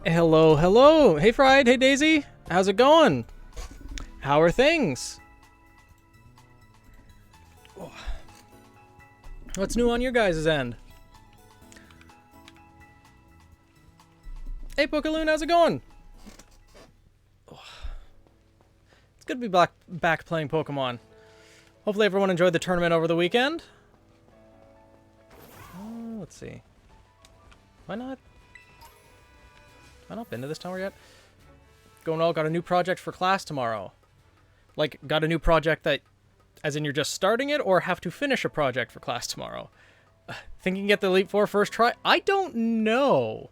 Hello, hello. Hey, Fried. Hey, Daisy. How's it going? How are things? What's new on your guys' end? Hey, Pokaloon. How's it going? It's good to be back playing Pokemon. Hopefully everyone enjoyed the tournament over the weekend. Let's see. Why not? Have I not been to this tower yet? Going well, got a new project for class tomorrow. Like, got a new project that, as in you're just starting it, or have to finish a project for class tomorrow? Think you can get the Elite Four first try? I don't know.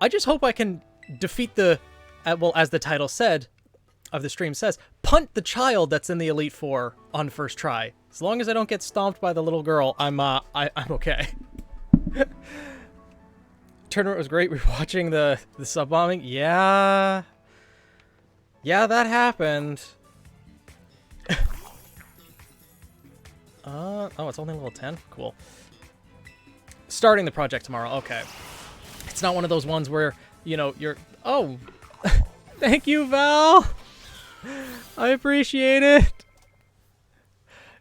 I just hope I can defeat the, well, as the title said, of the stream says, punt the child that's in the Elite Four on first try. As long as I don't get stomped by the little girl, I'm okay. Tournament was great. Rewatching the sub bombing. Yeah, that happened. Oh, it's only level 10. Cool. Starting the project tomorrow. Okay. It's not one of those ones where, you know, you're... Oh! Thank you, Val! I appreciate it!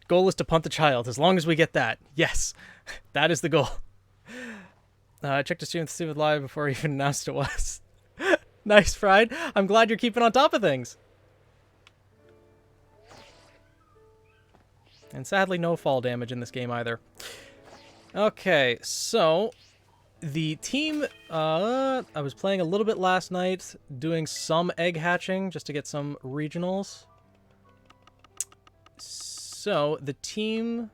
Goal is to punt the child, as long as we get that. Yes! That is the goal. I checked the stream to see it live before he even announced it was. Nice, Fried. I'm glad you're keeping on top of things. And sadly, no fall damage in this game either. Okay, so the team, I was playing a little bit last night, doing some egg hatching just to get some regionals. So the team,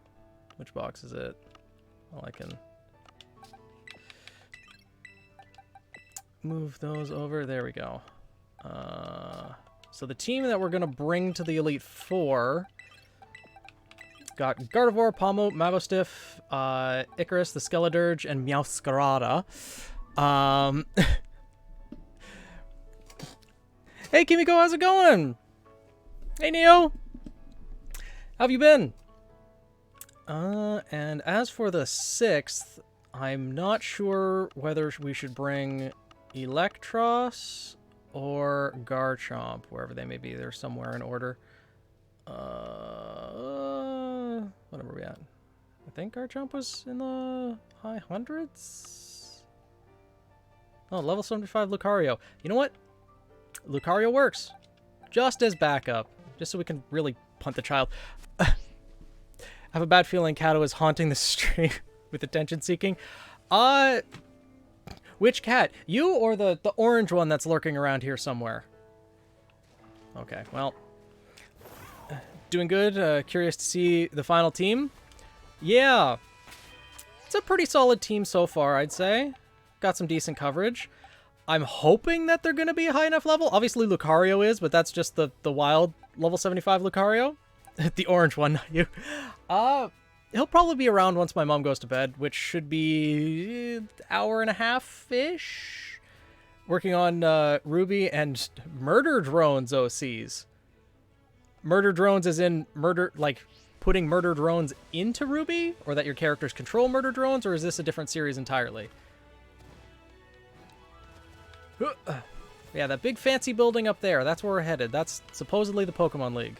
which box is it? Well, I can move those over. There we go. So the team that we're going to bring to the Elite Four got Gardevoir, Palmo, Mabostiff, Icarus, the Skeledirge, and Meowscarada. Hey, Kimiko, how's it going? Hey, Neo. How have you been? And as for the 6th, I'm not sure whether we should bring Electros or Garchomp, wherever they may be. They're somewhere in order. What number are we at? I think Garchomp was in the high hundreds. Oh, level 75 Lucario. You know what? Lucario works. Just as backup. Just so we can really punt the child. I have a bad feeling Kato is haunting the stream with attention seeking. Which cat? You or the orange one that's lurking around here somewhere? Okay, well. Doing good. Curious to see the final team. Yeah. It's a pretty solid team so far, I'd say. Got some decent coverage. I'm hoping that they're going to be a high enough level. Obviously, Lucario is, but that's just the wild level 75 Lucario. The orange one, not you. He'll probably be around once my mom goes to bed, which should be an hour and a half-ish. Working on Ruby and Murder Drones OCs. Murder drones as in murder, like putting murder drones into Ruby? Or that your characters control murder drones? Or is this a different series entirely? Yeah, that big fancy building up there. That's where we're headed. That's supposedly the Pokemon League.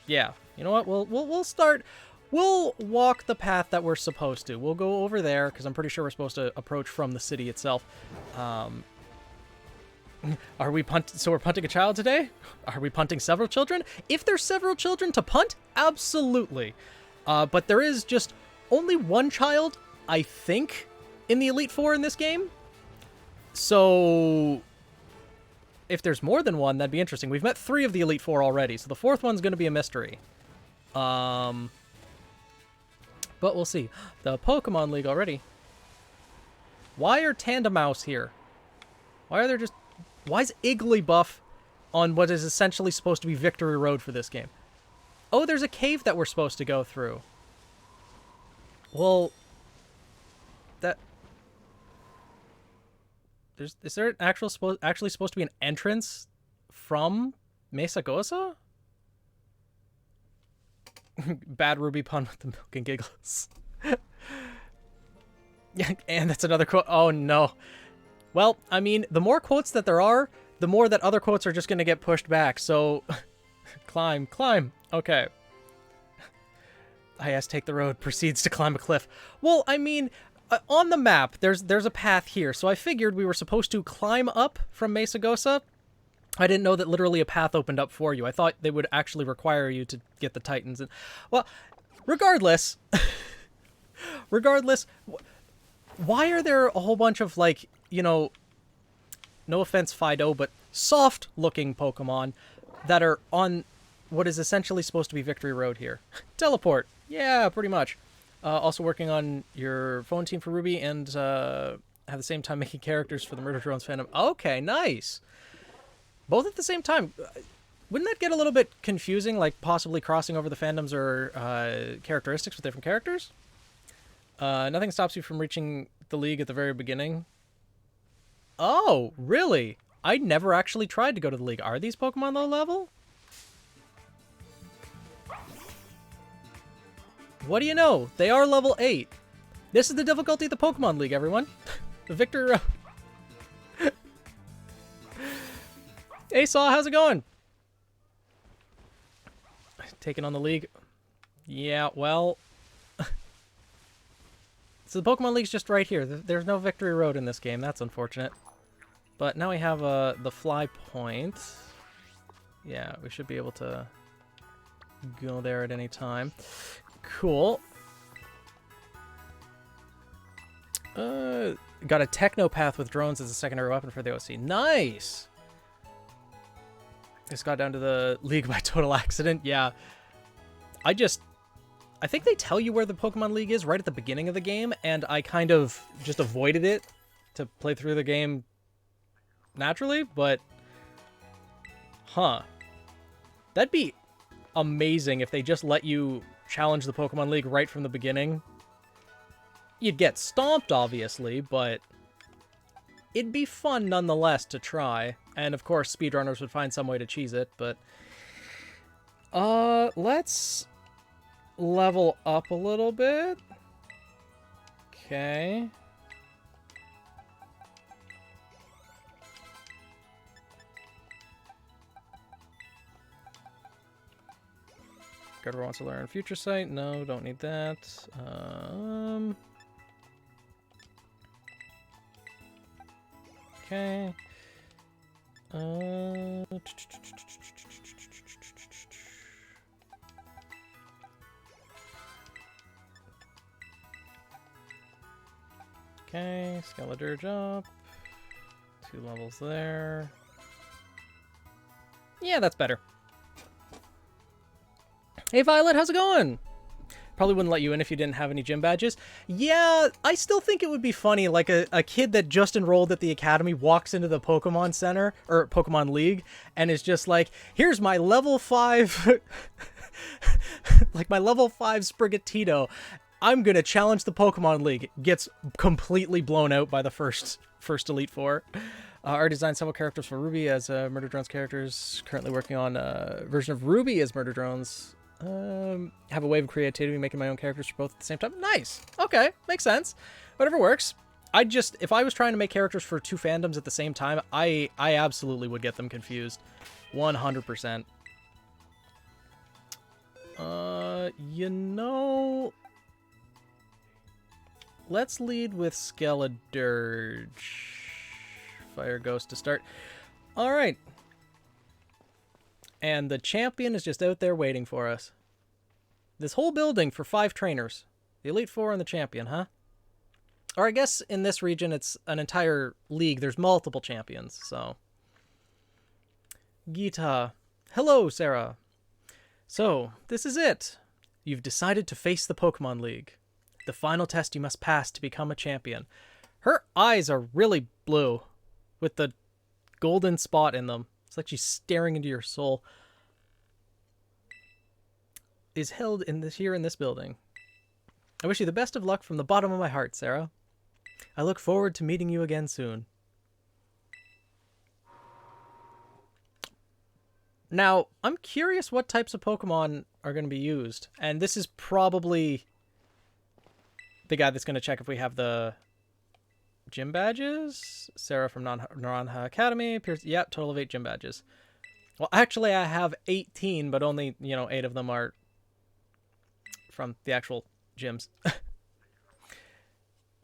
Yeah. You know what? We'll start. We'll walk the path that we're supposed to. We'll go over there, because I'm pretty sure we're supposed to approach from the city itself. Are we so we're punting a child today? Are we punting several children? If there's several children to punt, absolutely. But there is just only one child, I think, in the Elite Four in this game. So if there's more than one, that'd be interesting. We've met 3 of the Elite Four already, so the 4th one's going to be a mystery. But we'll see. The Pokemon League already. Why are Tandemouse here? Why are there just... Why is Igglybuff on what is essentially supposed to be Victory Road for this game? Oh, there's a cave that we're supposed to go through. Well, that... Is there actually supposed to be an entrance from Mesagosa? Bad Ruby pun with the milk and giggles. And that's another quote. Oh, no. Well, I mean, the more quotes that there are, the more that other quotes are just going to get pushed back. So, climb, climb. Okay. IS take the road, proceeds to climb a cliff. Well, I mean, on the map, there's a path here. So I figured we were supposed to climb up from Mesagosa. I didn't know that literally a path opened up for you. I thought they would actually require you to get the Titans. And, well, regardless, why are there a whole bunch of, like, you know, no offense, Fido, but soft-looking Pokemon that are on what is essentially supposed to be Victory Road here? Teleport. Yeah, pretty much. Also working on your phone team for Ruby and at the same time making characters for the Murder Drones fandom. Okay, nice. Both at the same time. Wouldn't that get a little bit confusing, like possibly crossing over the fandoms or characteristics with different characters? Nothing stops you from reaching the league at the very beginning. Oh, really? I never actually tried to go to the league. Are these Pokemon low level? What do you know? They are level 8. This is the difficulty of the Pokemon League, everyone. The Victor... Hey, Saw, how's it going? Taking on the league. Yeah, well... So the Pokemon League's just right here. There's no Victory Road in this game. That's unfortunate. But now we have the Fly Point. Yeah, we should be able to go there at any time. Cool. Got a Technopath with drones as a secondary weapon for the OC. Nice! Just got down to the league by total accident. Yeah. I think they tell you where the Pokemon League is right at the beginning of the game, and I kind of just avoided it to play through the game naturally, but... Huh. That'd be amazing if they just let you challenge the Pokemon League right from the beginning. You'd get stomped, obviously, but it'd be fun nonetheless to try. And of course, speedrunners would find some way to cheese it, but... let's level up a little bit. Okay. Gardevoir wants to learn Future Sight. No, don't need that. Okay. Okay, Skeledirge up. 2 levels there. Yeah, that's better. Hey Violet, how's it going? Probably wouldn't let you in if you didn't have any gym badges. Yeah, I still think it would be funny, like a kid that just enrolled at the academy walks into the Pokemon Center, or Pokemon League, and is just like, here's my level 5, like my level 5 Sprigatito. I'm gonna challenge the Pokemon League. Gets completely blown out by the first Elite Four. I designed several characters for Ruby as Murder Drones characters. Currently working on a version of Ruby as Murder Drones. Have a wave of creativity, making my own characters for both at the same time. Nice. Okay, makes sense. Whatever works. If I was trying to make characters for 2 fandoms at the same time, I absolutely would get them confused. 100%. You know... Let's lead with Skeledirge. Fire Ghost to start. Alright. And the champion is just out there waiting for us. This whole building for 5 trainers. The Elite Four and the champion, huh? Or I guess in this region it's an entire league. There's multiple champions, so... Gita. Hello, Sarah. So, this is it. You've decided to face the Pokemon League. The final test you must pass to become a champion. Her eyes are really blue, with the golden spot in them. It's like she's staring into your soul. Is held here in this building. I wish you the best of luck from the bottom of my heart, Sarah. I look forward to meeting you again soon. Now, I'm curious what types of Pokemon are going to be used. And this is probably... the guy that's going to check if we have the gym badges. Sarah from Naranha Academy appears. Yeah, total of 8 gym badges. Well, actually, I have 18, but only 8 of them are from the actual gyms.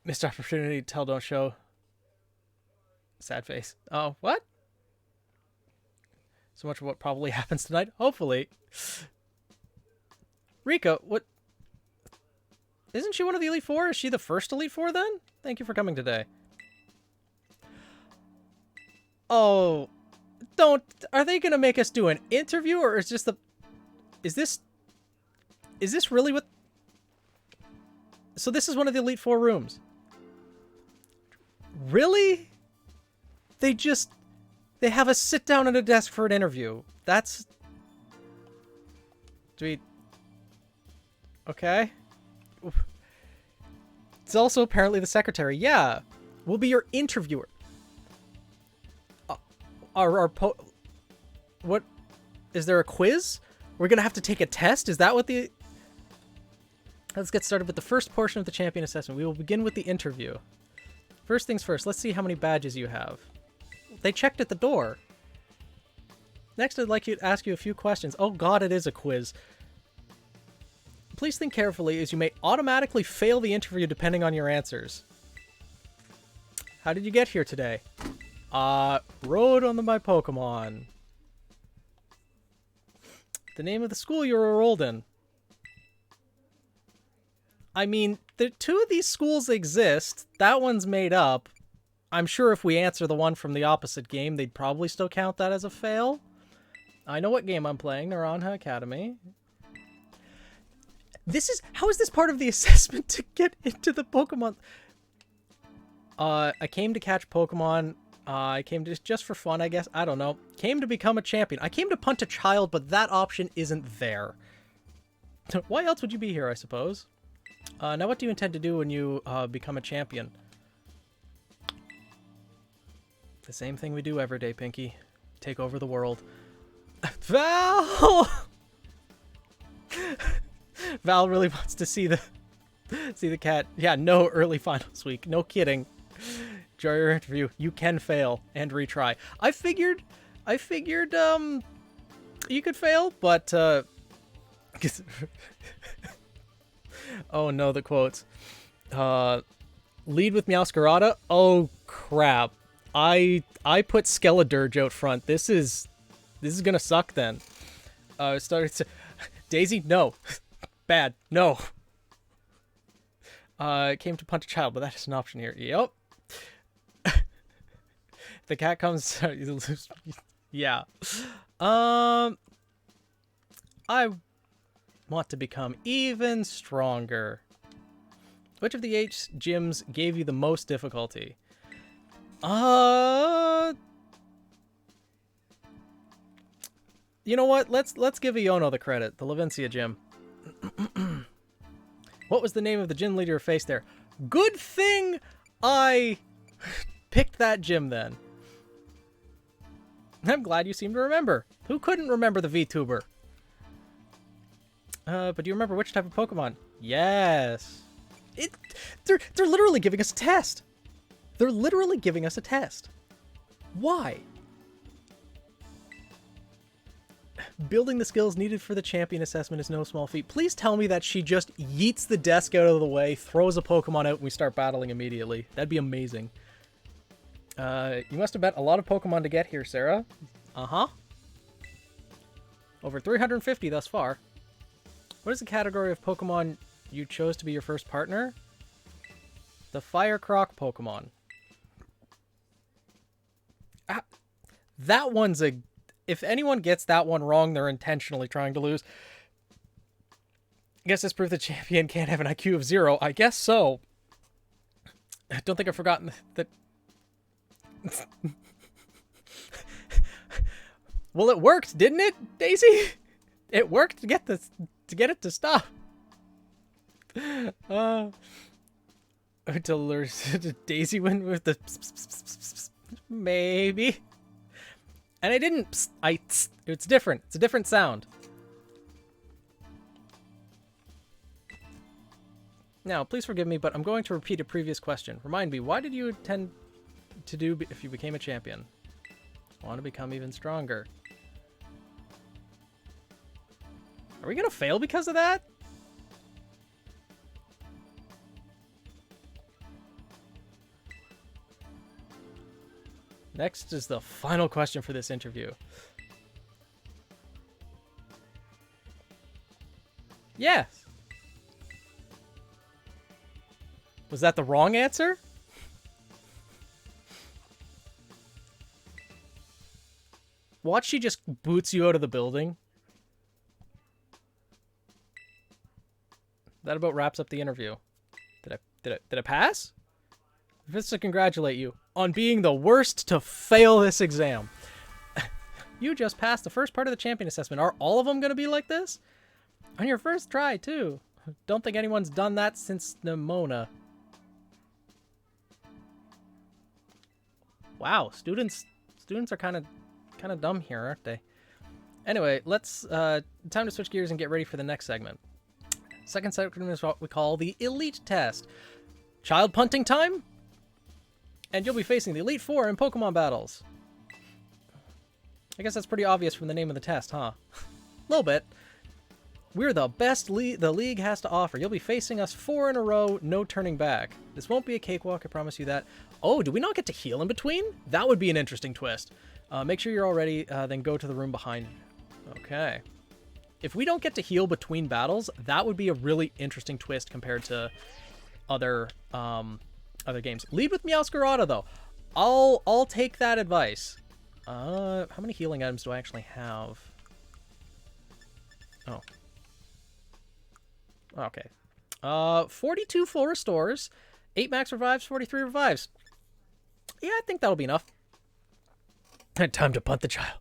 Missed opportunity. Tell, don't show. Sad face. Oh, what? So much of what probably happens tonight. Hopefully. Rika, what? Isn't she one of the Elite Four? Is she the first Elite Four then? Thank you for coming today. Oh, don't. Are they going to make us do an interview, or is just the... Is this really what... So this is one of the Elite Four rooms. Really? They have a sit down at a desk for an interview. That's... Do we... Okay. It's also apparently the secretary. Yeah. We'll be your interviewer. What? Is there a quiz? We're gonna have to take a test? Is that what the... Let's get started with the first portion of the champion assessment. We will begin with the interview. First things first, let's see how many badges you have. They checked at the door. Next, I'd like to ask you a few questions. Oh god, it is a quiz. Please think carefully, as you may automatically fail the interview depending on your answers. How did you get here today? Rode on my Pokemon. The name of the school you were enrolled in. I mean, the 2 of these schools exist. That one's made up. I'm sure if we answer the one from the opposite game, they'd probably still count that as a fail. I know what game I'm playing, Naranha Academy. How is this part of the assessment to get into the Pokemon? I came to catch Pokemon. I came to just for fun, I guess. I don't know. Came to become a champion. I came to punt a child, but that option isn't there. Why else would you be here, I suppose? Now what do you intend to do when you become a champion? The same thing we do every day, Pinky. Take over the world. Val! Val really wants to see the cat. Yeah, no early finals week. No kidding. Enjoy your interview. You can fail and retry. I figured you could fail, but oh no, the quotes. Lead with Meowscarada. Oh crap. I put Skeledirge out front. This is gonna suck then. Started to Daisy, no. Bad. No. Came to punch a child, but that is an option here. Yep. The cat comes. Yeah. I want to become even stronger. Which of the 8 gyms gave you the most difficulty? You know what? Let's give Iono the credit. The Levincia gym. What was the name of the gym leader faced there? Good thing I picked that gym then. I'm glad you seem to remember. Who couldn't remember the VTuber? But do you remember which type of Pokemon? Yes. They're literally giving us a test. They're literally giving us a test. Why? Building the skills needed for the champion assessment is no small feat. Please tell me that she just yeets the desk out of the way, throws a Pokemon out, and we start battling immediately. That'd be amazing. You must have met a lot of Pokemon to get here, Sarah. Uh-huh. Over 350 thus far. What is the category of Pokemon you chose to be your first partner? The Fire Croc Pokemon. That one's a... If anyone gets that one wrong, they're intentionally trying to lose. I guess this proves the champion can't have an IQ of 0. I guess so. I don't think I've forgotten that... Well, it worked, didn't it, Daisy? It worked to get it to stop. Until Daisy went with the maybe. And I didn't. It's different. It's a different sound. Now, please forgive me, but I'm going to repeat a previous question. Remind me, why did you intend to do if you became a champion? Want to become even stronger. Are we going to fail because of that? Next is the final question for this interview. Yes. Was that the wrong answer? Watch, she just boots you out of the building. That about wraps up the interview. Did I pass? Just to congratulate you on being the worst to fail this exam. You just passed the first part of the champion assessment. Are all of them going to be like this? On your first try, too. Don't think anyone's done that since Nimona. Wow, students are kind of dumb here, aren't they? Anyway, let's time to switch gears and get ready for the next segment. Second segment is what we call the Elite Test. Child punting time? And you'll be facing the Elite Four in Pokemon battles. I guess that's pretty obvious from the name of the test, huh? A little bit. We're the best the league has to offer. You'll be facing us 4 in a row, no turning back. This won't be a cakewalk, I promise you that. Oh, do we not get to heal in between? That would be an interesting twist. Make sure you're all ready, then go to the room behind you. Okay. If we don't get to heal between battles, that would be a really interesting twist compared to other games. Lead with Meowscarada, though. I'll take that advice. How many healing items do I actually have? Oh. Okay. 42 full restores, 8 max revives, 43 revives. Yeah, I think that'll be enough. Time to punt the child.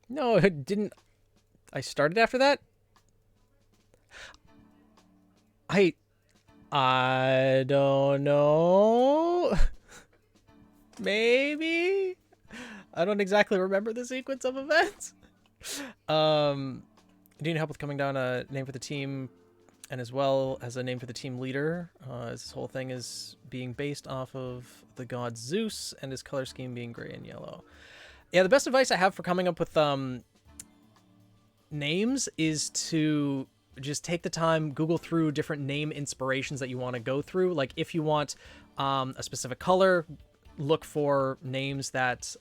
No, it didn't. I started after that? I don't know. Maybe? I don't exactly remember the sequence of events. Do you need help with coming down a name for the team and as well as a name for the team leader? As this whole thing is being based off of the god Zeus and his color scheme being gray and yellow. Yeah, the best advice I have for coming up with names is to just take the time, Google through different name inspirations that you want to go through. Like if you want a specific color, look for names that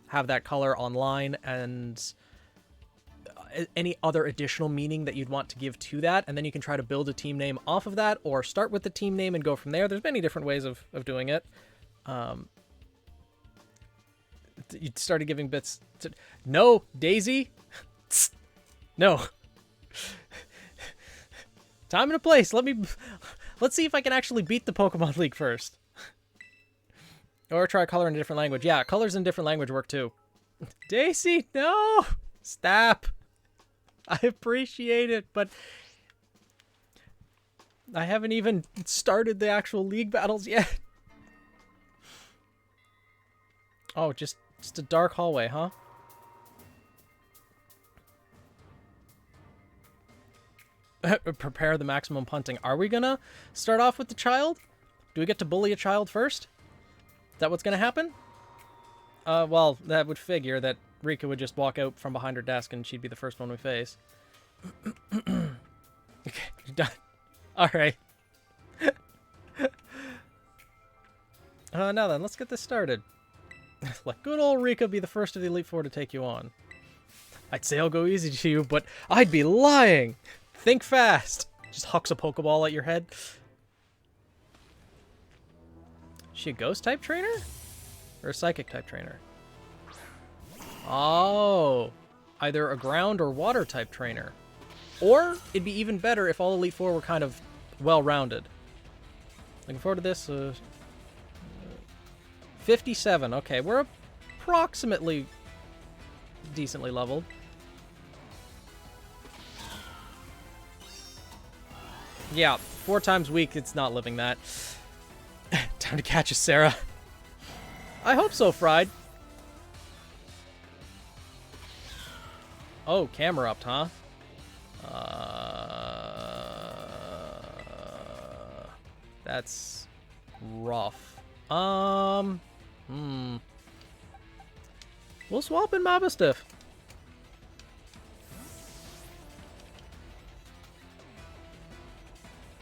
have that color online and any other additional meaning that you'd want to give to that. And then you can try to build a team name off of that or start with the team name and go from there. There's many different ways of doing it. You started giving bits to... No, Daisy. No. Time and a place. Let's see if I can actually beat the Pokemon League first. Or try a color in a different language. Yeah, colors in a different language work too. Daisy, no! Stop. I appreciate it, but I haven't even started the actual league battles yet. Oh, just a dark hallway, huh? Prepare the maximum punting. Are we gonna start off with the child? Do we get to bully a child first? Is that what's gonna happen? Well, that would figure that Rika would just walk out from behind her desk and she'd be the first one we face. Okay, you're done. Alright. Now then, let's get this started. Let good old Rika be the first of the Elite Four to take you on. I'd say I'll go easy to you, but I'd be lying! Think fast! Just hucks a Pokeball at your head. Is she a Ghost-type trainer? Or a Psychic-type trainer? Oh! Either a Ground or Water-type trainer. Or, it'd be even better if all Elite Four were kind of well-rounded. Looking forward to this. 57. Okay, we're approximately decently leveled. Yeah, 4 times weak, it's not living that. Time to catch us, Sarah. I hope so, Fried. Oh, camera upped, huh? That's rough. We'll swap in Mabastiff.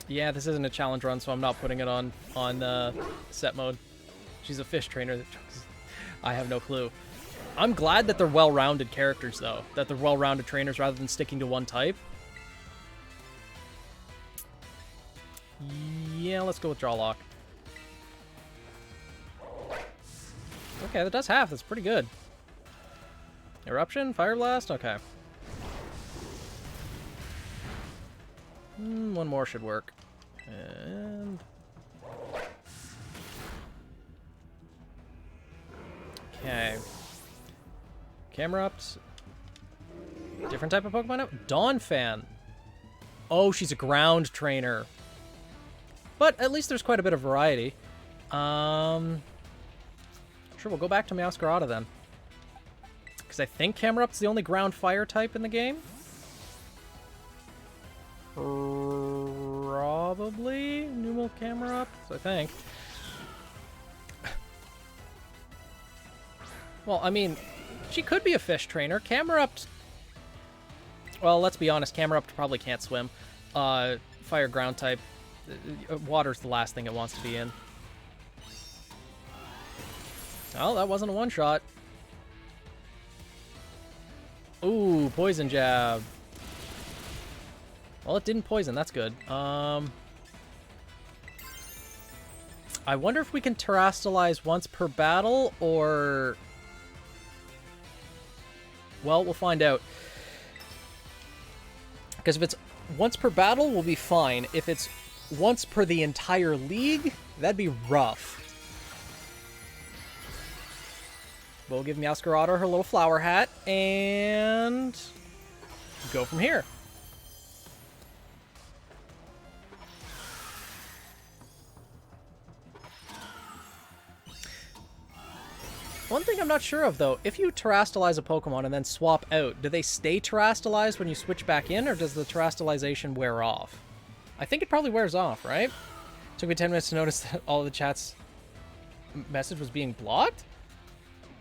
Yeah, this isn't a challenge run, so I'm not putting it on set mode. She's a fish trainer. I have no clue. I'm glad that they're well-rounded characters, though. That they're well-rounded trainers rather than sticking to one type. Yeah, let's go with Jawlock. Okay, that does half. That's pretty good. Eruption? Fire Blast? Okay. One more should work. And... okay. Camerupt. Different type of Pokemon now? Dawn Fan. Oh, she's a ground trainer. But at least there's quite a bit of variety. Sure, we'll go back to Meowscarada then. Because I think Camerupt's the only ground fire type in the game. Probably Numel Camerupt, I think. Well, I mean, she could be a fish trainer. Camerupt... well, let's be honest, Camerupt probably can't swim. Fire ground type. Water's the last thing it wants to be in. Oh, that wasn't a one-shot. Ooh, Poison Jab. Well, it didn't poison. That's good. I wonder if we can terastalize once per battle, or... well, we'll find out. Because if it's once per battle, we'll be fine. If it's once per the entire league, that'd be rough. We'll give Meowscarada her little flower hat, and go from here. One thing I'm not sure of, though, if you terastalize a Pokemon and then swap out, do they stay terastalized when you switch back in, or does the terastalization wear off? I think it probably wears off, right? Took me 10 minutes to notice that all of the chat's message was being blocked?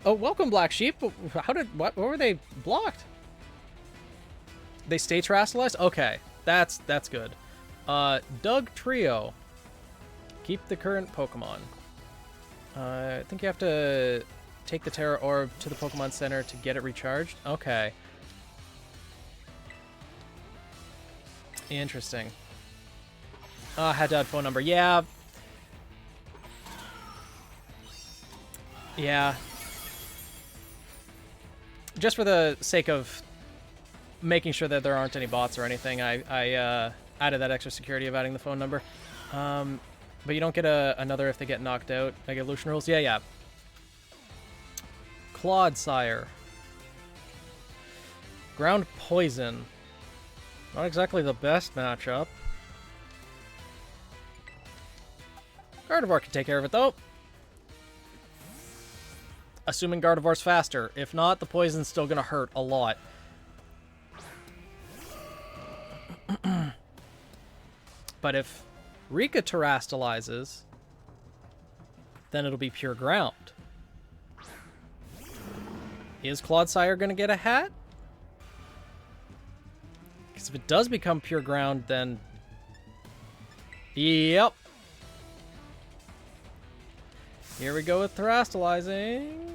Oh, welcome, Black Sheep. How did... what were they blocked? They stay terastalized? Okay, that's good. Doug Trio. Keep the current Pokemon. I think you have to take the Terra Orb to the Pokemon Center to get it recharged. Okay. Interesting. Had to add phone number. Yeah. Yeah. Just for the sake of making sure that there aren't any bots or anything, I added that extra security of adding the phone number. But you don't get another if they get knocked out. Mega Evolution rules? Yeah, yeah. Clodsire. Ground Poison. Not exactly the best matchup. Gardevoir can take care of it, though. Assuming Gardevoir's faster. If not, the poison's still gonna hurt a lot. But if Rika terastalizes, then it'll be pure ground. Is Clodsire gonna get a hat? Because if it does become pure ground, then... yep. Here we go with terastalizing.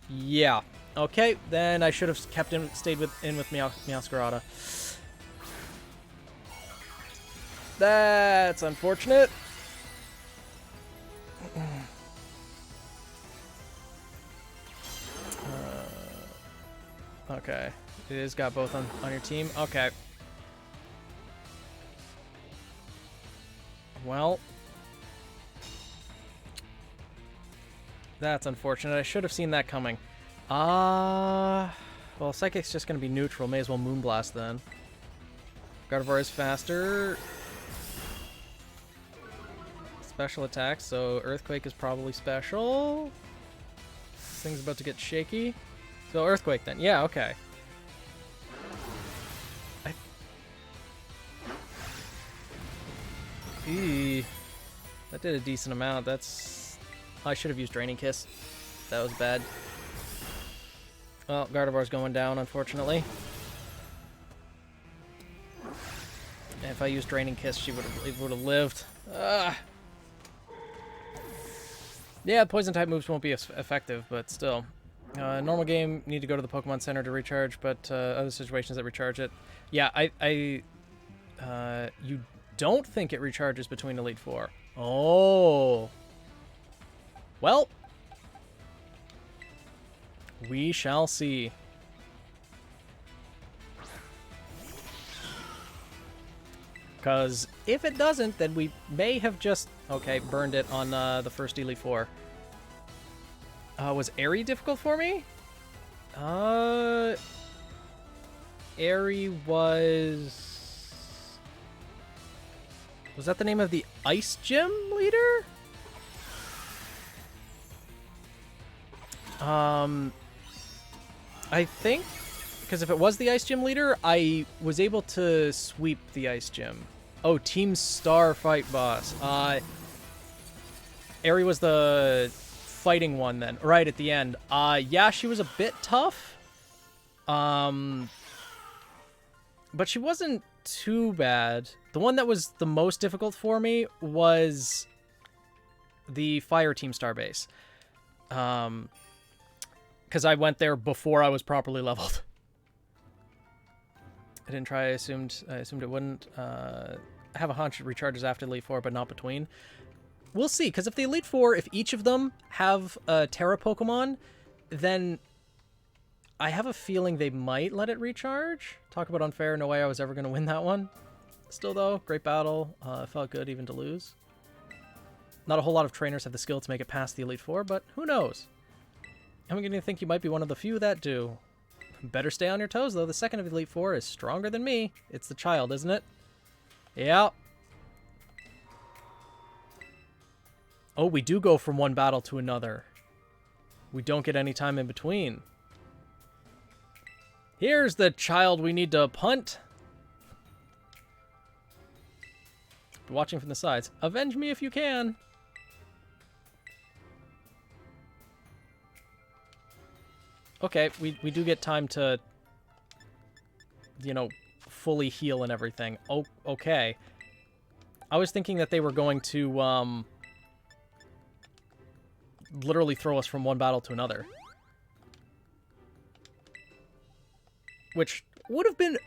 Yeah. Okay, then I should have stayed in with Meowscarada. That's unfortunate. Okay. It has got both on your team. Okay. Well. That's unfortunate. I should have seen that coming. Well, Psychic's just going to be neutral. May as well Moonblast then. Gardevoir is faster. Special attack, so Earthquake is probably special. This thing's about to get shaky. So Earthquake then. Yeah, okay. That did a decent amount. That's... I should have used Draining Kiss. That was bad. Well, Gardevoir's going down, unfortunately. And if I used Draining Kiss, she would have lived. Yeah, Poison-type moves won't be as effective, but still. Normal game, need to go to the Pokemon Center to recharge, but other situations that recharge it. Yeah, you don't think it recharges between Elite Four. Oh. Well. We shall see. Because if it doesn't, then we may have just, okay, burned it on the first Elite Four. Was Airy difficult for me? Airy was... Was that the name of the Ice Gym leader? I think, because if it was the Ice Gym leader, I was able to sweep the Ice Gym. Oh, Team Star fight boss. Airy was the fighting one then, right at the end. Yeah, she was a bit tough. But she wasn't too bad. The one that was the most difficult for me was the Fire Team Star base. Because I went there before I was properly leveled. I didn't try. I assumed it wouldn't. I have a hunch it recharges after Elite Four, but not between. We'll see, because if the Elite Four, if each of them have a Terra Pokemon, then I have a feeling they might let it recharge. Talk about unfair. No way I was ever going to win that one. Still, though, great battle. Felt good even to lose. Not a whole lot of trainers have the skill to make it past the Elite Four, but who knows? I'm going to think you might be one of the few that do. Better stay on your toes, though. The second of Elite Four is stronger than me. It's the child, isn't it? Yeah. Oh, we do go from one battle to another. We don't get any time in between. Here's the child we need to punt. Watching from the sides. Avenge me if you can. Okay, we do get time to, you know, fully heal and everything. Oh, okay. I was thinking that they were going to, literally throw us from one battle to another. Which would have been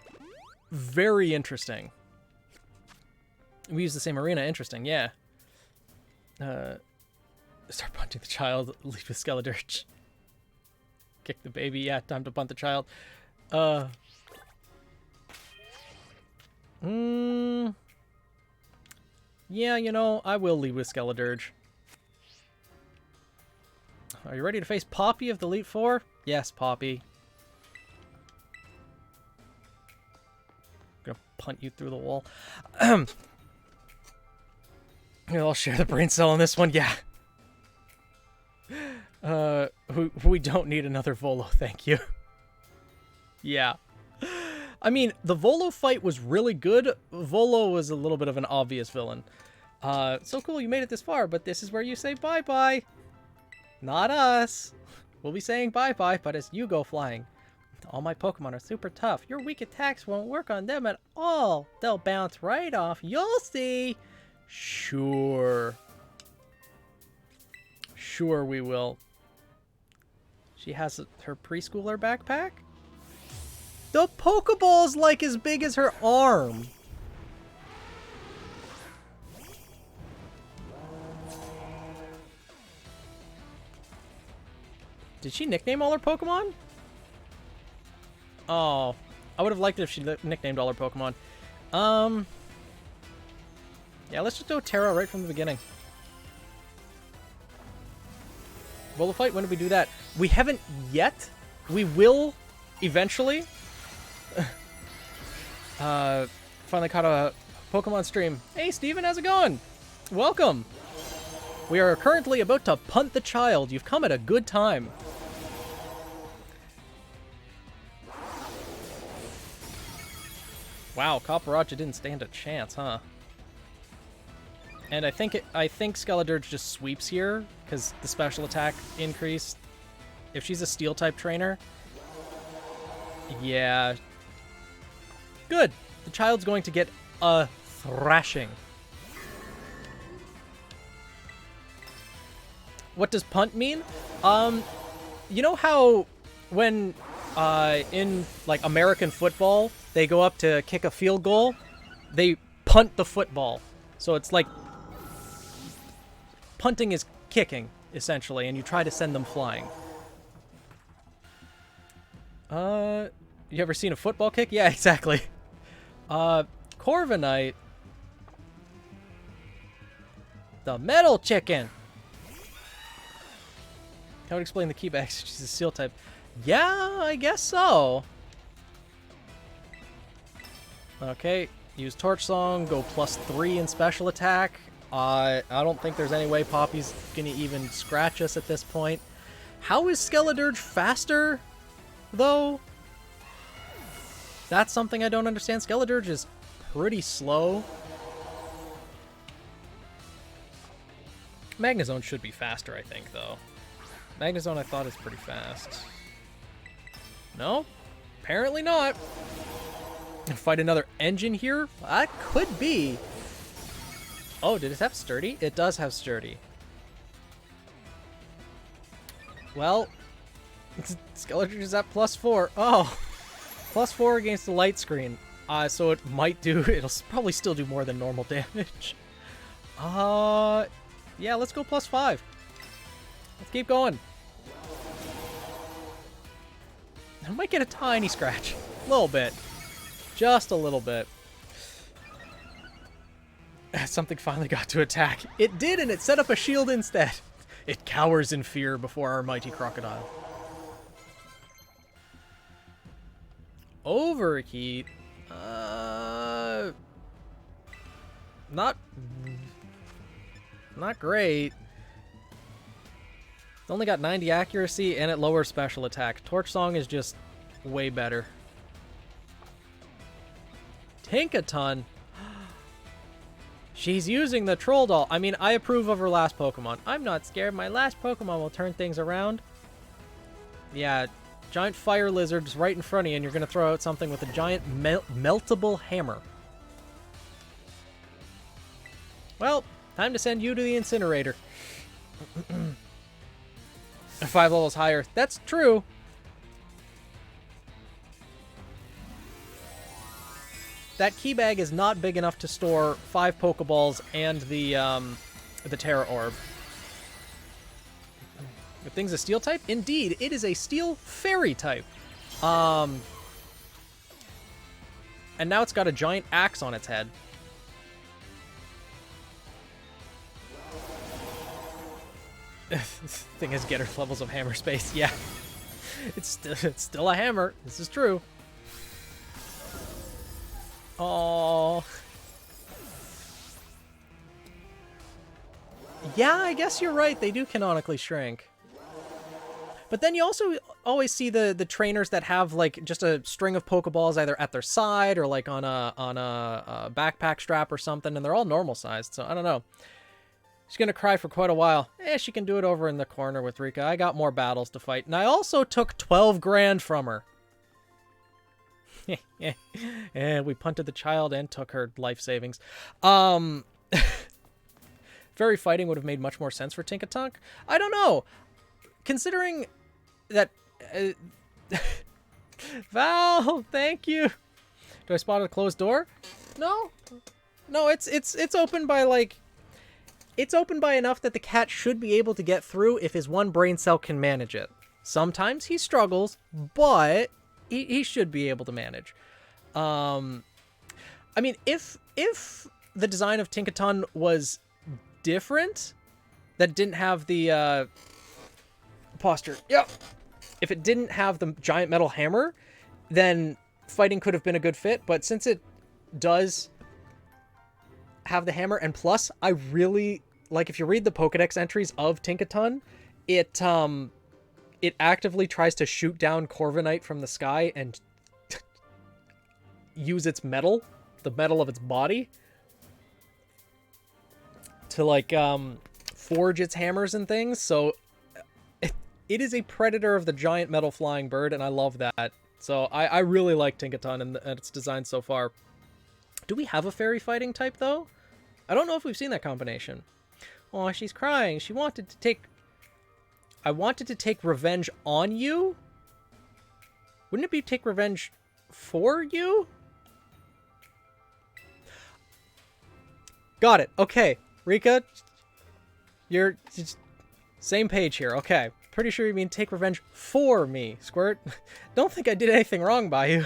very interesting. We use the same arena. Interesting, yeah. Start punting the child. Lead with Skeledirge. Kick the baby. Yeah, time to punt the child. Yeah, you know, I will lead with Skeledirge. Are you ready to face Poppy of the Elite Four? Yes, Poppy. Gonna punt you through the wall. I'll share the brain cell on this one, yeah. We don't need another Volo, thank you. Yeah. I mean, the Volo fight was really good. Volo was a little bit of an obvious villain. So cool you made it this far, but this is where you say bye-bye. Not us. We'll be saying bye-bye, but as you go flying. All my Pokemon are super tough. Your weak attacks won't work on them at all. They'll bounce right off. You'll see. Sure. Sure we will. She has her preschooler backpack? The Pokeball's like as big as her arm. Did she nickname all her Pokemon? Oh, I would have liked it if she nicknamed all her Pokemon. Yeah, let's just go Terra right from the beginning. Volo fight, when did we do that? We haven't yet. We will eventually. Finally caught a Pokemon stream. Hey, Steven, how's it going? Welcome. We are currently about to punt the child. You've come at a good time. Wow, Copperajah didn't stand a chance, huh? And I think Skeledirge just sweeps here because the special attack increase. If she's a steel type trainer, yeah, good. The child's going to get a thrashing. What does punt mean? You know how when in like American football they go up to kick a field goal, they punt the football. So it's like punting is kicking essentially, and you try to send them flying. You ever seen a football kick? Yeah, exactly. Corviknight. The metal chicken. That would explain the key bags. She's a steel type. Yeah, I guess so. Okay, use Torch Song, go +3 in special attack. I don't think there's any way Poppy's gonna even scratch us at this point. How is Skeledirge faster, though? That's something I don't understand. Skeledirge is pretty slow. Magnezone should be faster, I think, though. Magnezone, I thought, is pretty fast. No? Apparently not. Fight another engine here? That could be. Oh, did it have Sturdy? It does have Sturdy. Well, Skeledirge is at +4. Oh, +4 against the light screen. So it might do, it'll probably still do more than normal damage. Yeah, let's go +5. Let's keep going. I might get a tiny scratch. A little bit. Just a little bit. Something finally got to attack. It did, and it set up a shield instead. It cowers in fear before our mighty crocodile. Overheat. Not great. It's only got 90 accuracy, and it lowers special attack. Torch Song is just way better. Tinkaton. She's using the Troll Doll. I mean, I approve of her last Pokemon. I'm not scared. My last Pokemon will turn things around. Yeah, giant fire lizards right in front of you, and you're going to throw out something with a giant meltable hammer. Well, time to send you to the incinerator. 5 levels higher. That's true. That key bag is not big enough to store 5 Pokeballs and the Terra Orb. The thing's a Steel type? Indeed, it is a Steel Fairy type. And now it's got a giant axe on its head. Thing has getter levels of hammer space. Yeah, it's still a hammer. This is true. Oh, yeah. I guess you're right. They do canonically shrink. But then you also always see the trainers that have like just a string of Pokeballs either at their side or like on a backpack strap or something, and they're all normal sized. So I don't know. She's going to cry for quite a while. She can do it over in the corner with Rika. I got more battles to fight. And I also took 12 grand from her. And we punted the child and took her life savings. Fairy fighting would have made much more sense for Tinkaton. I don't know. Considering that... Val, thank you. Do I spot a closed door? No. No, it's open by like... It's open by enough that the cat should be able to get through if his one brain cell can manage it. Sometimes he struggles, but he should be able to manage. I mean, if the design of Tinkaton was different, that didn't have the posture. Yep. If it didn't have the giant metal hammer, then fighting could have been a good fit. But since it does have the hammer, and plus I really like, if you read the Pokedex entries of Tinkaton, it actively tries to shoot down Corviknight from the sky and use its metal, the metal of its body, to like forge its hammers and things. So it is a predator of the giant metal flying bird, and I love that. So I really like Tinkaton and its design so far. Do we have a fairy fighting type though? I don't know if we've seen that combination. Oh, she's crying. She wanted to take... I wanted to take revenge on you? Wouldn't it be take revenge for you? Got it. Okay. Rika, you're... Same page here. Okay. Pretty sure you mean take revenge for me, Squirt. Don't think I did anything wrong by you.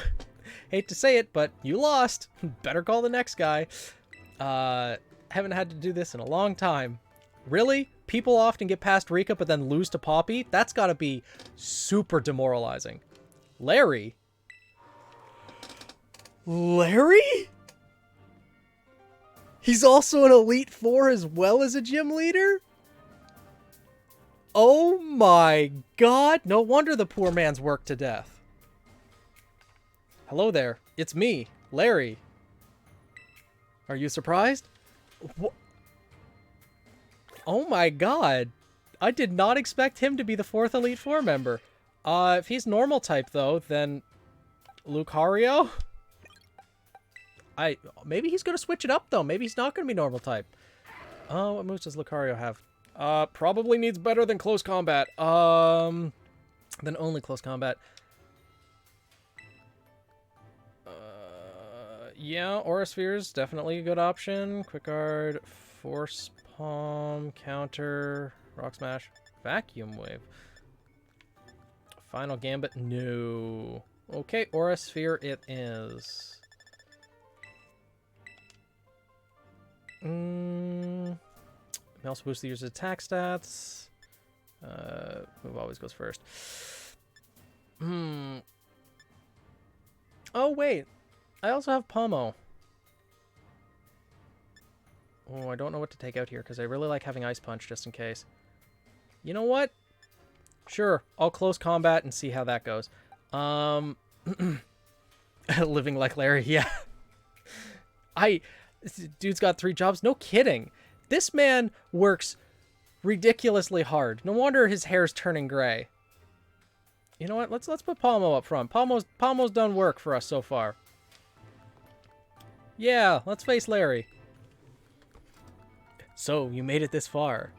Hate to say it, but you lost. Better call the next guy. Haven't had to do this in a long time. Really? People often get past Rika but then lose to Poppy? That's gotta be super demoralizing. Larry? Larry? He's also an Elite Four as well as a gym leader? Oh my god. No wonder the poor man's worked to death. Hello there. It's me, Larry. Are you surprised? Oh my god. I did not expect him to be the 4th Elite Four member. If he's normal type though, then Lucario? Maybe he's gonna switch it up though. Maybe he's not gonna be normal type. Oh, what moves does Lucario have? Probably needs better than close combat. Than only close combat. Yeah, Aura Sphere's definitely a good option. Quick Guard, Force Palm, Counter, Rock Smash, Vacuum Wave. Final Gambit, no. Okay, Aura Sphere it is. May also boost the user's attack stats. Move always goes first. Oh, wait. I also have Pomo. Oh, I don't know what to take out here because I really like having Ice Punch just in case. You know what? Sure, I'll close combat and see how that goes. Living like Larry, yeah. Dude's got 3 jobs. No kidding. This man works ridiculously hard. No wonder his hair's turning gray. You know what? Let's put Palmo up front. Palmo's done work for us so far. Yeah, let's face Larry. So, you made it this far.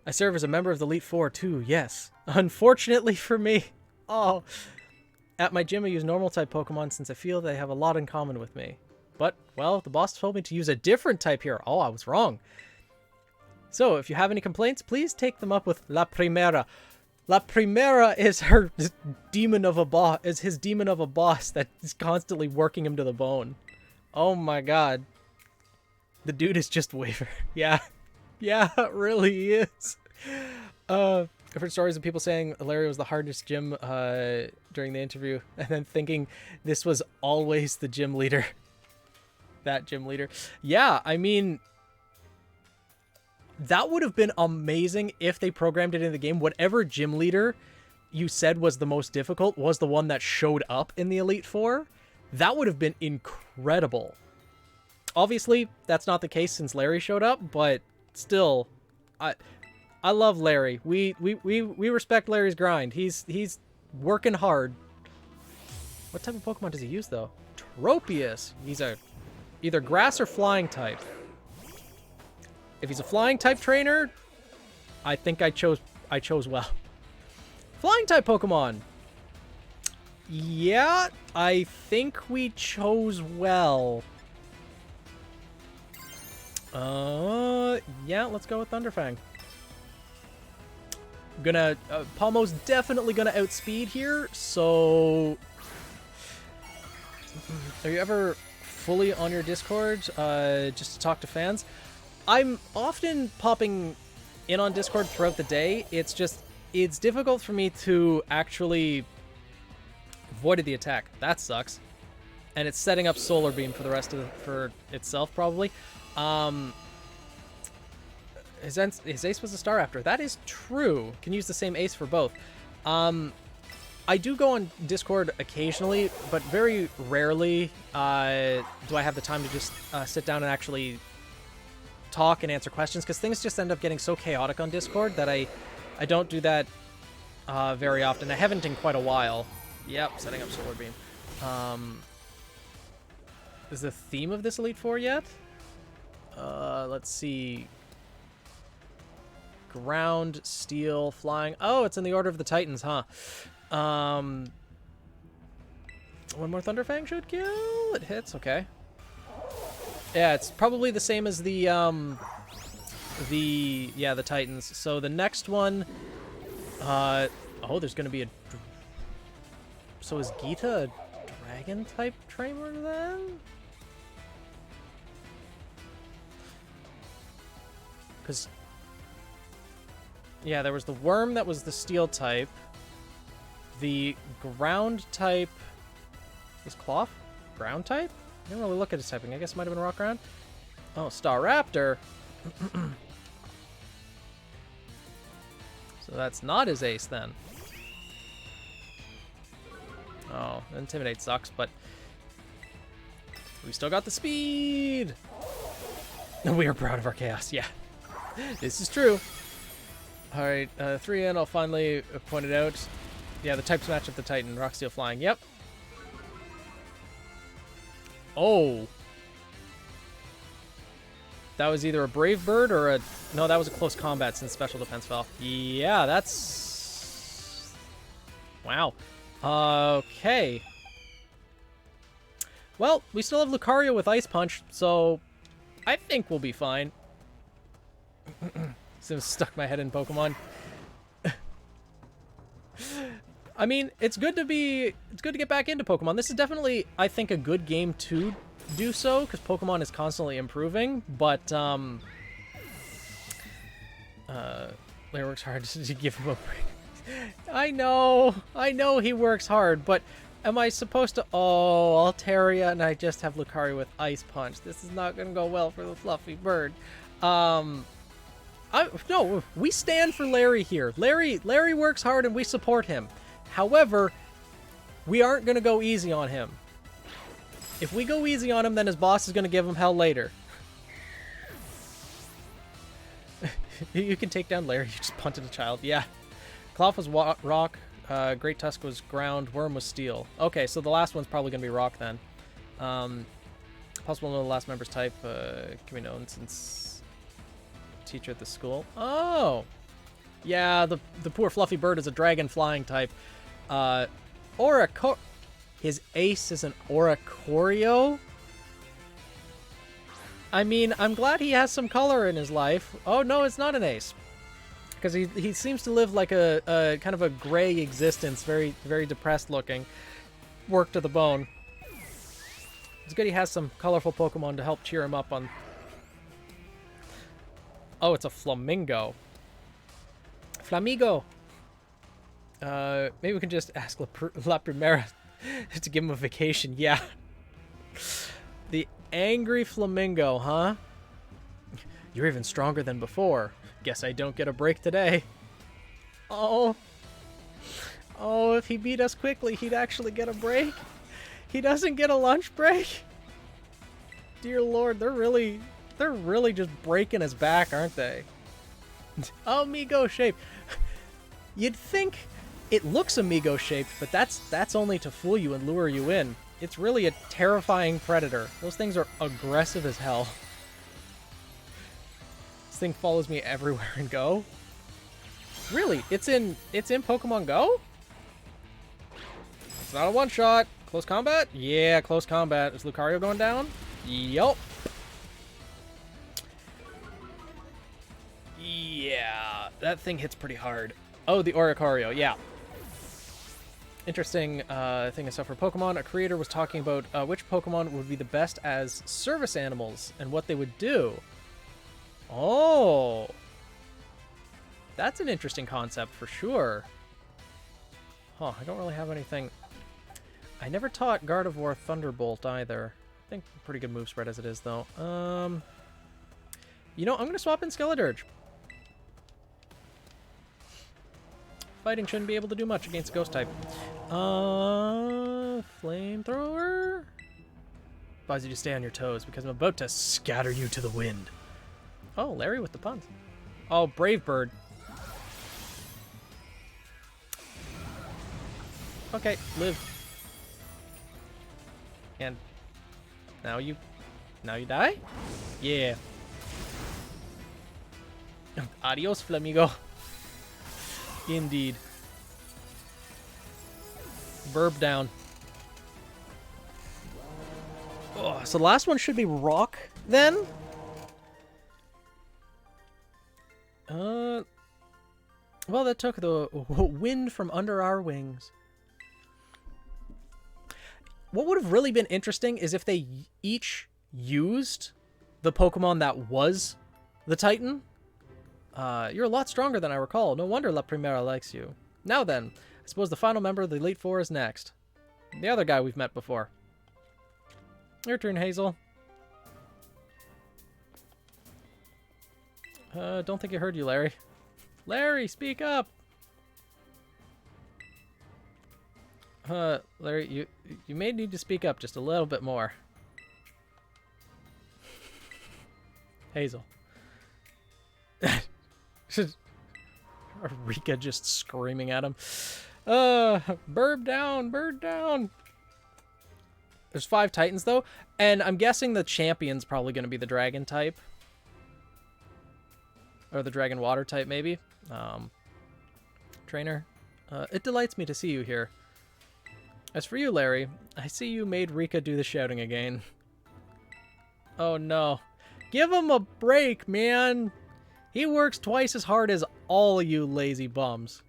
I serve as a member of the Elite Four too, yes. Unfortunately for me. Oh. At my gym I use normal type Pokemon since I feel they have a lot in common with me. But, well, the boss told me to use a different type here. Oh, I was wrong. So, if you have any complaints, please take them up with La Primera. La Primera is her demon of a boss, is his demon of a boss that is constantly working him to the bone. Oh my god. The dude is just Waver. Yeah. Yeah, it really is. I've heard stories of people saying Larry was the hardest gym during the interview, and then thinking this was always the gym leader. That gym leader. Yeah, I mean, that would have been amazing if they programmed it in the game. Whatever gym leader you said was the most difficult was the one that showed up in the Elite Four. That would have been incredible. Obviously, that's not the case since Larry showed up, but still, I love Larry. We respect Larry's grind. He's working hard. What type of Pokemon does he use though? Tropius. He's a either grass or flying type. If he's a flying type trainer, I think I chose well. Flying type Pokemon. Yeah, I think we chose well. Yeah, let's go with Thunderfang. Palmo's definitely gonna outspeed here, so... Are you ever fully on your Discord, just to talk to fans? I'm often popping in on Discord throughout the day. It's just, it's difficult for me to actually avoid the attack. That sucks. And it's setting up Solar Beam for the rest of for itself, probably. His ace was a star after. That is true. Can use the same ace for both. I do go on Discord occasionally, but very rarely do I have the time to just sit down and actually talk and answer questions, because things just end up getting so chaotic on Discord that I don't do that very often. I haven't in quite a while. Yep, setting up Solar Beam. Is the theme of this Elite Four yet? Let's see. Ground, steel, flying. Oh, it's in the Order of the Titans, huh? One more Thunderfang should kill. It hits, okay. Yeah, it's probably the same as the Titans. So the next one, oh, there's gonna be a. So is Gita a dragon type trainer then? Because yeah, there was the worm that was the steel type. The ground type was Cloth? Ground type? I didn't really look at his typing. I guess it might have been rock ground. Oh, Staraptor. So that's not his ace then. Oh, Intimidate sucks, but we still got the speed. We are proud of our chaos. Yeah, this is true. All right, 3N. I'll finally point it out. Yeah, the types match up the Titan. Rock, Steel, Flying. Yep. Oh. That was either a Brave Bird or a... No, that was a close combat since Special Defense fell. Yeah, that's... Wow. Okay. Well, we still have Lucario with Ice Punch, so I think we'll be fine. Sims stuck my head in Pokemon. I mean, it's good to get back into Pokemon. This is definitely, I think, a good game to do so, because Pokemon is constantly improving, but, Larry works hard to give him a break. I know he works hard, but am I supposed to, oh, Altaria, and I just have Lucario with Ice Punch. This is not gonna go well for the fluffy bird. No, we stand for Larry here. Larry works hard and we support him. However, we aren't going to go easy on him. If we go easy on him, then his boss is going to give him hell later. You can take down Larry. You just punted a child. Yeah. Cloth was rock. Great Tusk was ground. Worm was steel. Okay, so the last one's probably going to be rock then. Possible to know the last member's type. Can be known since teacher at the school. Oh! Yeah, the poor fluffy bird is a dragon flying type. His ace is an Oricorio? I mean, I'm glad he has some color in his life. Oh, no, it's not an ace. Because he seems to live like a kind of a gray existence, very, very depressed looking. Work to the bone. It's good he has some colorful Pokemon to help cheer him up on... Oh, it's a Flamingo. Flamigo! Maybe we can just ask La Primera to give him a vacation. Yeah. The angry Flamingo, huh? You're even stronger than before. Guess I don't get a break today. Oh. Oh, if he beat us quickly, he'd actually get a break. He doesn't get a lunch break. Dear Lord, they're really just breaking his back, aren't they? Amigo shape. You'd think it looks amigo shaped, but that's only to fool you and lure you in. It's really a terrifying predator. Those things are aggressive as hell. This thing follows me everywhere in Go. Really? It's in Pokemon Go? It's not a one-shot. Close combat? Yeah, close combat. Is Lucario going down? Yup. Yeah, that thing hits pretty hard. Oh, the Oricorio, yeah. Interesting thing is, so for Pokemon, a creator was talking about which Pokemon would be the best as service animals and what they would do. Oh. That's an interesting concept for sure. Huh, I don't really have anything. I never taught Gardevoir Thunderbolt either. I think pretty good move spread as it is, though. You know, I'm going to swap in Skeledirge. Fighting shouldn't be able to do much against a ghost type. Flamethrower? Advise you to stay on your toes because I'm about to scatter you to the wind. Oh, Larry with the punt. Oh, Brave Bird. Okay, live. And now you die? Yeah. Adios, Flamigo. Indeed. Burb down. Oh, so the last one should be rock, then? Well, that took the wind from under our wings. What would have really been interesting is if they each used the Pokemon that was the Titan. You're a lot stronger than I recall. No wonder La Primera likes you. Now then, I suppose the final member of the Elite Four is next. The other guy we've met before. Your turn, Hazel. Don't think I heard you, Larry. Larry, speak up! Larry, you may need to speak up just a little bit more. Hazel. Rika just screaming at him. Bird down, bird down. There's 5 Titans, though, and I'm guessing the champion's probably going to be the Dragon type. Or the Dragon Water type, maybe. Trainer, it delights me to see you here. As for you, Larry, I see you made Rika do the shouting again. Oh, no. Give him a break, man! He works twice as hard as all you lazy bums.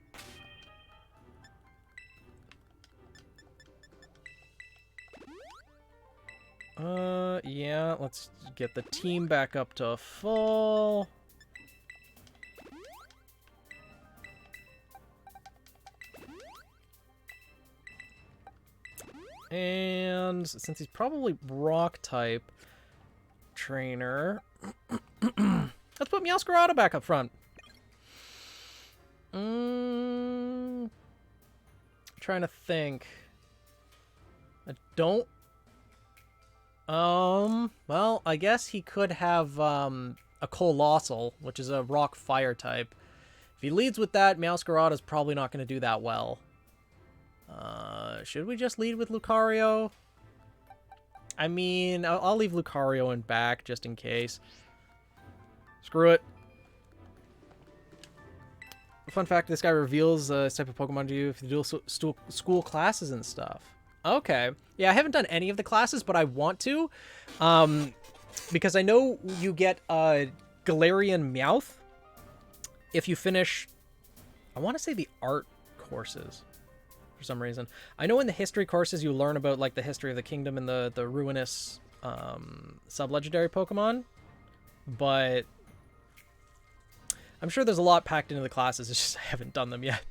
Yeah, let's get the team back up to full. And since he's probably rock type, trainer, let's put Meowscarada back up front. Trying to think. I don't. Well, I guess he could have a Colossal, which is a rock fire type. If he leads with that, Meowscarada is probably not going to do that well. Should we just lead with Lucario? I mean, I'll leave Lucario in back just in case. Screw it. Fun fact, this guy reveals this type of Pokemon to you if you do school classes and stuff. Okay. Yeah, I haven't done any of the classes, but I want to. Because I know you get Galarian Meowth if you finish, I want to say the art courses. For some reason. I know in the history courses you learn about like the history of the kingdom and the ruinous sub-legendary Pokemon, but I'm sure there's a lot packed into the classes, it's just I haven't done them yet.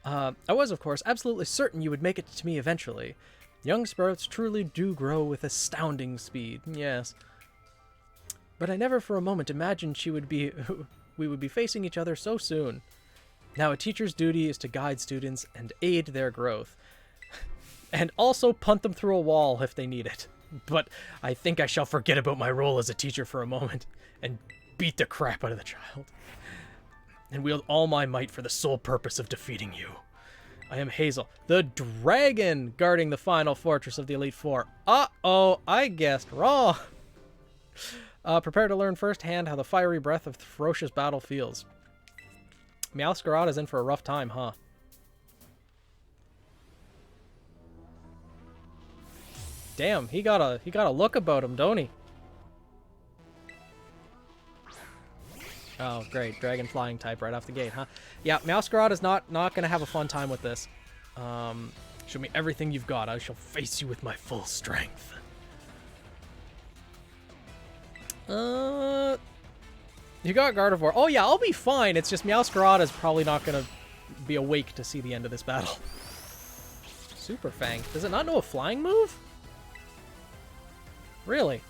I was, of course, absolutely certain you would make it to me eventually. Young sprouts truly do grow with astounding speed, yes. But I never for a moment imagined we would be facing each other so soon. Now, a teacher's duty is to guide students and aid their growth. And also punt them through a wall if they need it. But I think I shall forget about my role as a teacher for a moment and beat the crap out of the child. And wield all my might for the sole purpose of defeating you. I am Hazel, the dragon guarding the final fortress of the Elite Four. Uh-oh, I guessed wrong. Prepare to learn firsthand how the fiery breath of ferocious battle feels. Meowscarada's in for a rough time, huh? Damn, he got a look about him, don't he? Oh, great. Dragon flying type right off the gate, huh? Yeah, Meowscarada's not gonna have a fun time with this. Show me everything you've got. I shall face you with my full strength. You got Gardevoir. Oh yeah, I'll be fine. It's just Meowscarada's probably not gonna be awake to see the end of this battle. Super Fang. Does it not know a flying move? Really?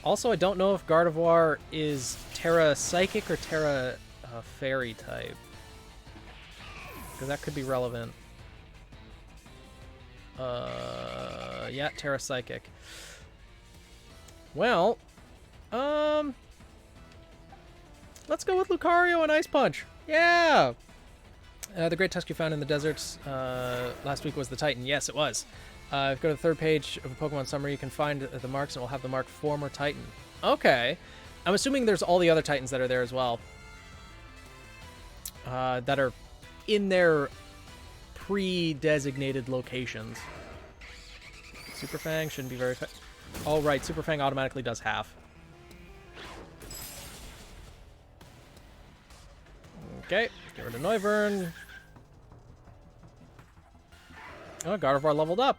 Also, I don't know if Gardevoir is Terra Psychic or Terra Fairy type. Because that could be relevant. Yeah, Terra Psychic. Well, let's go with Lucario and Ice Punch. Yeah! The great tusk you found in the deserts last week was the Titan. Yes, it was. If you go to the third page of a Pokemon summary, you can find the marks, and it will have the mark former Titan. Okay. I'm assuming there's all the other Titans that are there as well. That are in their pre-designated locations. Super Fang shouldn't be very... Oh, right. Super Fang automatically does half. Okay. Get rid of Noivern. Oh, Gardevoir leveled up.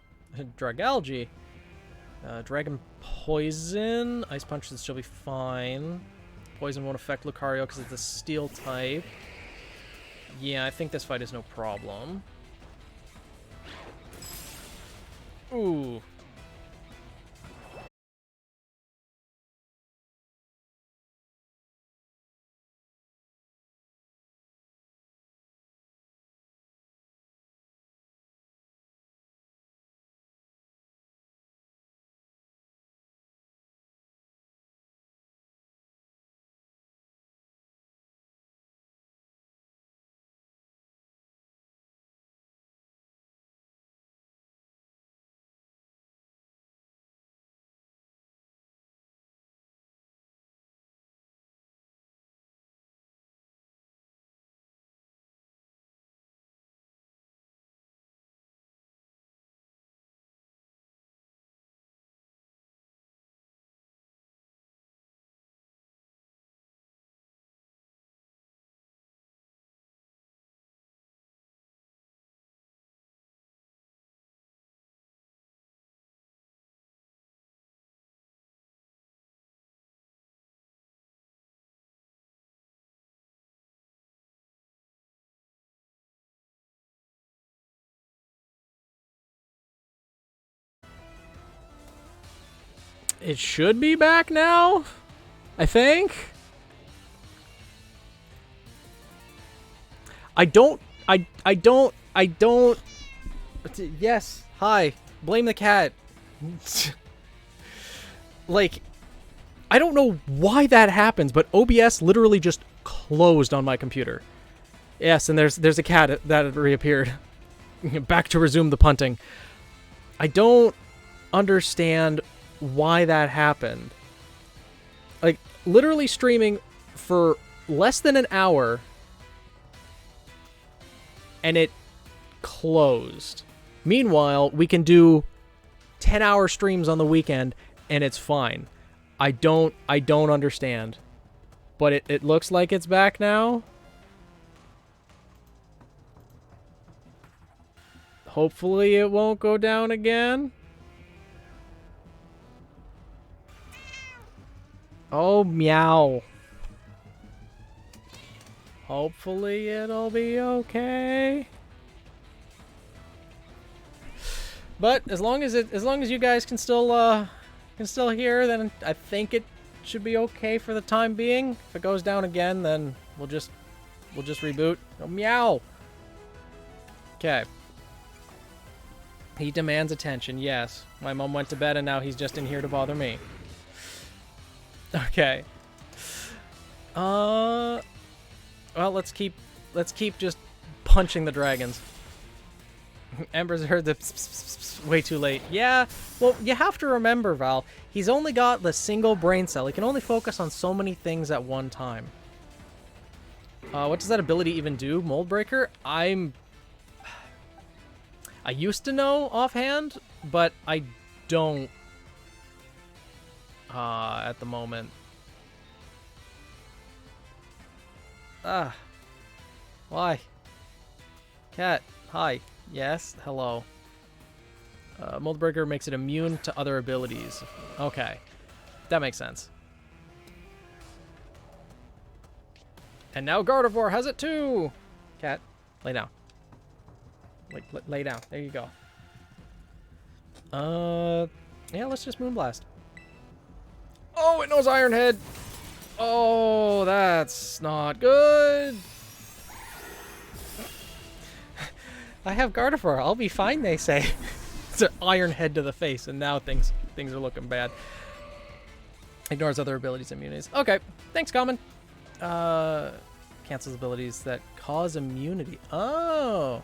Dragalge. Dragon Poison. Ice Punch should still be fine. Poison won't affect Lucario because it's a Steel type. Yeah, I think this fight is no problem. Ooh. It should be back now, I think. I don't. Yes, hi. Blame the cat. Like, I don't know why that happens, but OBS literally just closed on my computer. Yes, and there's a cat that reappeared. Back to resume the punting. I don't understand why that happened. Like, literally streaming for less than an hour, and it closed. Meanwhile, we can do 10-hour streams on the weekend, and it's fine. I don't understand. But it looks like it's back now. Hopefully it won't go down again. Oh, meow. Hopefully it'll be okay. But as long as you guys can still hear, then I think it should be okay for the time being. If it goes down again, then we'll just reboot. Oh, meow. Okay. He demands attention. Yes. My mom went to bed and now he's just in here to bother me. Okay. Well, let's keep just punching the dragons. Ember's heard the way too late. Yeah, well, you have to remember, Val, he's only got the single brain cell. He can only focus on so many things at one time. What does that ability even do? Mold Breaker? I used to know offhand, but I don't at the moment. Why? Cat, hi. Yes, hello. Mold Breaker makes it immune to other abilities. Okay. That makes sense. And now Gardevoir has it too! Cat, lay down. Lay down. There you go. Yeah, let's just Moonblast. Oh, it knows Iron Head! Oh, that's not good! I have Gardevoir. I'll be fine, they say. It's an Iron Head to the face, and now things are looking bad. Ignores other abilities and immunities. Okay, thanks, Common. Cancels abilities that cause immunity. Oh.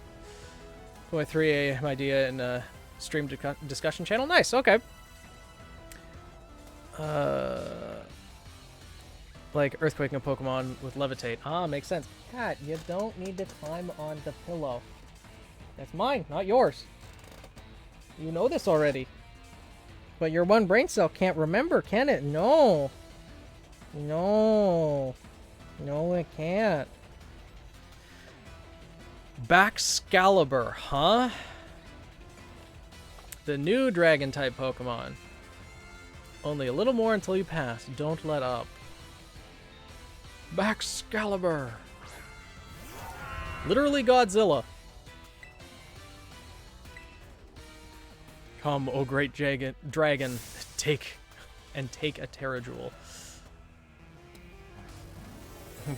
0.3 AM idea in a stream discussion channel. Nice, okay. Like Earthquake and Pokemon with Levitate. Ah, makes sense. Cat, you don't need to climb on the pillow. That's mine, not yours. You know this already. But your one brain cell can't remember, can it? No. No. No, it can't. Baxcalibur, huh? The new Dragon-type Pokemon. Only a little more until you pass. Don't let up. Baxcalibur. Literally Godzilla. Come, O great dragon, take a Terrajewel.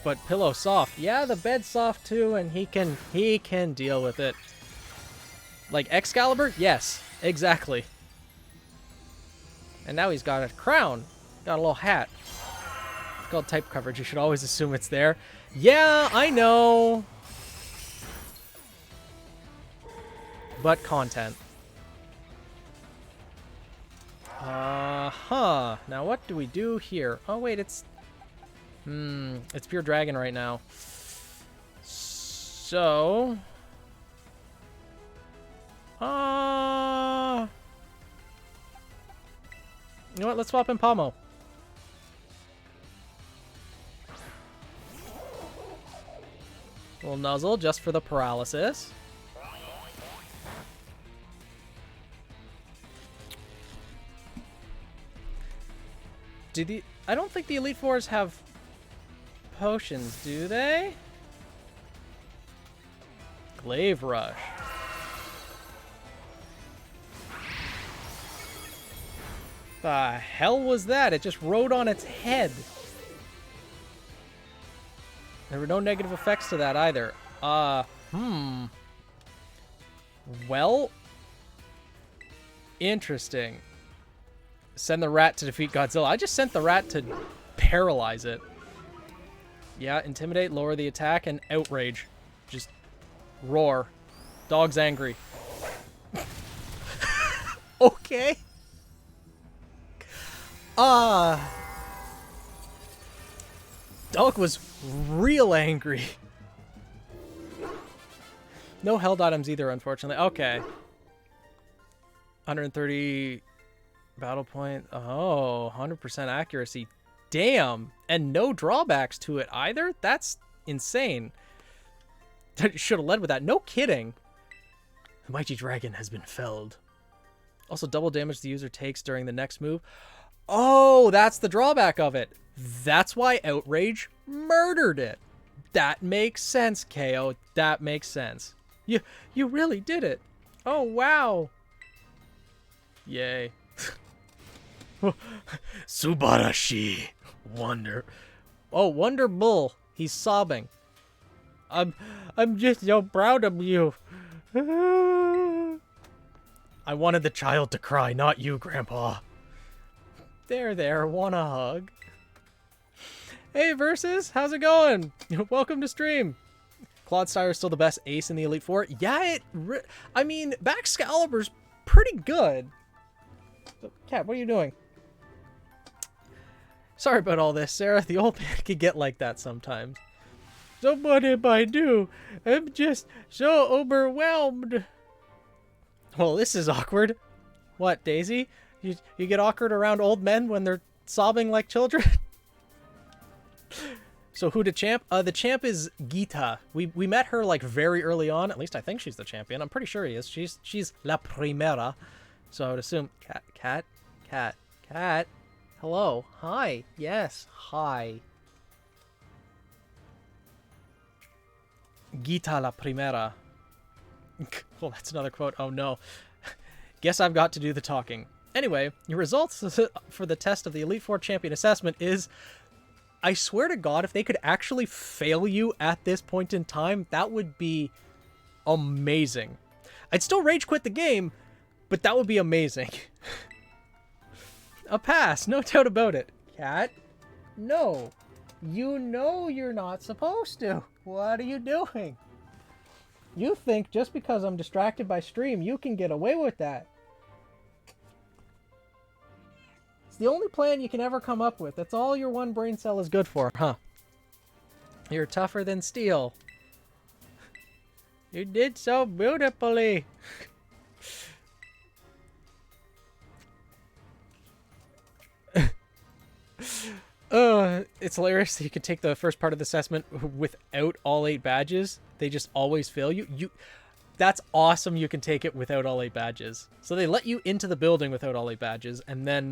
But Pillow soft. Yeah, the bed's soft too, and he can deal with it. Like Excalibur? Yes, exactly. And now he's got a crown. Got a little hat. It's called type coverage. You should always assume it's there. Yeah, I know. But content. Huh. Now what do we do here? Oh wait, it's pure dragon right now. So you know what? Let's swap in Palmo. Little nuzzle just for the paralysis. I don't think the Elite Fours have potions, do they? Glaive Rush. The hell was that? It just rode on its head. There were no negative effects to that either. Well, interesting. Send the rat to defeat Godzilla. I just sent the rat to paralyze it. Yeah, intimidate, lower the attack, and outrage. Just roar. Dog's angry. Okay. Dog was real angry. No held items either, unfortunately. Okay. 130 battle point. Oh, 100% accuracy. Damn. And no drawbacks to it either? That's insane. Should have led with that. No kidding. The mighty dragon has been felled. Also, double damage the user takes during the next move. Oh, that's the drawback of it. That's why Outrage murdered it. That makes sense, KO. That makes sense. You really did it. Oh, wow. Yay. Subarashi. Wonder. Oh, Wonder Bull. He's sobbing. I'm just so proud of you. I wanted the child to cry, not you, Grandpa. There, want a hug? Hey, Versus, how's it going? Welcome to stream. Clodsire is still the best ace in the Elite Four. Yeah, I mean, Baxcalibur's pretty good. Cat, what are you doing? Sorry about all this, Sarah. The old man can get like that sometimes. So what if I do? I'm just so overwhelmed. Well, this is awkward. What, Daisy? You get awkward around old men when they're sobbing like children? So who the champ? The champ is Gita. We met her like very early on. At least I think she's the champion. I'm pretty sure he is. She's la primera. So I would assume cat. Hello. Hi. Yes. Hi. Gita la primera. Well, that's another quote. Oh no. Guess I've got to do the talking. Anyway, your results for the test of the Elite Four Champion Assessment is, I swear to God, if they could actually fail you at this point in time, that would be amazing. I'd still rage quit the game, but that would be amazing. A pass, no doubt about it. Cat. No. You know you're not supposed to. What are you doing? You think just because I'm distracted by stream, you can get away with that. It's the only plan you can ever come up with. That's all your one brain cell is good for, huh? You're tougher than steel. You did so beautifully. It's hilarious that you can take the first part of the assessment without all 8 badges. They just always fail you. That's awesome. You can take it without all 8 badges. So they let you into the building without all 8 badges, and then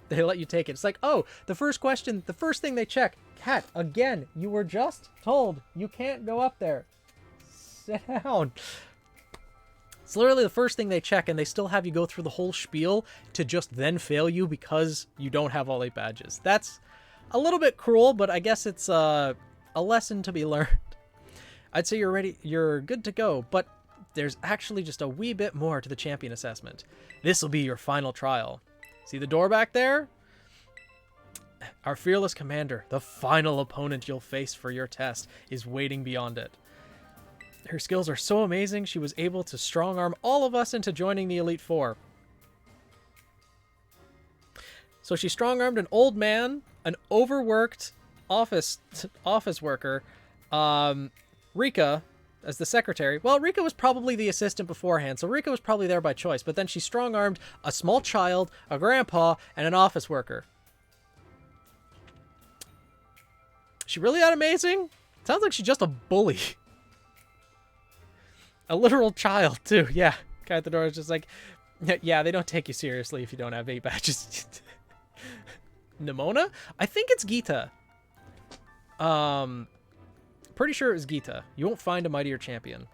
they let you take it. It's like, oh, the first question, the first thing they check, Cat, again, you were just told you can't go up there. Sit down. It's literally the first thing they check, and they still have you go through the whole spiel to just then fail you because you don't have all 8 badges. That's a little bit cruel, but I guess it's a lesson to be learned. I'd say you're ready, you're good to go, but there's actually just a wee bit more to the champion assessment. This will be your final trial. See the door back there? Our fearless commander, the final opponent you'll face for your test, is waiting beyond it. Her skills are so amazing, she was able to strong-arm all of us into joining the Elite Four. So she strong-armed an old man, an overworked office worker, Rika, as the secretary. Well, Rika was probably the assistant beforehand, so Rika was probably there by choice, but then she strong-armed a small child, a grandpa, and an office worker. Is she really that amazing? Sounds like she's just a bully. A literal child, too. Yeah. Guy at the door is just like, yeah, they don't take you seriously if you don't have 8 badges. Nimona? I think it's Gita. Pretty sure it was Gita. You won't find a mightier champion.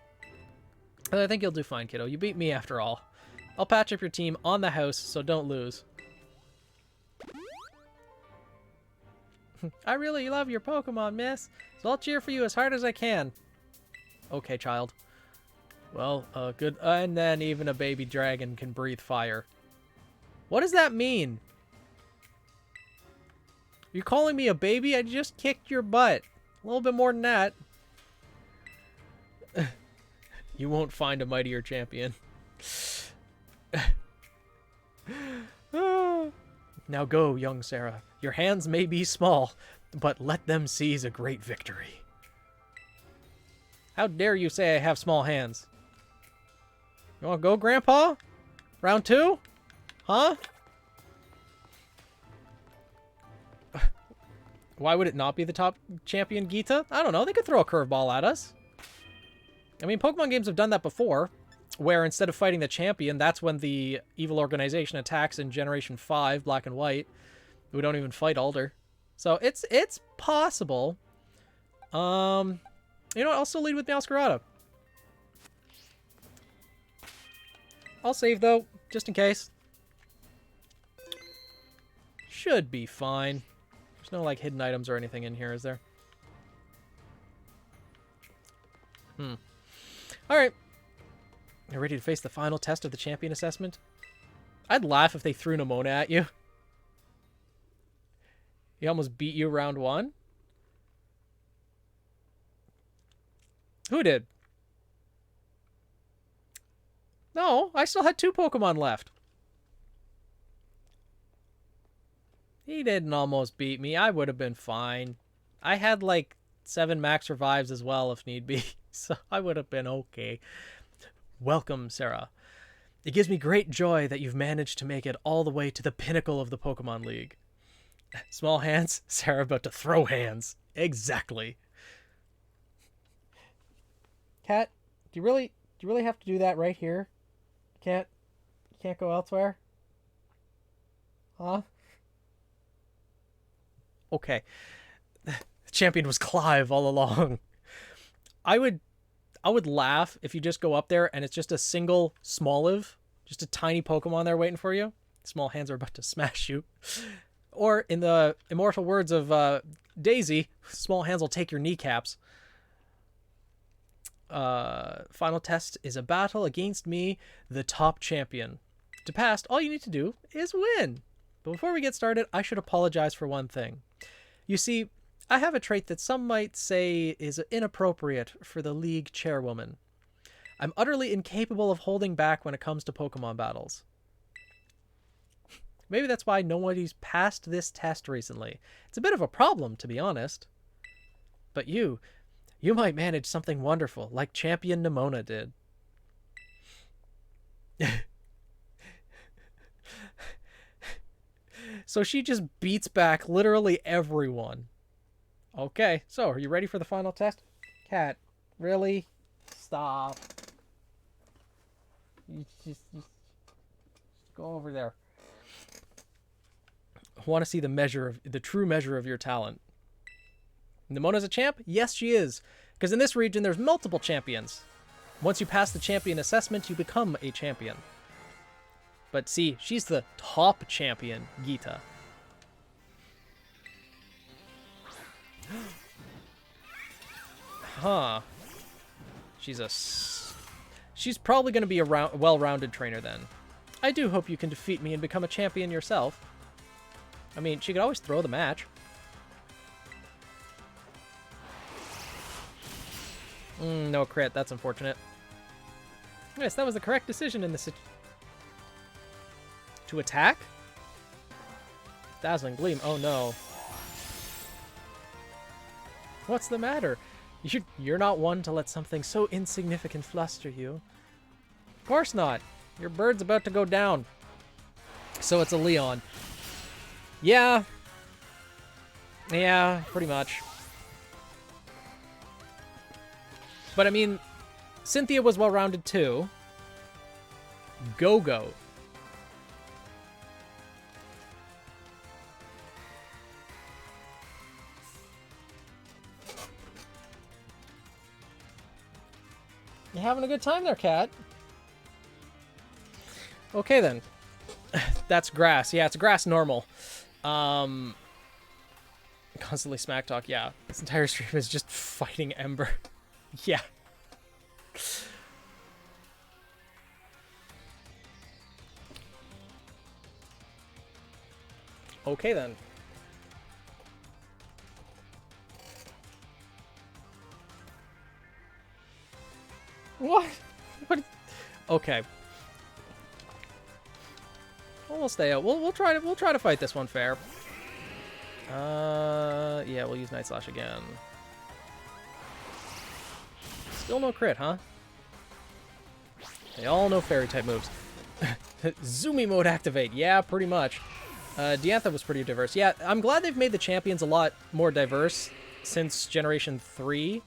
I think you'll do fine, kiddo. You beat me after all. I'll patch up your team on the house, so don't lose. I really love your Pokemon, miss. So I'll cheer for you as hard as I can. Okay, child. Well, good. And then even a baby dragon can breathe fire. What does that mean? You're calling me a baby? I just kicked your butt. A little bit more than that. You won't find a mightier champion. Now go, young Sarah. Your hands may be small, but let them seize a great victory. How dare you say I have small hands? You want to go, Grandpa? Round 2? Huh? Why would it not be the top champion, Gita? I don't know. They could throw a curveball at us. I mean, Pokemon games have done that before, where instead of fighting the champion, that's when the evil organization attacks in Generation 5, Black and White. We don't even fight Alder. So it's possible. You know what? I'll still lead with Meowscarada. I'll save, though, just in case. Should be fine. There's no, like, hidden items or anything in here, is there? Alright. You ready to face the final test of the champion assessment? I'd laugh if they threw Nimona at you. He almost beat you round 1. Who did? No, I still had 2 Pokemon left. He didn't almost beat me. I would have been fine. I had like 7 max revives as well if need be. So I would have been okay. Welcome, Sarah. It gives me great joy that you've managed to make it all the way to the pinnacle of the Pokemon League. Small hands? Sarah about to throw hands. Exactly. Cat, do you really have to do that right here? You can't go elsewhere? Huh? Okay. The champion was Clive all along. I would laugh if you just go up there and it's just a single Smoliv, just a tiny Pokemon there waiting for you. Small hands are about to smash you. Or in the immortal words of Daisy, small hands will take your kneecaps. Final test is a battle against me, the top champion. To pass, all you need to do is win. But before we get started, I should apologize for one thing. You see, I have a trait that some might say is inappropriate for the League chairwoman. I'm utterly incapable of holding back when it comes to Pokemon battles. Maybe that's why nobody's passed this test recently. It's a bit of a problem, to be honest. But you might manage something wonderful, like Champion Nimona did. So she just beats back literally everyone. Okay, so are you ready for the final test? Cat, really? Stop. You just go over there. I want to see the true measure of your talent. Nimona's a champ? Yes, she is. Because in this region, there's multiple champions. Once you pass the champion assessment, you become a champion. But see, she's the top champion, Gita. Huh. She's probably going to be a well-rounded trainer then. I do hope you can defeat me and become a champion yourself. I mean, she could always throw the match. No crit. That's unfortunate. Yes, that was the correct decision in this situation. To attack? Dazzling Gleam. Oh no. What's the matter? You're not one to let something so insignificant fluster you. Of course not. Your bird's about to go down. So it's a Leon. Yeah. Yeah, pretty much. But I mean, Cynthia was well-rounded too. Go-Go. You having a good time there, cat? Okay, then. That's grass. Yeah, it's grass normal. Constantly smack talk. Yeah, this entire stream is just fighting Ember. Yeah. Okay, then. What? What? Okay. We'll stay out. We'll try to fight this one fair. Yeah, we'll use Night Slash again. Still no crit, huh? They all know fairy type moves. Zoomy mode activate. Yeah, pretty much. Diantha was pretty diverse. Yeah, I'm glad they've made the champions a lot more diverse since Generation 3.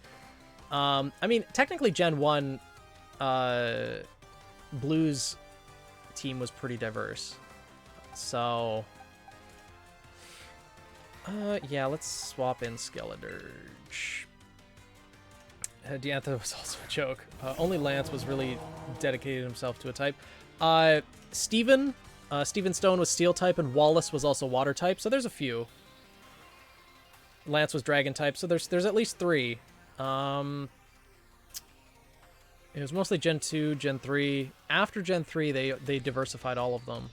I mean, technically Gen 1, Blue's team was pretty diverse. So, yeah, let's swap in Skeledirge. Diantha was also a joke. Only Lance was really dedicated himself to a type. Steven Stone was Steel type, and Wallace was also Water type, so there's a few. Lance was Dragon type, so there's at least 3. It was mostly Gen 2, Gen 3. After Gen 3, they diversified all of them.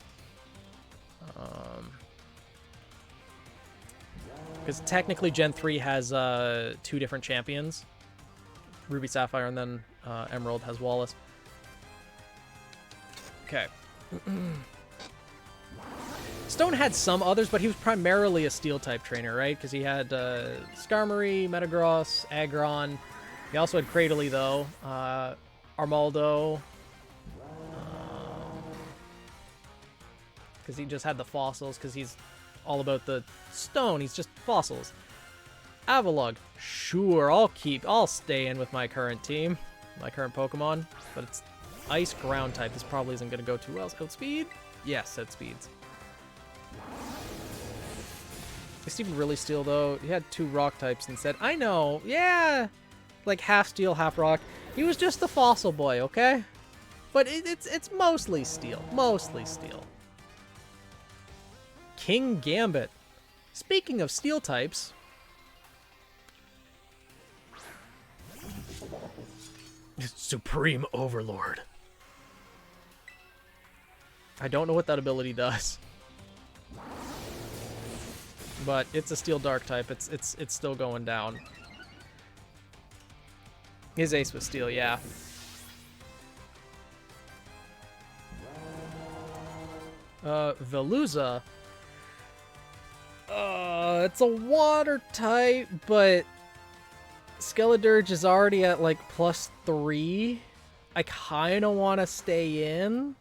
Because technically Gen 3 has 2 different champions. Ruby Sapphire, and then Emerald has Wallace. Okay. Stone had some others, but he was primarily a Steel-type trainer, right? Because he had Skarmory, Metagross, Aggron. He also had Cradily, though. Armaldo. Because he just had the fossils, because he's all about the stone. He's just fossils. Avalugg. Sure, I'll stay in with my current team. My current Pokemon. But it's Ice Ground type. This probably isn't going to go too well. Outspeed? Yes, outspeeds. Is Steven really Steel, though? He had 2 Rock types instead. I know. Yeah. Like half Steel, half Rock. He was just the fossil boy, okay? But it's mostly Steel. Mostly Steel. King Gambit. Speaking of Steel types... Supreme Overlord. I don't know what that ability does. But it's a Steel Dark type. It's still going down. His ace was Steel, yeah. Veluza. It's a water type, but Skeledirge is already at like +3. I kind of want to stay in.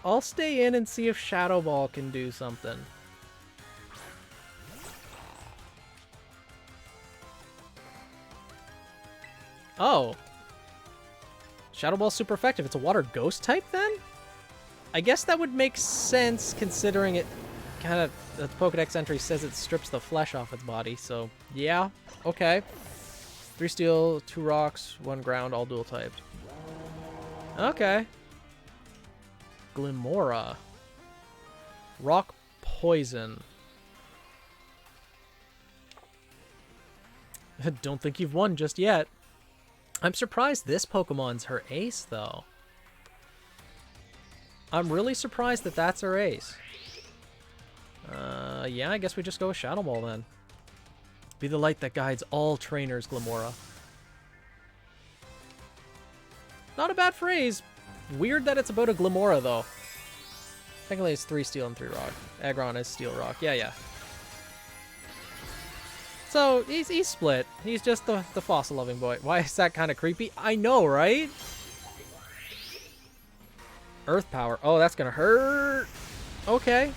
I'll stay in and see if Shadow Ball can do something. Oh. Shadow Ball's super effective. It's a water ghost type then? I guess that would make sense considering it kind of, the Pokedex entry says it strips the flesh off its body, so yeah, okay. 3 steel, 2 rocks, 1 ground, all dual typed. Okay. Glimora. Rock Poison. Don't think you've won just yet. I'm surprised this Pokemon's her ace, though. I'm really surprised that that's her ace. Yeah, I guess we just go with Shadow Ball then. Be the light that guides all trainers, Glimora. Not a bad phrase. Weird that it's about a Glimora, though. Technically, it's 3 steel and 3 rock. Aggron is steel rock. Yeah, yeah. So, he's split. He's just the fossil-loving boy. Why is that kind of creepy? I know, right? Earth Power. Oh, that's gonna hurt. Okay.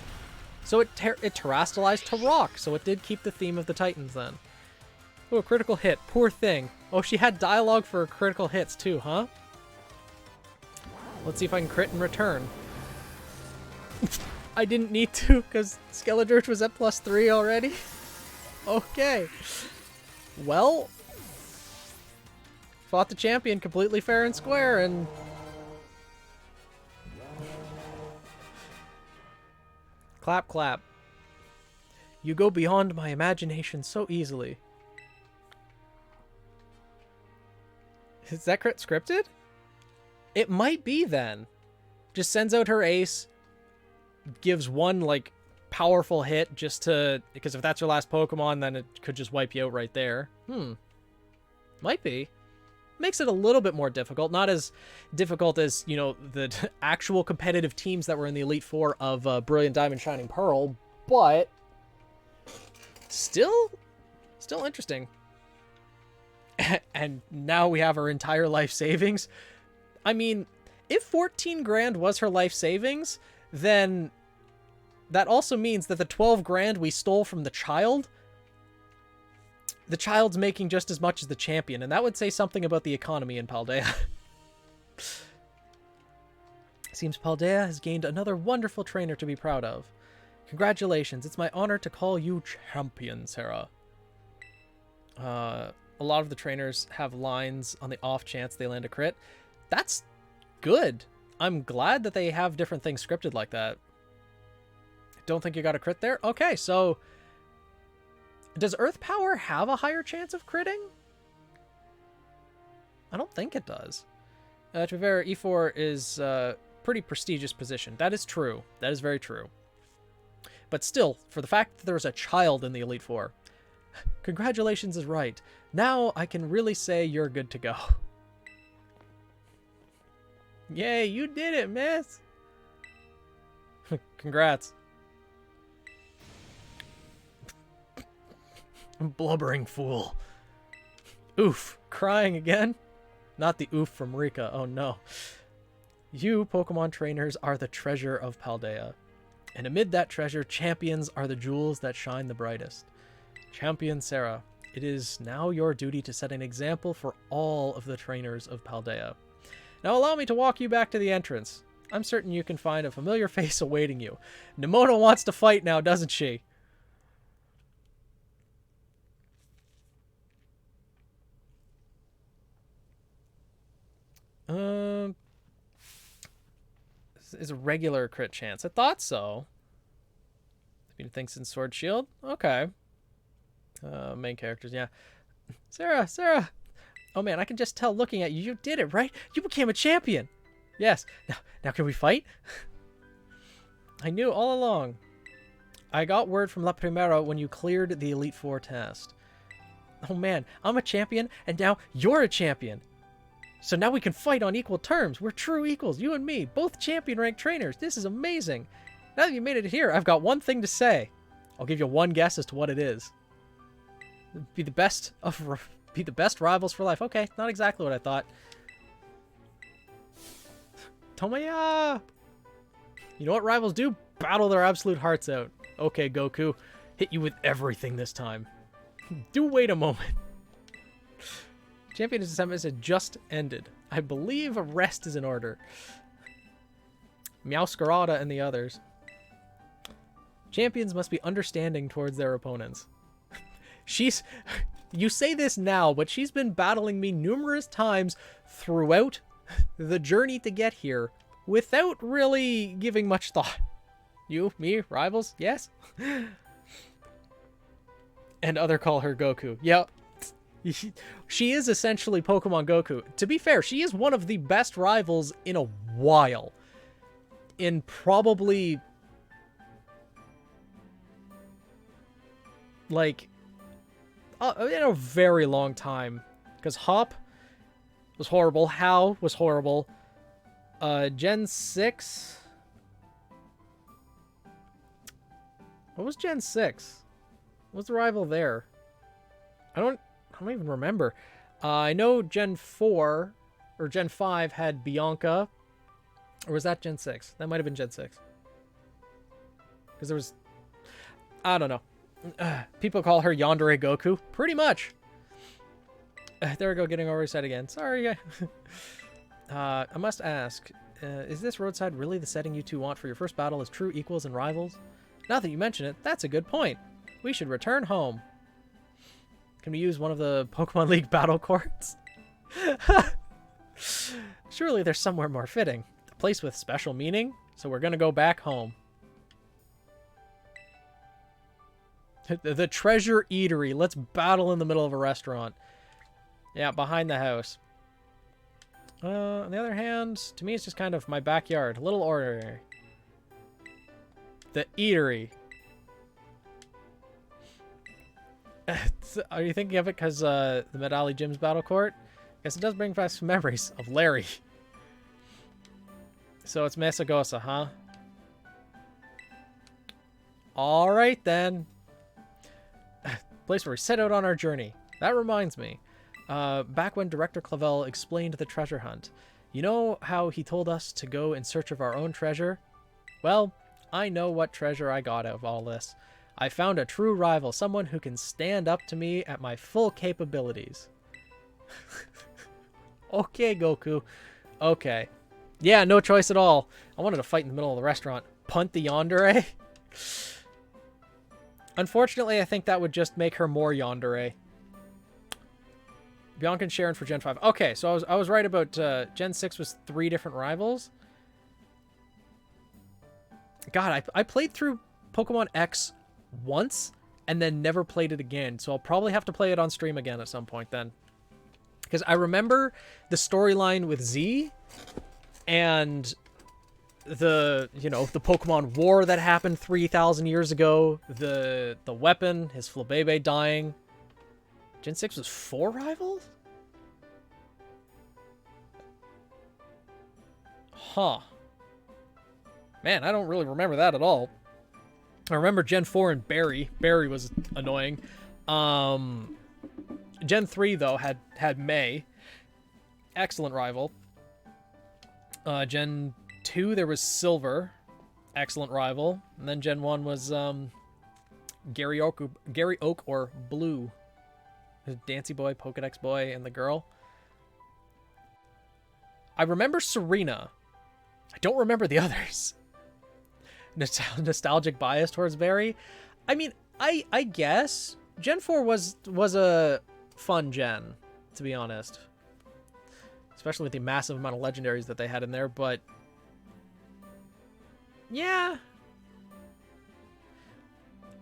So it terastallized to rock, so it did keep the theme of the Titans then. Oh, a critical hit. Poor thing. Oh, she had dialogue for critical hits too, huh? Let's see if I can crit in return. I didn't need to, because Skeledirge was at +3 already. Okay. Well, fought the champion completely fair and square, and clap, clap. You go beyond my imagination so easily. Is that crit scripted? It might be then. Just sends out her ace, gives 1, like, powerful hit just to... Because if that's your last Pokemon, then it could just wipe you out right there. Might be. Makes it a little bit more difficult. Not as difficult as, you know, the actual competitive teams that were in the Elite Four of Brilliant Diamond, Shining Pearl, but still interesting. And now we have her entire life savings. I mean, if 14 grand was her life savings, then that also means that the 12 grand we stole from the child's making just as much as the champion, and that would say something about the economy in Paldea. Seems Paldea has gained another wonderful trainer to be proud of. Congratulations, it's my honor to call you champion, Sarah. A lot of the trainers have lines on the off chance they land a crit. That's good. I'm glad that they have different things scripted like that. Don't think you got a crit there? Okay, so does Earth Power have a higher chance of critting? I don't think it does. To be fair, E4 is a pretty prestigious position. That is true. That is very true. But still, for the fact that there was a child in the Elite Four, congratulations is right. Now I can really say you're good to go. Yay, you did it, miss! Congrats. Blubbering fool. Oof. Crying again? Not the oof from Rika. Oh no. You, Pokemon trainers, are the treasure of Paldea. And amid that treasure, champions are the jewels that shine the brightest. Champion Sarah, it is now your duty to set an example for all of the trainers of Paldea. Now allow me to walk you back to the entrance. I'm certain you can find a familiar face awaiting you. Nemona wants to fight now, doesn't she? Is a regular crit chance. I thought so. Thinks in Sword Shield? Okay. Main characters, yeah. Sarah! Oh man, I can just tell looking at you. You did it, right? You became a champion! Yes. Now can we fight? I knew all along. I got word from La Primera when you cleared the Elite Four test. Oh man, I'm a champion, and now you're a champion. So now we can fight on equal terms. We're true equals, you and me, both champion rank trainers. This is amazing. Now that you made it here, I've got one thing to say. I'll give you one guess as to what it is. Be the best rivals for life. Okay, not exactly what I thought. Tomoya! You know what rivals do? Battle their absolute hearts out. Okay, Goku. Hit you with everything this time. Do wait a moment. Champion Assessment had just ended. I believe a rest is in order. Meowscarada and the others. Champions must be understanding towards their opponents. You say this now, but she's been battling me numerous times throughout the journey to get here without really giving much thought. You, me, rivals, yes? And other call her Goku. Yep. She is essentially Pokemon Goku. To be fair, she is one of the best rivals in a while. In probably... like... in a very long time. Because Hop was horrible. How was horrible. Gen 6... What was Gen 6? What was the rival there? I don't even remember. I know Gen 4 or Gen 5 had Bianca. Or was that Gen 6? That might have been Gen 6. Because there was... I don't know. People call her Yandere Goku. Pretty much. There we go, getting over his head again. Sorry. I must ask, is this roadside really the setting you two want for your first battle as true equals and rivals? Now that you mention it, that's a good point. We should return home. Can we use one of the Pokemon League battle courts? Surely there's somewhere more fitting. A place with special meaning, so we're gonna go back home. The Treasure Eatery. Let's battle in the middle of a restaurant. Yeah, behind the house. On the other hand, to me it's just kind of my backyard. A little ordinary. The Eatery. Are you thinking of it because the Medali Gym's battle court? Guess it does bring back some memories of Larry. So it's Mesagosa, huh? Alright then. Place where we set out on our journey. That reminds me. Back when Director Clavel explained the treasure hunt. You know how he told us to go in search of our own treasure? Well, I know what treasure I got out of all this. I found a true rival, someone who can stand up to me at my full capabilities. Okay, Goku. Okay. Yeah, no choice at all. I wanted to fight in the middle of the restaurant. Punt the Yandere? Unfortunately, I think that would just make her more Yandere. Bianca and Sharon for Gen 5. Okay, so I was right about Gen 6 was 3 different rivals. God, I played through Pokemon X once and then never played it again. So I'll probably have to play it on stream again at some point then. Because I remember the storyline with Z and the Pokemon War that happened 3,000 years ago. The weapon, his Flabebe dying. Gen 6 was 4 rivals? Huh. Man, I don't really remember that at all. I remember Gen 4 and Barry. Barry was annoying. Gen 3, though, had May. Excellent rival. Gen 2, there was Silver. Excellent rival. And then Gen 1 was Gary Oak or Blue. Dancy Boy, Pokedex Boy, and the girl. I remember Serena. I don't remember the others. Nostalgic bias towards Barry. I mean, I guess Gen 4 was a fun gen, to be honest. Especially with the massive amount of legendaries that they had in there, but yeah.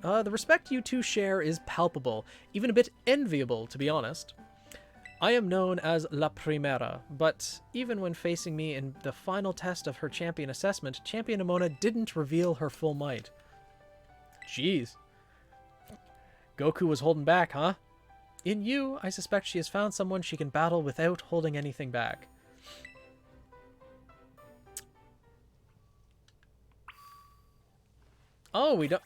The respect you two share is palpable, even a bit enviable, to be honest. I am known as La Primera, but even when facing me in the final test of her champion assessment, Champion Amona didn't reveal her full might. Jeez. Goku was holding back, huh? In you, I suspect she has found someone she can battle without holding anything back. Oh, we don't...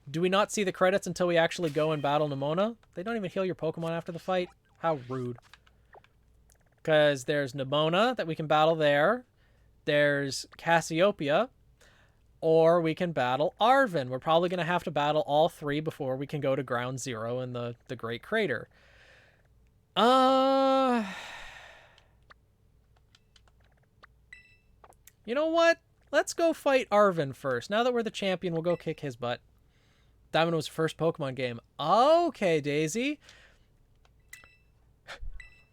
Do we not see the credits until we actually go and battle Nemona? They don't even heal your Pokemon after the fight? How rude. Because there's Nemona that we can battle there. There's Cassiopeia. Or we can battle Arven. We're probably going to have to battle all three before we can go to Ground Zero in the Great Crater. You know what? Let's go fight Arven first. Now that we're the champion, we'll go kick his butt. Diamond was the first Pokemon game. Okay, Daisy.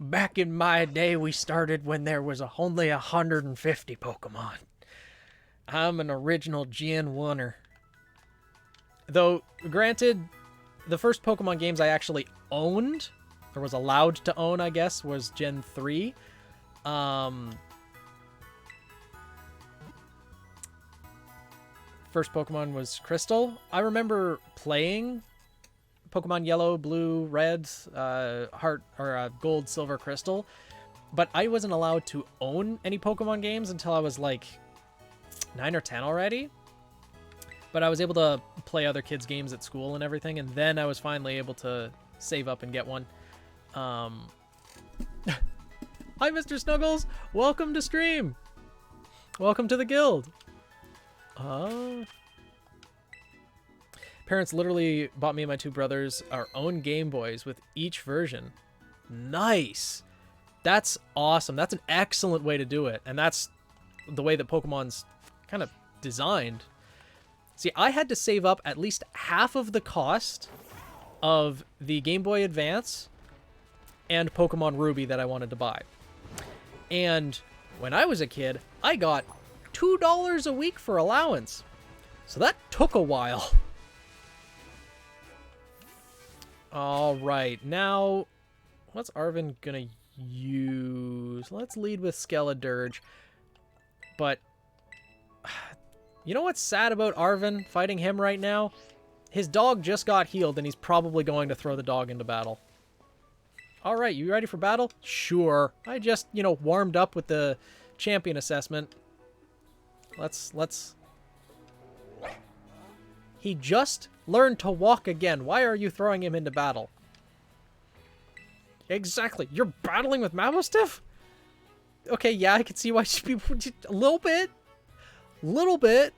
Back in my day, we started when there was only 150 Pokemon. I'm an original Gen 1er. Though, granted, the first Pokemon games I actually owned, or was allowed to own, I guess, was Gen 3. First Pokemon was Crystal. I remember playing Pokemon Yellow, Blue, Red, Heart, or Gold, Silver, Crystal, but I wasn't allowed to own any Pokemon games until I was like 9 or 10 already. But I was able to play other kids' games at school and everything, and then I was finally able to save up and get one. Hi, Mr. Snuggles! Welcome to stream! Welcome to the guild! Parents literally bought me and my two brothers our own Game Boys with each version. Nice! That's awesome. That's an excellent way to do it. And that's the way that Pokemon's kind of designed. See, I had to save up at least half of the cost of the Game Boy Advance and Pokemon Ruby that I wanted to buy. And when I was a kid, I got $2 a week for allowance. So that took a while. All right, now what's Arven gonna use? Let's lead with Skeledirge. But you know what's sad about Arven fighting him right now? His dog just got healed and he's probably going to throw the dog into battle. All right, you ready for battle? Sure. I just, warmed up with the champion assessment. Let's... He just learned to walk again. Why are you throwing him into battle? Exactly. You're battling with Mabostiff? Okay, yeah, I can see why people... A little bit. Little bit.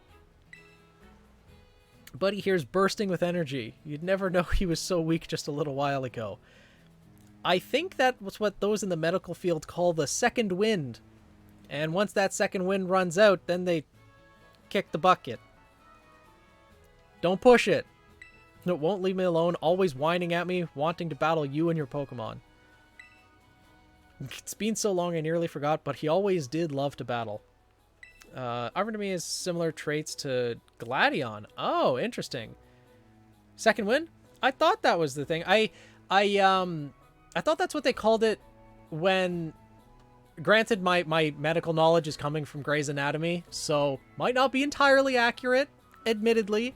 Buddy here's bursting with energy. You'd never know he was so weak just a little while ago. I think that was what those in the medical field call the second wind. And once that second wind runs out, then they kick the bucket. Don't push it. It won't leave me alone, always whining at me, wanting to battle you and your Pokemon. It's been so long I nearly forgot, but he always did love to battle. Arven to me has similar traits to Gladion. Oh, interesting. Second wind? I thought that was the thing. I thought that's what they called it when... Granted, my medical knowledge is coming from Grey's Anatomy, so might not be entirely accurate, admittedly.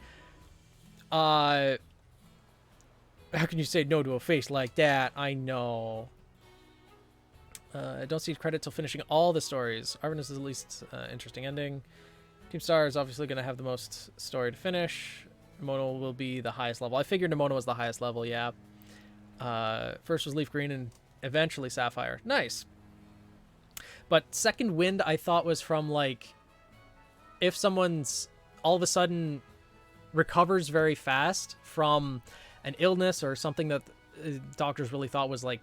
How can you say no to a face like that? I know. I don't see credit till finishing all the stories. Arven is the least interesting ending. Team Star is obviously going to have the most story to finish. Nemona will be the highest level. I figured Nemona was the highest level, yeah. First was Leaf Green and eventually Sapphire. Nice. But Second Wind I thought was from, like, if someone's all of a sudden recovers very fast from an illness or something that doctors really thought was, like,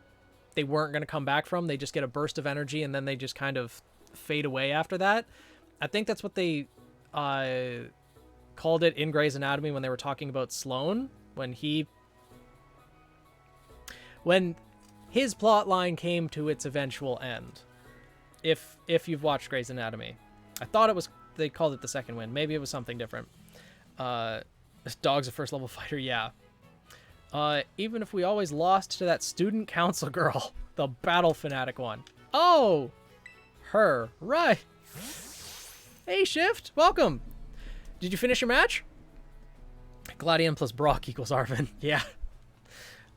they weren't going to come back from. They just get a burst of energy and then they just kind of fade away after that. I think that's what they called it in Grey's Anatomy when they were talking about Sloane. When his plot line came to its eventual end. If you've watched Grey's Anatomy. I thought they called it the Second Wind. Maybe it was something different. This dog's a first level fighter, yeah. Even if we always lost to that student council girl, the battle fanatic one. Oh, her, right. Hey, Shift, welcome. Did you finish your match? Gladion plus Brock equals Arven. Yeah.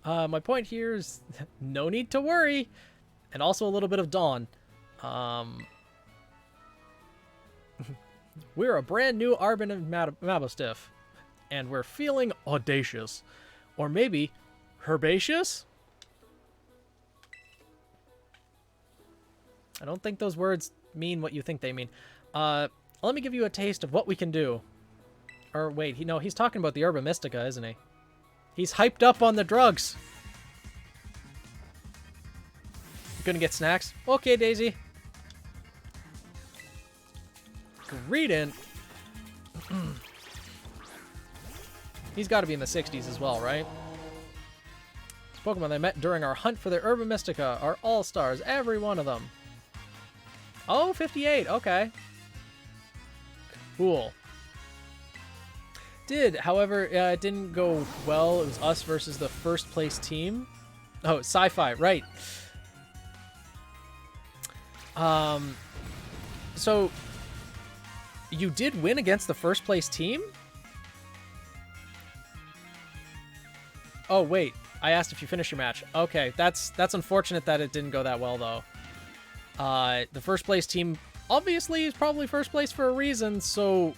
My point here is no need to worry. And also a little bit of Dawn. We're a brand new Arven and Mabostiff. And we're feeling audacious. Or maybe herbaceous? I don't think those words mean what you think they mean. Let me give you a taste of what we can do. Or wait, he's talking about the Herba Mystica, isn't he? He's hyped up on the drugs. Gonna get snacks? Okay, Daisy. Greedent. He's got to be in the 60s as well, right? These Pokemon they met during our hunt for the Herba Mystica are all-stars, every one of them. Oh, 58, okay. Cool. However, it didn't go well. It was us versus the first place team. Oh, sci-fi, right. So you did win against the first place team? Oh, wait. I asked if you finished your match. Okay, that's unfortunate that it didn't go that well, though. The first place team obviously is probably first place for a reason, so...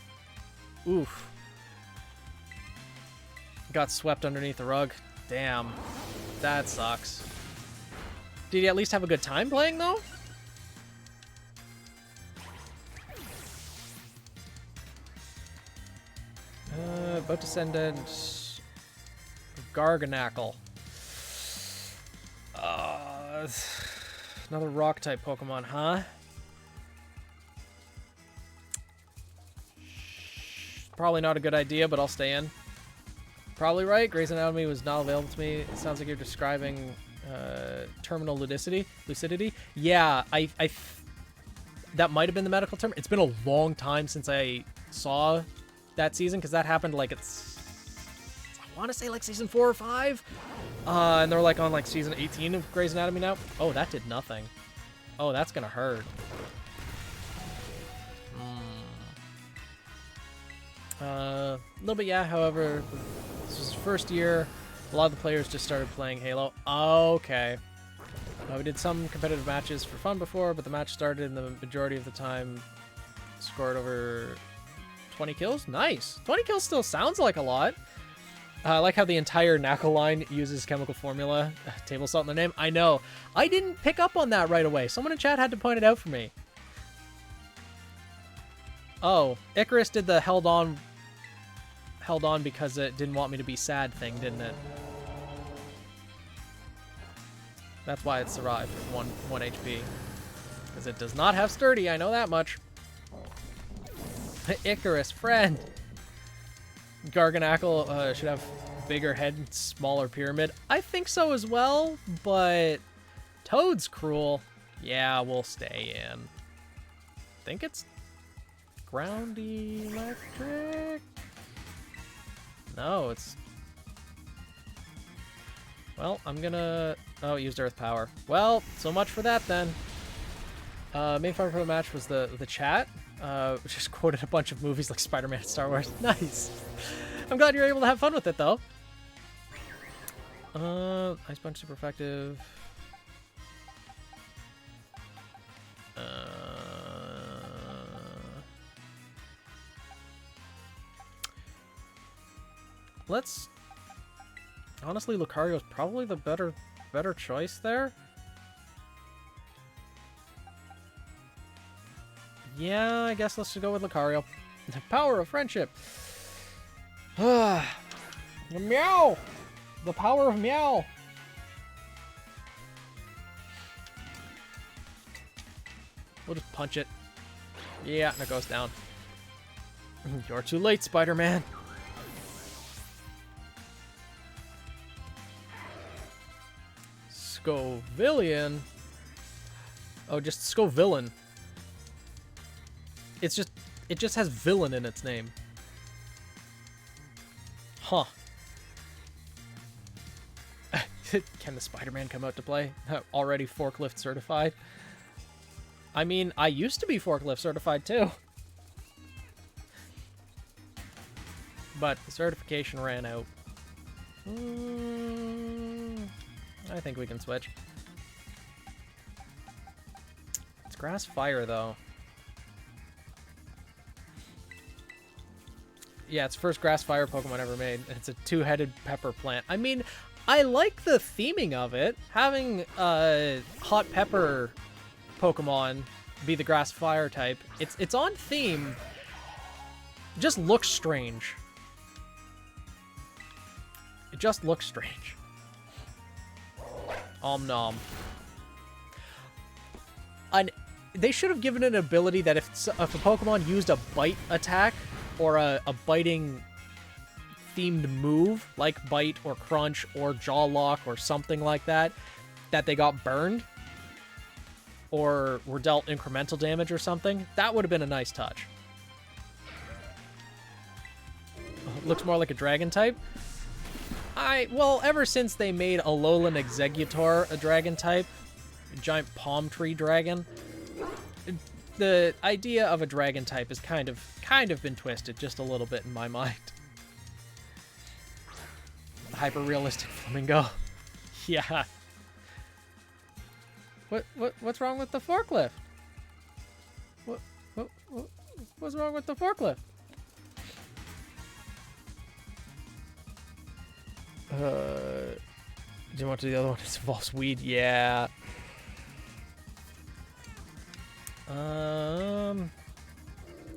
Oof. Got swept underneath the rug. Damn. That sucks. Did you at least have a good time playing, though? Boat Descendant... Garganackle. Another rock-type Pokemon, huh? Probably not a good idea, but I'll stay in. Probably right. Grey's Anatomy was not available to me. It sounds like you're describing terminal lucidity. Yeah, that might have been the medical term. It's been a long time since I saw that season, because that happened like I want to say like season 4 or 5. And they're like on like season 18 of Grey's Anatomy now. Oh, that did nothing. Oh, that's gonna hurt. A little bit, yeah. However, this was the first year. A lot of the players just started playing Halo. Okay. We did some competitive matches for fun before, but the match started and the majority of the time scored over 20 kills. Nice. 20 kills still sounds like a lot. I like how the entire Knackle line uses chemical formula. Table salt in the name. I know. I didn't pick up on that right away. Someone in chat had to point it out for me. Oh, Icarus did the held on because it didn't want me to be sad thing, didn't it? That's why it survived with 1 HP. Because it does not have sturdy, I know that much. Icarus, friend. Garganackle should have bigger head and smaller pyramid. I think so as well, but Toad's cruel. Yeah, we'll stay in. I think it's ground electric? No, it's... Well, I'm gonna... Oh, it used earth power. Well, so much for that then. Main fun for the match was the chat. Which just quoted a bunch of movies like Spider-Man and Star Wars. Nice. I'm glad you're able to have fun with it, though. Ice Punch, super effective. Let's... Honestly, Lucario's probably the better choice there. Yeah, I guess let's just go with Lucario. The power of friendship. Meow! The power of meow! We'll just punch it. Yeah, and it goes down. You're too late, Spider-Man. Scovillian? Oh, just Scovillain. It just has villain in its name. Huh. Can the Spider-Man come out to play? Already forklift certified? I mean, I used to be forklift certified too. but the certification ran out. I think we can switch. It's grass fire, though. Yeah, it's first grass fire Pokemon ever made. It's a two-headed pepper plant. I mean, I like the theming of it. Having hot pepper Pokemon be the grass fire type. It's on theme. Just looks strange. It just looks strange. Om nom. They should have given it an ability that if a Pokemon used a bite attack or a biting themed move like bite or crunch or jaw lock or something like that, that they got burned or were dealt incremental damage or something, that would have been a nice touch. Looks more like a dragon type. Well, ever since they made Alolan Exeggutor a dragon type, a giant palm tree dragon, the idea of a dragon type has kind of been twisted just a little bit in my mind. Hyper-realistic flamingo. Yeah. What's wrong with the forklift? What's wrong with the forklift? Do you want to do the other one? It involves weed. Yeah. Sure,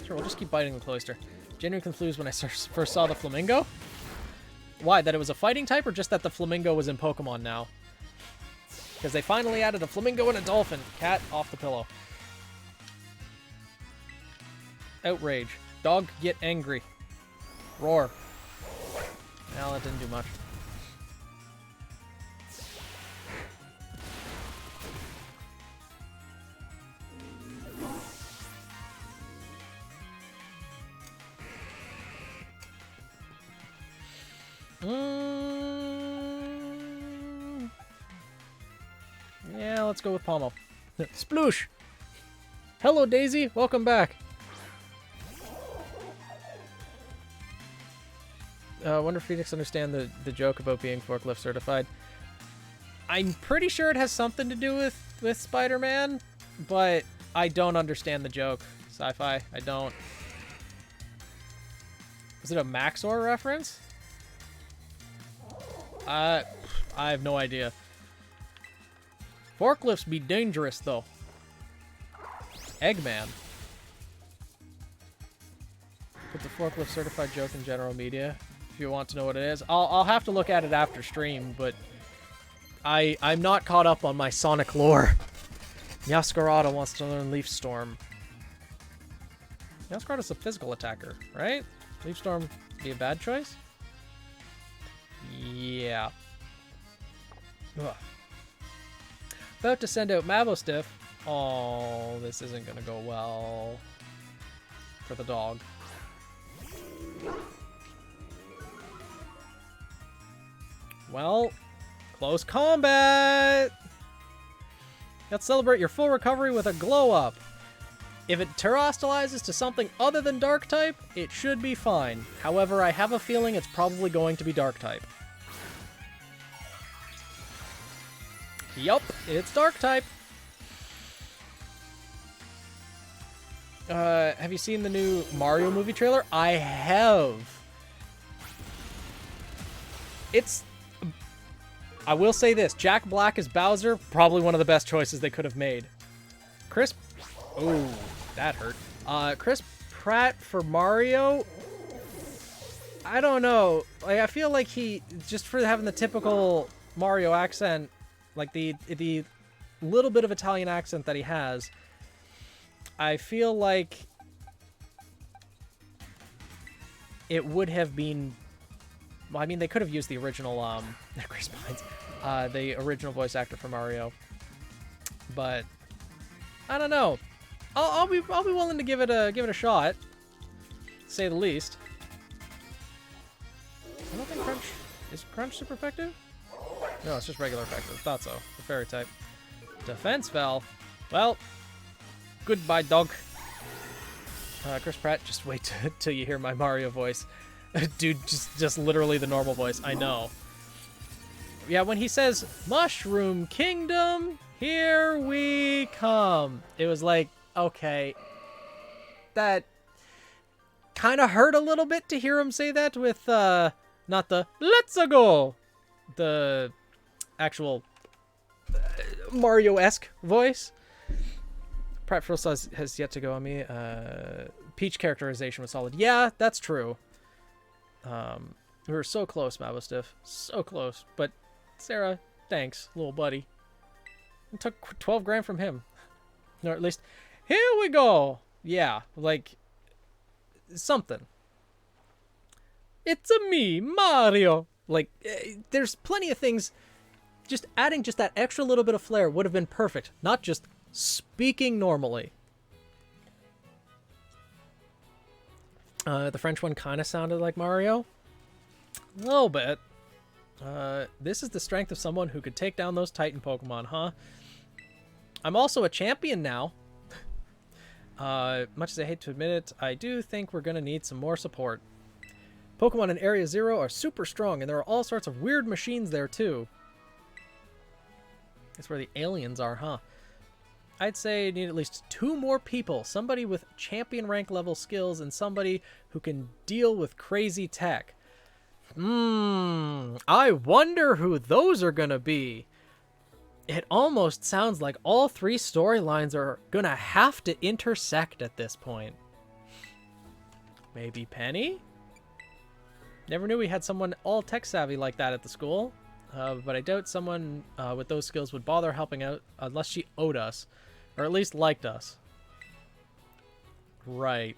we'll just keep biting the cloister. Genuinely confused when I first saw the flamingo. Why? That it was a fighting type, or just that the flamingo was in Pokemon now? Because they finally added a flamingo and a dolphin. Cat off the pillow. Outrage. Dog get angry. Roar. Well, that didn't do much. Yeah, let's go with Pommel. Sploosh! Hello, Daisy. Welcome back. Wonder if Phoenix understand the joke about being forklift certified. I'm pretty sure it has something to do with Spider-Man, but I don't understand the joke. Sci-fi, I don't. Was it a Maxor reference? I have no idea. Forklifts be dangerous, though. Eggman. Put the forklift certified joke in general media. If you want to know what it is. I'll have to look at it after stream, but I'm not caught up on my Sonic lore. Yaskarada wants to learn Leaf Storm. Yaskarada's a physical attacker, right? Leaf Storm be a bad choice? Yeah. Ugh. About to send out Mabostiff. Oh, this isn't gonna go well for the dog. Well, close combat! Let's celebrate your full recovery with a glow up. If it terrestrializes to something other than dark type, it should be fine. However, I have a feeling it's probably going to be dark type. Yup, it's dark type. Have you seen the new Mario movie trailer? I have. I will say this, Jack Black as Bowser, probably one of the best choices they could have made. Chris, oh, that hurt. Chris Pratt for Mario, I don't know. Like, I feel like he, just for having the typical Mario accent, like the little bit of Italian accent that he has, I feel like it would have been, well, I mean, they could have used the original, Chris Pines, the original voice actor for Mario, but I don't know. I'll be willing to give it a shot, to say the least. I don't think Crunch super effective? No, it's just regular effective. Thought so. The fairy type. Defense Valve. Well, goodbye, dog. Chris Pratt, just wait till you hear my Mario voice. Dude, just literally the normal voice. I know. Yeah, when he says, Mushroom Kingdom, here we come. It was like, okay. That kind of hurt a little bit to hear him say that with, not the, let's go. The actual Mario-esque voice. Pratt Frill has yet to go on me. Peach characterization was solid. Yeah, that's true. We were so close, Mabostiff. So close. But, Sarah, thanks, little buddy. It took 12 grand from him. Or at least, here we go. Yeah, like, something. It's a me, Mario. Like, there's plenty of things. Just adding just that extra little bit of flair would have been perfect. Not just speaking normally. The French one kind of sounded like Mario. A little bit. This is the strength of someone who could take down those Titan Pokemon, huh? I'm also a champion now. Much as I hate to admit it, I do think we're going to need some more support. Pokemon in Area 0 are super strong, and there are all sorts of weird machines there, too. That's where the aliens are, huh? I'd say need at least 2 more people. Somebody with champion rank level skills and somebody who can deal with crazy tech. I wonder who those are gonna be. It almost sounds like all 3 storylines are gonna have to intersect at this point. Maybe Penny? Never knew we had someone all tech savvy like that at the school. But I doubt someone with those skills would bother helping out unless she owed us. Or at least liked us. Right.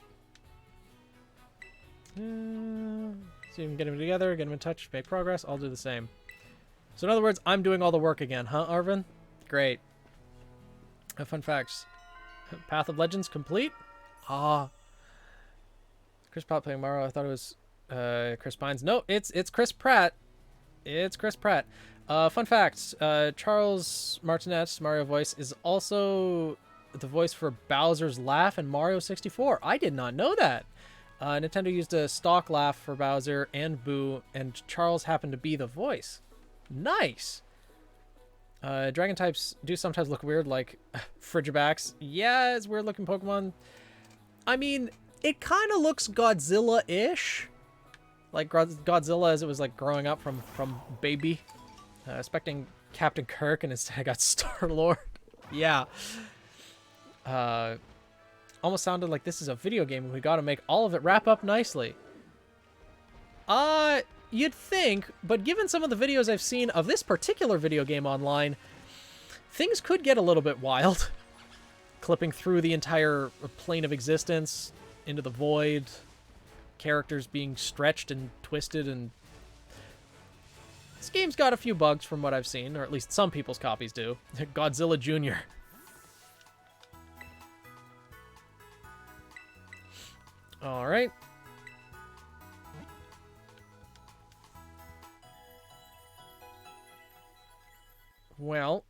See if we can get them together, get them in touch, make progress. I'll do the same. So in other words, I'm doing all the work again, huh, Arvin? Great. Fun facts. Path of Legends complete? Ah. Chris Pratt playing Mario. I thought it was Chris Pines. No, it's Chris Pratt. It's Chris Pratt. Fun fact, Charles Martinet's Mario voice is also the voice for Bowser's laugh in Mario 64. I did not know that. Nintendo used a stock laugh for Bowser and Boo, and Charles happened to be the voice. Nice! Dragon types do sometimes look weird, like Frigibacks. Yeah, it's weird looking Pokemon. I mean, it kind of looks Godzilla-ish. Like Godzilla as it was like growing up from baby. Expecting Captain Kirk and instead I got Star-Lord. Yeah. Almost sounded like this is a video game and we gotta make all of it wrap up nicely. You'd think, but given some of the videos I've seen of this particular video game online, things could get a little bit wild. Clipping through the entire plane of existence into the void, characters being stretched and twisted, and this game's got a few bugs from what I've seen, or at least some people's copies do. Godzilla Jr. Alright. Well.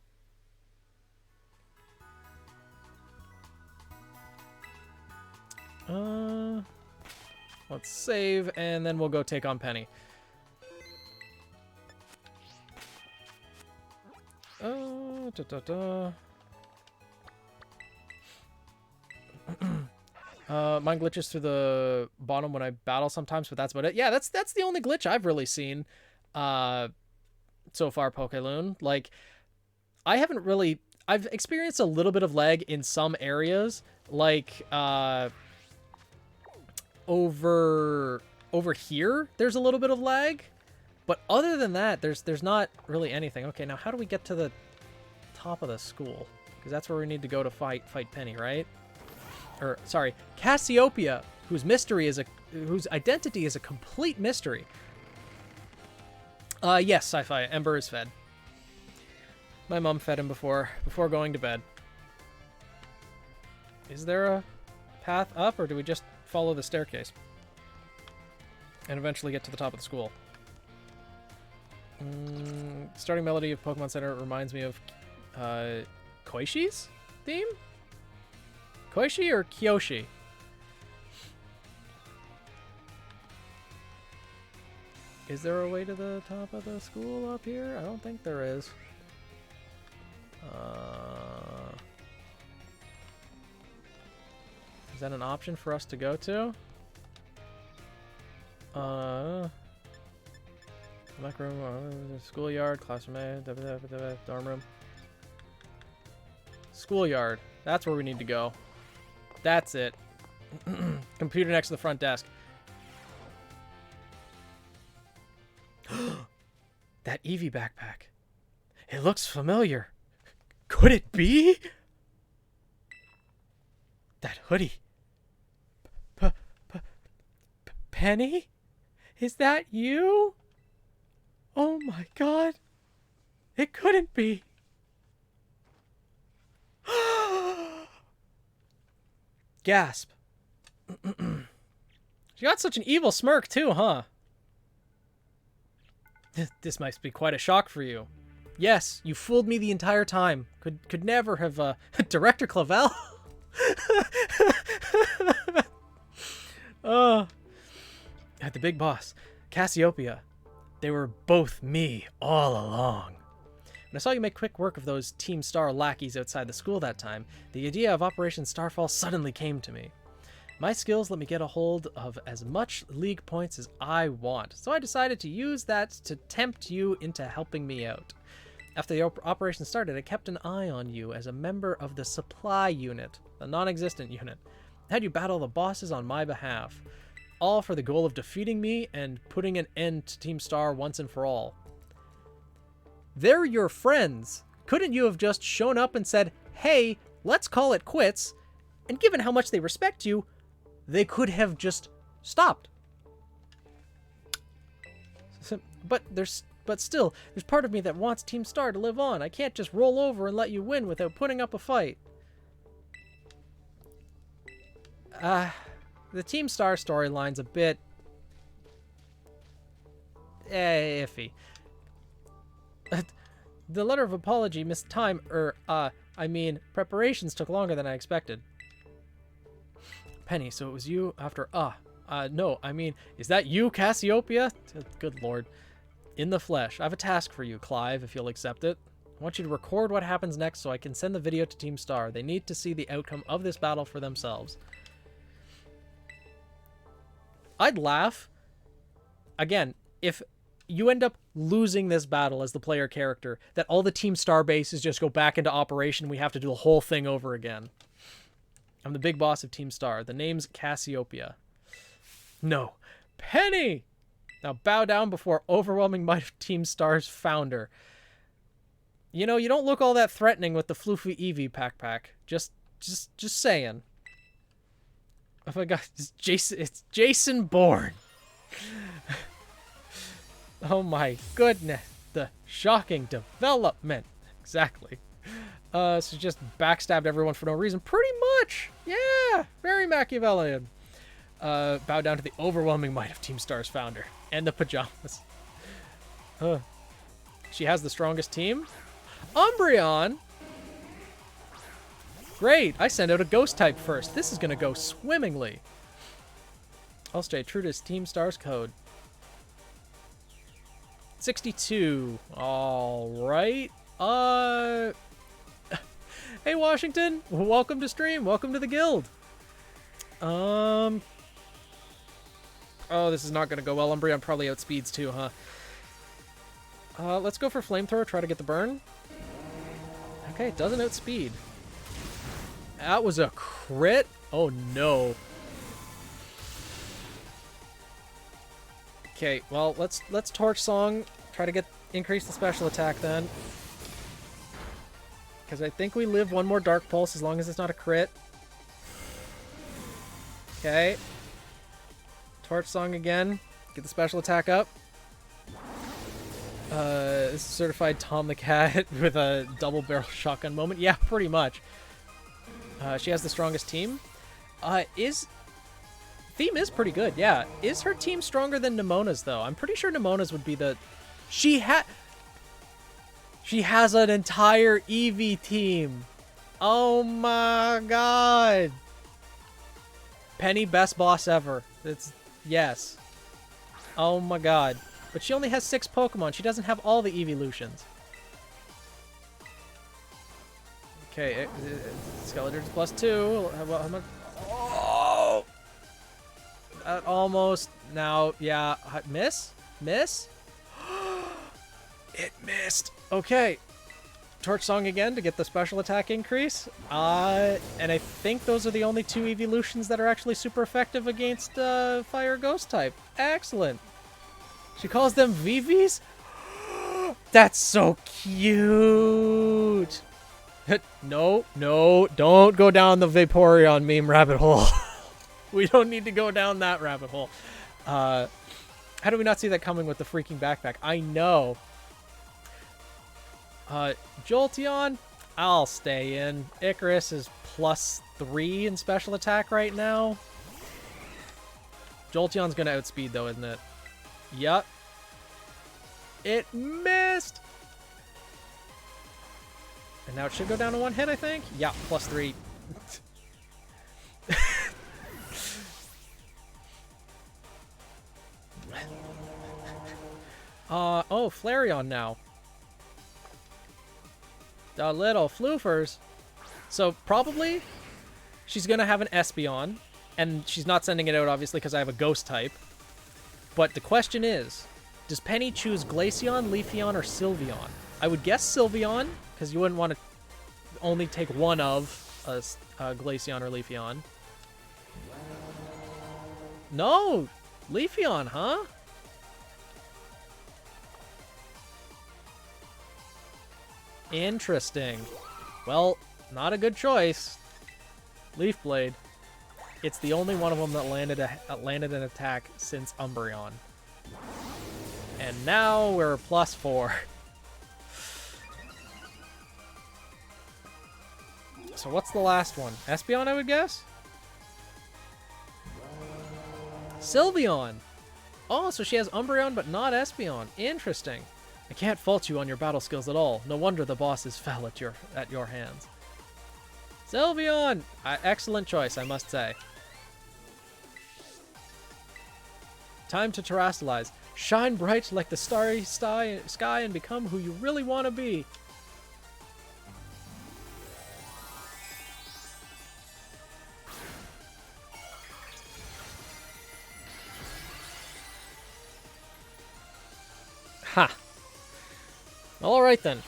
Let's save, and then we'll go take on Penny. Mine glitches through the bottom when I battle sometimes, but that's about it. Yeah, that's the only glitch I've really seen so far, Pokeloon. Like, I've experienced a little bit of lag in some areas, like over here there's a little bit of lag, but other than that there's not really anything. Okay, now how do we get to the top of the school? Because that's where we need to go to fight Penny, right? Or sorry, Cassiopeia, whose identity is a complete mystery. Yes, Sci-Fi. Ember is fed. My mom fed him before going to bed. Is there a path up, or do we just follow the staircase and eventually get to the top of the school? Starting melody of Pokemon Center reminds me of Koishi's theme? Koishi or Kyoshi? Is there a way to the top of the school up here? I don't think there is. Is that an option for us to go to? Rec room, schoolyard, classroom, dorm room. Schoolyard. That's where we need to go. That's it. Computer next to the front desk. That Eevee backpack. It looks familiar. Could it be? That hoodie. Penny? Is that you? Oh my god. It couldn't be. Gasp. She got such an evil smirk too, huh? This must be quite a shock for you. Yes, you fooled me the entire time. Could never have, Director Clavel? At the big boss, Cassiopeia. They were both me all along. When I saw you make quick work of those Team Star lackeys outside the school that time, the idea of Operation Starfall suddenly came to me. My skills let me get a hold of as much league points as I want, so I decided to use that to tempt you into helping me out. After the operation started, I kept an eye on you as a member of the supply unit, the non-existent unit. I had you battle the bosses on my behalf, all for the goal of defeating me and putting an end to Team Star once and for all. They're your friends. Couldn't you have just shown up and said, hey, let's call it quits? And given how much they respect you, they could have just stopped. But still, there's part of me that wants Team Star to live on. I can't just roll over and let you win without putting up a fight. The Team Star storyline's a bit iffy. The letter of apology missed time, preparations took longer than I expected. Penny, so it was you after, no, is that you, Cassiopeia? Good lord. In the flesh. I have a task for you, Clive, if you'll accept it. I want you to record what happens next so I can send the video to Team Star. They need to see the outcome of this battle for themselves. I'd laugh. Again, if you end up losing this battle as the player character, that all the Team Star bases just go back into operation, we have to do the whole thing over again. I'm the big boss of Team Star. The name's Cassiopeia. No. Penny! Now bow down before overwhelming might of Team Star's founder. You know, you don't look all that threatening with the floofy Eevee backpack. Just saying. Oh my god, it's Jason Bourne. Oh my goodness, the shocking development. Exactly. So just backstabbed everyone for no reason. Pretty much. Yeah, very Machiavellian. Bow down to the overwhelming might of Team Star's founder. And the pajamas. She has the strongest team. Umbreon. Great, I send out a ghost type first. This is going to go swimmingly. I'll stay true to Team Star's code. 62. All right. Hey, Washington. Welcome to stream. Welcome to the guild. Oh, this is not going to go well. Umbreon probably outspeeds too, huh? Let's go for Flamethrower. Try to get the burn. Okay, it doesn't outspeed. That was a crit? Oh, no. Okay, well, let's Torch Song. Try to increase the special attack then. Because I think we live one more Dark Pulse as long as it's not a crit. Okay. Torch Song again. Get the special attack up. This is certified Tom the Cat with a double barrel shotgun moment. Yeah, pretty much. She has the strongest team. Theme is pretty good, yeah. Is her team stronger than Nemona's, though? I'm pretty sure Nemona's would be the... She has an entire Eevee team. Oh my god. Penny, best boss ever. Yes. Oh my god. But she only has 6 Pokemon. She doesn't have all the evolutions. Okay, Skeletor's +2. How much? Oh! That almost. Now, yeah. Miss? Miss? It missed. Okay. Torch Song again to get the special attack increase. And I think those are the only 2 evolutions that are actually super effective against Fire Ghost type. Excellent. She calls them VVs? That's so cute. No, don't go down the Vaporeon meme rabbit hole. We don't need to go down that rabbit hole. How do we not see that coming with the freaking backpack? I know. Jolteon, I'll stay in. Icarus is +3 in special attack right now. Jolteon's gonna outspeed though, isn't it? Yup. It missed! And now it should go down to 1 hit, I think? Yeah, +3. Oh, Flareon now. The little floofers. So, probably, she's gonna have an Espeon. And she's not sending it out, obviously, because I have a Ghost type. But the question is, does Penny choose Glaceon, Leafeon, or Sylveon? I would guess Sylveon, because you wouldn't want to only take one of Glaceon or Leafeon. No! Leafeon, huh? Interesting. Well, not a good choice. Leaf Blade. It's the only one of them that landed an attack since Umbreon. And now we're +4. So what's the last one? Espeon, I would guess? Sylveon! Oh, so she has Umbreon but not Espeon. Interesting. I can't fault you on your battle skills at all. No wonder the bosses fell at your hands. Sylveon! Excellent choice, I must say. Time to terrasilize. Shine bright like the starry sky and become who you really want to be. Ha! Alright then.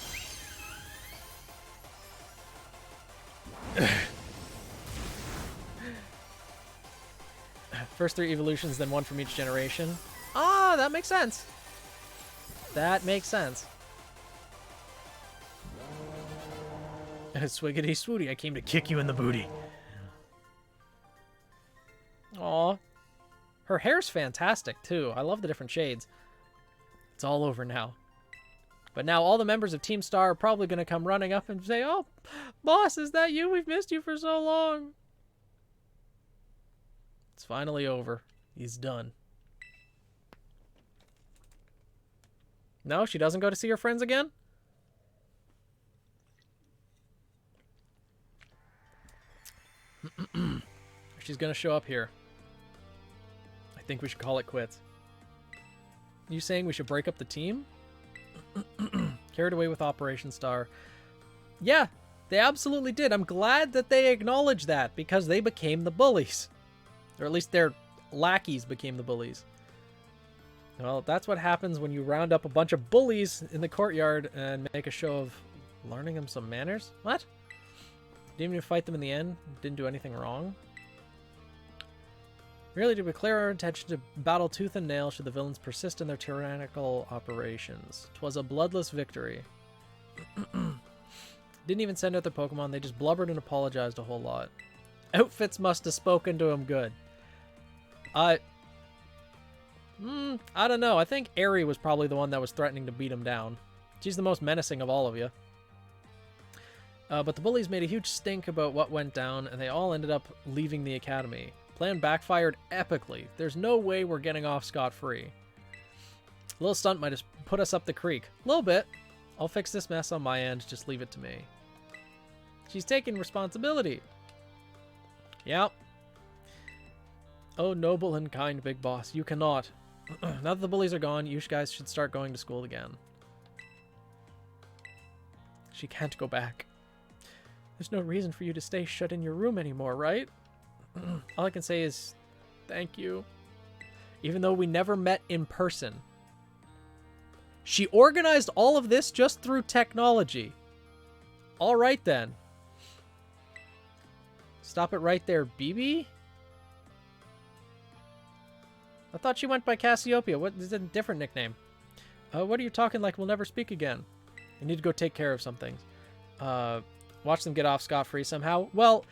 First 3 evolutions, then 1 from each generation. Ah, that makes sense. That makes sense. Swiggity swooty, I came to kick you in the booty. Aw. Her hair's fantastic, too. I love the different shades. It's all over now. But now all the members of Team Star are probably going to come running up and say, "Oh, boss, is that you? We've missed you for so long." It's finally over. He's done. No, she doesn't go to see her friends again? She's going to show up here. I think we should call it quits. You saying we should break up the team? Carried away with Operation Star. Yeah, they absolutely did. I'm glad that they acknowledged that because they became the bullies. Or at least their lackeys became the bullies. Well, that's what happens when you round up a bunch of bullies in the courtyard and make a show of learning them some manners. What? Didn't even fight them in the end? Didn't do anything wrong? Merely to declare our intention to battle tooth and nail should the villains persist in their tyrannical operations. 'Twas a bloodless victory. Didn't even send out their Pokemon, they just blubbered and apologized a whole lot. Outfits must have spoken to him good. I don't know. I think Aerie was probably the one that was threatening to beat him down. She's the most menacing of all of you. But the bullies made a huge stink about what went down, and they all ended up leaving the academy. Plan backfired epically. There's no way we're getting off scot-free. A little stunt might have put us up the creek. A little bit. I'll fix this mess on my end. Just leave it to me. She's taking responsibility. Yep. Oh, noble and kind big boss, you cannot. Now that the bullies are gone, you guys should start going to school again. She can't go back. There's no reason for you to stay shut in your room anymore, right? All I can say is thank you. Even though we never met in person. She organized all of this just through technology. All right, then. Stop it right there, BB? I thought she went by Cassiopeia. What is it, a different nickname? What are you talking like we'll never speak again? I need to go take care of some things. Watch them get off scot-free somehow. Well,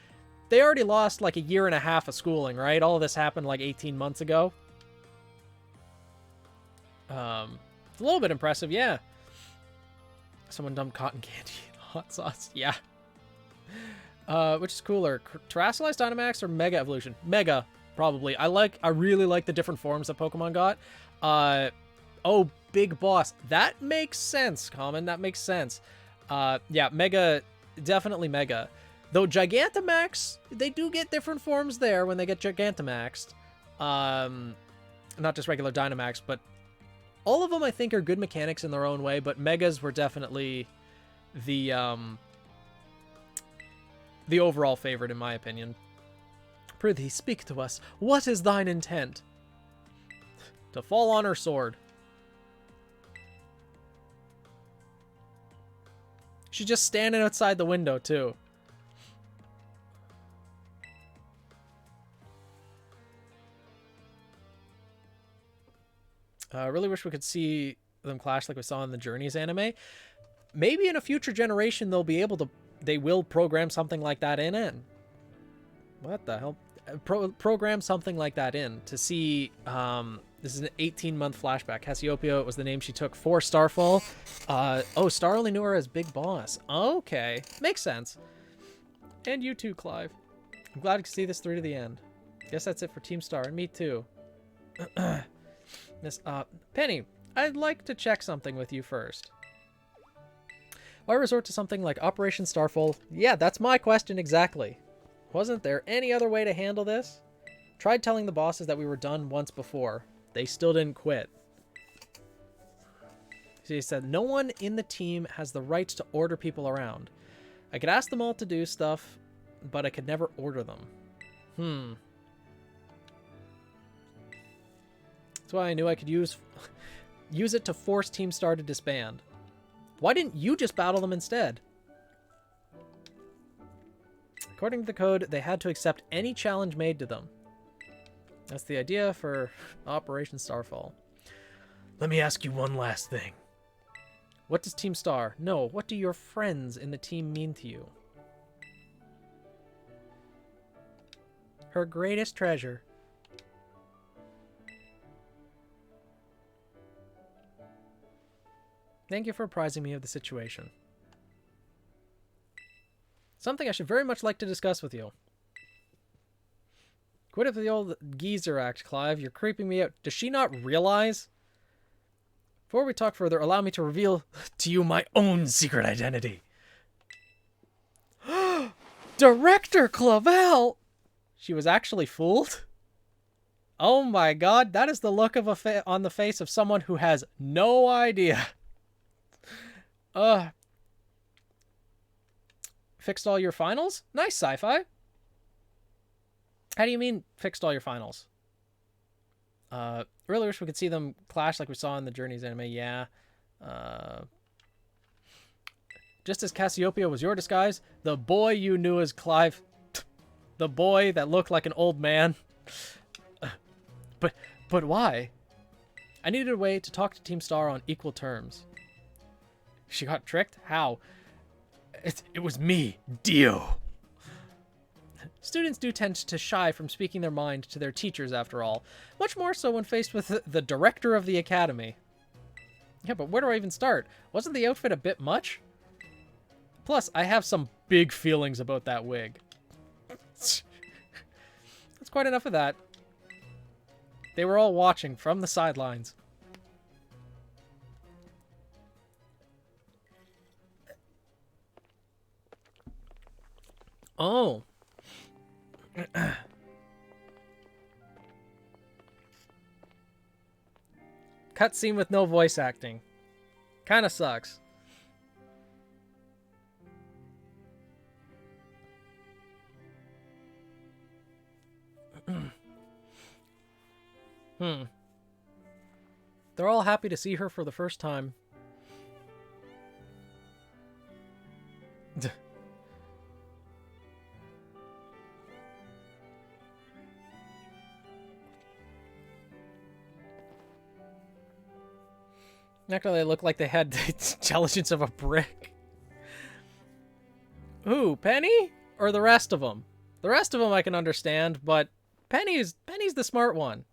they already lost like a year and a half of schooling, right? All of this happened like 18 months ago. It's a little bit impressive, yeah. Someone dumped cotton candy in hot sauce. Yeah. Which is cooler, Terrassalized Dynamax or Mega Evolution? Mega, probably. I really like the different forms that Pokemon got. Oh, Big Boss. That makes sense, Common. That makes sense. Yeah, Mega, definitely Mega. Though Gigantamax, they do get different forms there when they get Gigantamaxed. Not just regular Dynamax, but all of them I think are good mechanics in their own way, but Megas were definitely the overall favorite in my opinion. Prithee, speak to us. What is thine intent? To fall on her sword. She's just standing outside the window, too. I really wish we could see them clash like we saw in the Journeys anime. Maybe in a future generation they'll be able to... They will program something like that in. What the hell? Program something like that in to see... this is an 18-month flashback. Cassiopeia was the name she took for Starfall. Oh, Star only knew her as Big Boss. Okay. Makes sense. And you too, Clive. I'm glad to see this through to the end. Guess that's it for Team Star, and me too. Miss, Penny, I'd like to check something with you first. Why resort to something like Operation Starfall? Yeah, that's my question exactly. Wasn't there any other way to handle this? Tried telling the bosses that we were done once before. They still didn't quit. She said, no one in the team has the right to order people around. I could ask them all to do stuff, but I could never order them. That's why I knew I could use it to force Team Star to disband. Why didn't you just battle them instead? According to the code, they had to accept any challenge made to them. That's the idea for Operation Starfall. Let me ask you one last thing. What does Team Star? No, what do your friends in the team mean to you? Her greatest treasure. Thank you for apprising me of the situation. Something I should very much like to discuss with you. Quit up the old geezer act, Clive. You're creeping me out. Does she not realize? Before we talk further, allow me to reveal to you my own secret identity. Director Clavel! She was actually fooled? Oh my god, that is the look of on the face of someone who has no idea. Fixed all your finals? Nice, Sci-Fi. How do you mean, fixed all your finals? Really wish we could see them clash like we saw in the Journeys anime, yeah. Just as Cassiopeia was your disguise, the boy you knew as Clive... The boy that looked like an old man. But why? I needed a way to talk to Team Star on equal terms. She got tricked? How? It was me, Dio. Students do tend to shy from speaking their mind to their teachers, after all. Much more so when faced with the director of the academy. Yeah, but where do I even start? Wasn't the outfit a bit much? Plus, I have some big feelings about that wig. That's quite enough of that. They were all watching from the sidelines. Oh. Cutscene with no voice acting. Kind of sucks. They're all happy to see her for the first time. Actually, they look like they had the intelligence of a brick. Who, Penny? Or the rest of them? The rest of them I can understand, but Penny's the smart one.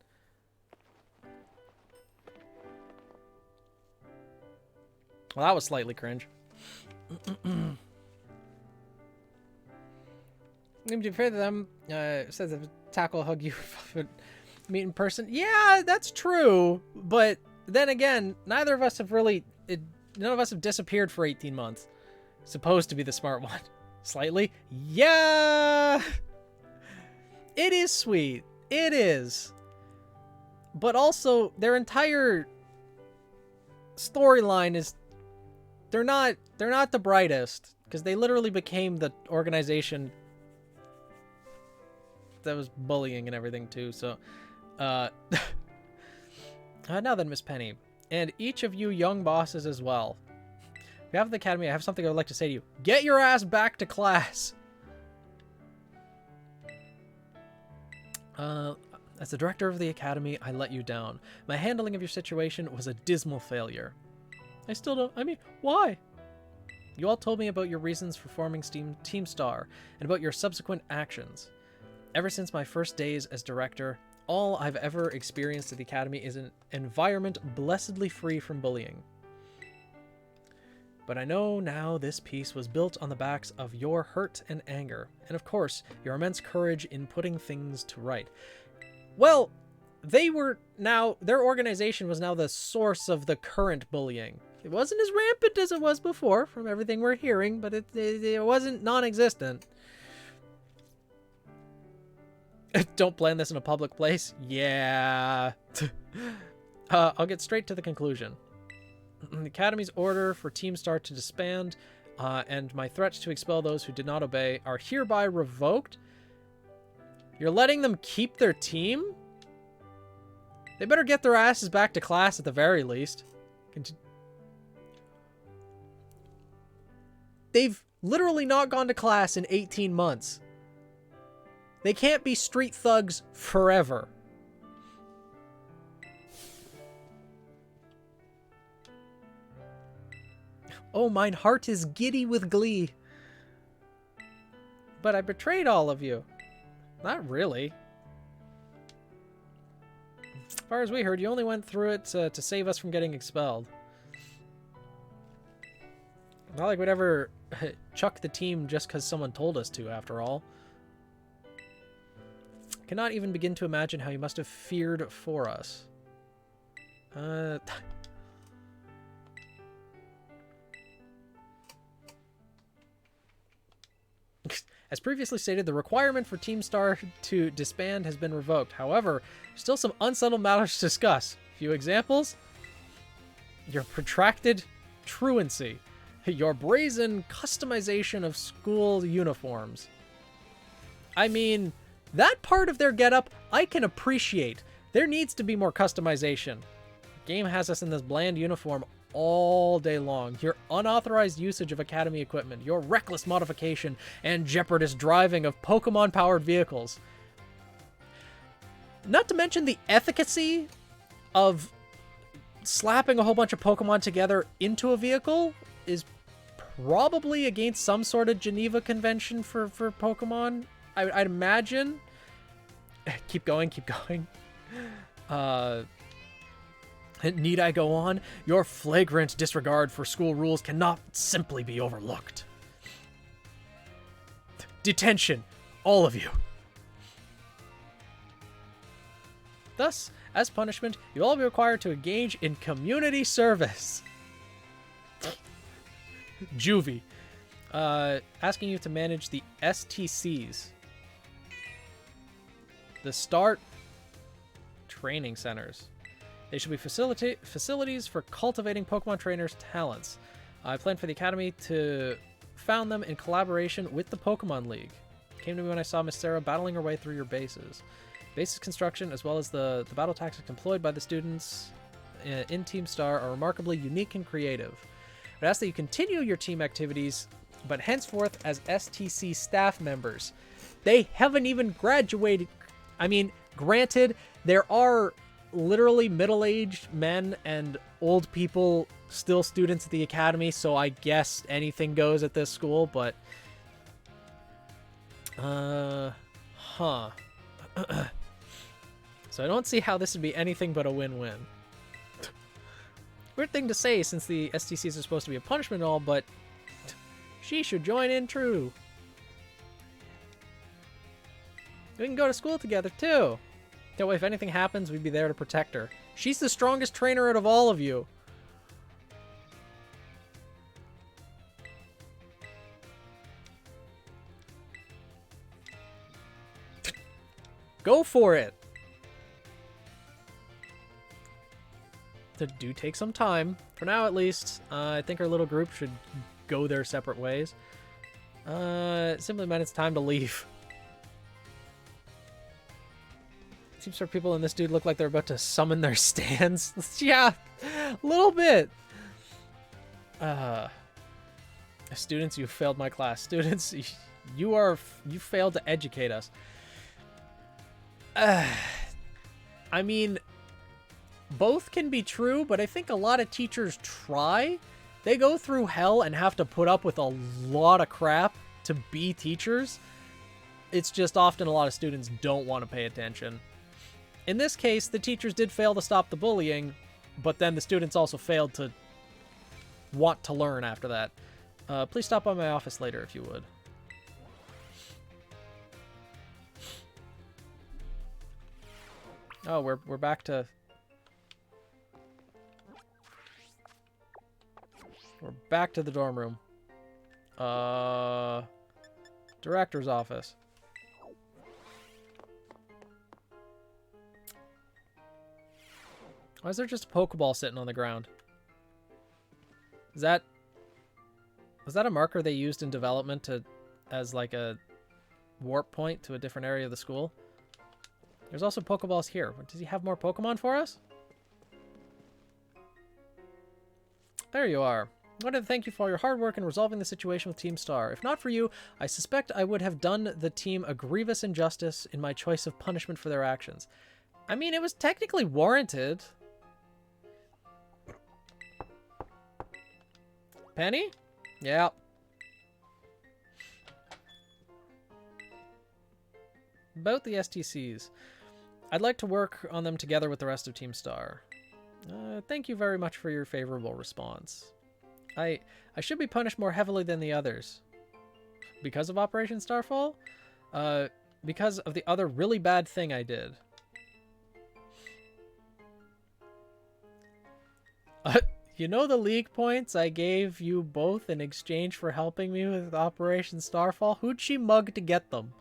Well, that was slightly cringe. To be fair to them, says if tackle hug you meet in person. Yeah, that's true. But then again, neither of us have really... none of us have disappeared for 18 months. Supposed to be the smart one. Slightly. Yeah! It is sweet. It is. But also, their entire storyline is... They're not the brightest. Because they literally became the organization that was bullying and everything too, so... now then, Miss Penny. And each of you young bosses as well. On behalf of the Academy, I have something I would like to say to you. Get your ass back to class! As the director of the Academy, I let you down. My handling of your situation was a dismal failure. I still don't... I mean, why? You all told me about your reasons for forming Team Star, and about your subsequent actions. Ever since my first days as director, all I've ever experienced at the Academy is an environment blessedly free from bullying. But I know now this peace was built on the backs of your hurt and anger, and of course, your immense courage in putting things to right. Well, their organization was now the source of the current bullying. It wasn't as rampant as it was before, from everything we're hearing, but it wasn't non-existent. Don't plan this in a public place? Yeah. I'll get straight to the conclusion. The Academy's order for Team Star to disband, and my threats to expel those who did not obey are hereby revoked. You're letting them keep their team? They better get their asses back to class at the very least. They've literally not gone to class in 18 months. They can't be street thugs forever. Oh, mine heart is giddy with glee. But I betrayed all of you. Not really. As far as we heard, you only went through it to save us from getting expelled. Not like we'd ever chuck the team just because someone told us to, after all. Cannot even begin to imagine how you must have feared for us. As previously stated, the requirement for Team Star to disband has been revoked. However, still some unsettled matters to discuss. Few examples. Your protracted truancy. Your brazen customization of school uniforms. I mean... that part of their getup, I can appreciate. There needs to be more customization. The game has us in this bland uniform all day long. Your unauthorized usage of Academy equipment, your reckless modification, and jeopardous driving of Pokemon-powered vehicles. Not to mention the efficacy of slapping a whole bunch of Pokemon together into a vehicle is probably against some sort of Geneva Convention for Pokemon. I'd imagine. Keep going, keep going. Need I go on? Your flagrant disregard for school rules cannot simply be overlooked. Detention, all of you. Thus, as punishment, you'll all be required to engage in community service. Juvie. Asking you to manage the STCs. The START training centers. They should be facilities for cultivating Pokemon trainers' talents. I plan for the Academy to found them in collaboration with the Pokemon League. It came to me when I saw Miss Sarah battling her way through your bases. Bases construction, as well as the battle tactics employed by the students in Team Star, are remarkably unique and creative. I ask that you continue your team activities, but henceforth as STC staff members. They haven't even graduated. I mean, granted, there are literally middle-aged men and old people still students at the academy, so I guess anything goes at this school, but so I don't see how this would be anything but a win-win. Weird thing to say since the STCs are supposed to be a punishment and all, but she should join in true. We can go to school together too. That way if anything happens, we'd be there to protect her. She's the strongest trainer out of all of you. Go for it. That do take some time. For now, at least. I think our little group should go their separate ways. It simply meant it's time to leave. Seems like people in this dude look like they're about to summon their stands. Yeah, a little bit. Students, you failed my class. Students, you failed to educate us. I mean, both can be true, but I think a lot of teachers try. They go through hell and have to put up with a lot of crap to be teachers. It's just often a lot of students don't want to pay attention. In this case, the teachers did fail to stop the bullying, but then the students also failed to want to learn after that. Please stop by my office later if you would. Oh, we're back to... We're back to the dorm room. Director's office. Why is there just a Pokeball sitting on the ground? Was that a marker they used in development as like a warp point to a different area of the school? There's also Pokeballs here. Does he have more Pokemon for us? There you are. I wanted to thank you for all your hard work in resolving the situation with Team Star. If not for you, I suspect I would have done the team a grievous injustice in my choice of punishment for their actions. I mean, it was technically warranted. Penny? Yeah. About the STCs. I'd like to work on them together with the rest of Team Star. Thank you very much for your favorable response. I should be punished more heavily than the others. Because of Operation Starfall? Because of the other really bad thing I did. You know the league points I gave you both in exchange for helping me with Operation Starfall? Who'd she mug to get them?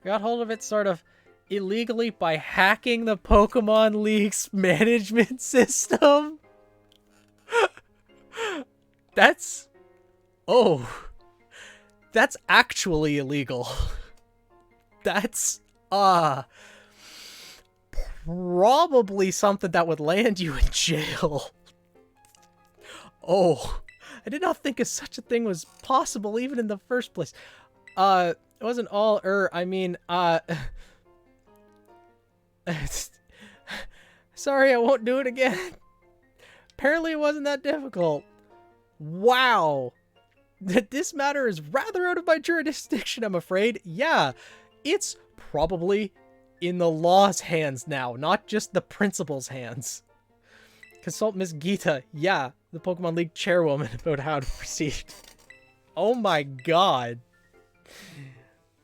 Got hold of it sort of illegally by hacking the Pokemon League's management system? That's... Oh. That's actually illegal. That's, probably something that would land you in jail. Oh. I did not think such a thing was possible even in the first place. It wasn't all, I mean, sorry, I won't do it again. Apparently it wasn't that difficult. Wow. This matter is rather out of my jurisdiction, I'm afraid. Yeah, it's probably in the law's hands now, not just the principal's hands. Consult Miss Gita, yeah, the Pokemon League chairwoman, about how to proceed. Oh my god.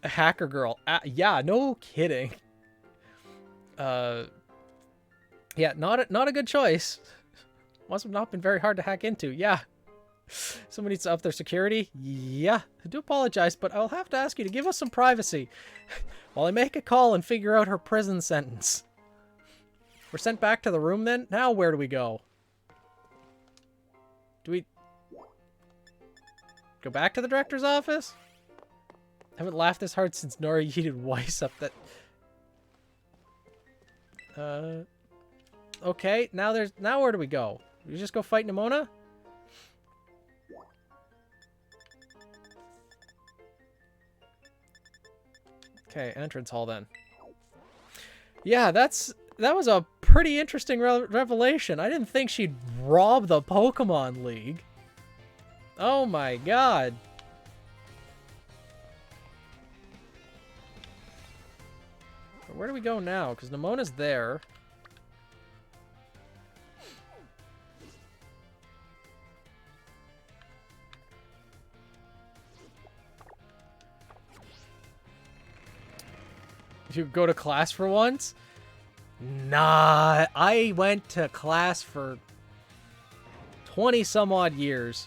A hacker girl. Yeah, no kidding. Yeah, not a good choice. Must have not been very hard to hack into. Yeah. Someone needs to up their security. Yeah. I do apologize, but I'll have to ask you to give us some privacy while I make a call and figure out her prison sentence. We're sent back to the room then? Now where do we go? Do we go back to the director's office? I haven't laughed this hard since Nora yeeted Weiss up that... Okay, now where do we go? We just go fight Nimona? Okay, entrance hall then. Yeah, that was a pretty interesting revelation. I didn't think she'd rob the Pokemon League. Oh my god. Where do we go now? Because Nimona's there. You go to class for once? Nah, I went to class for 20 some odd years.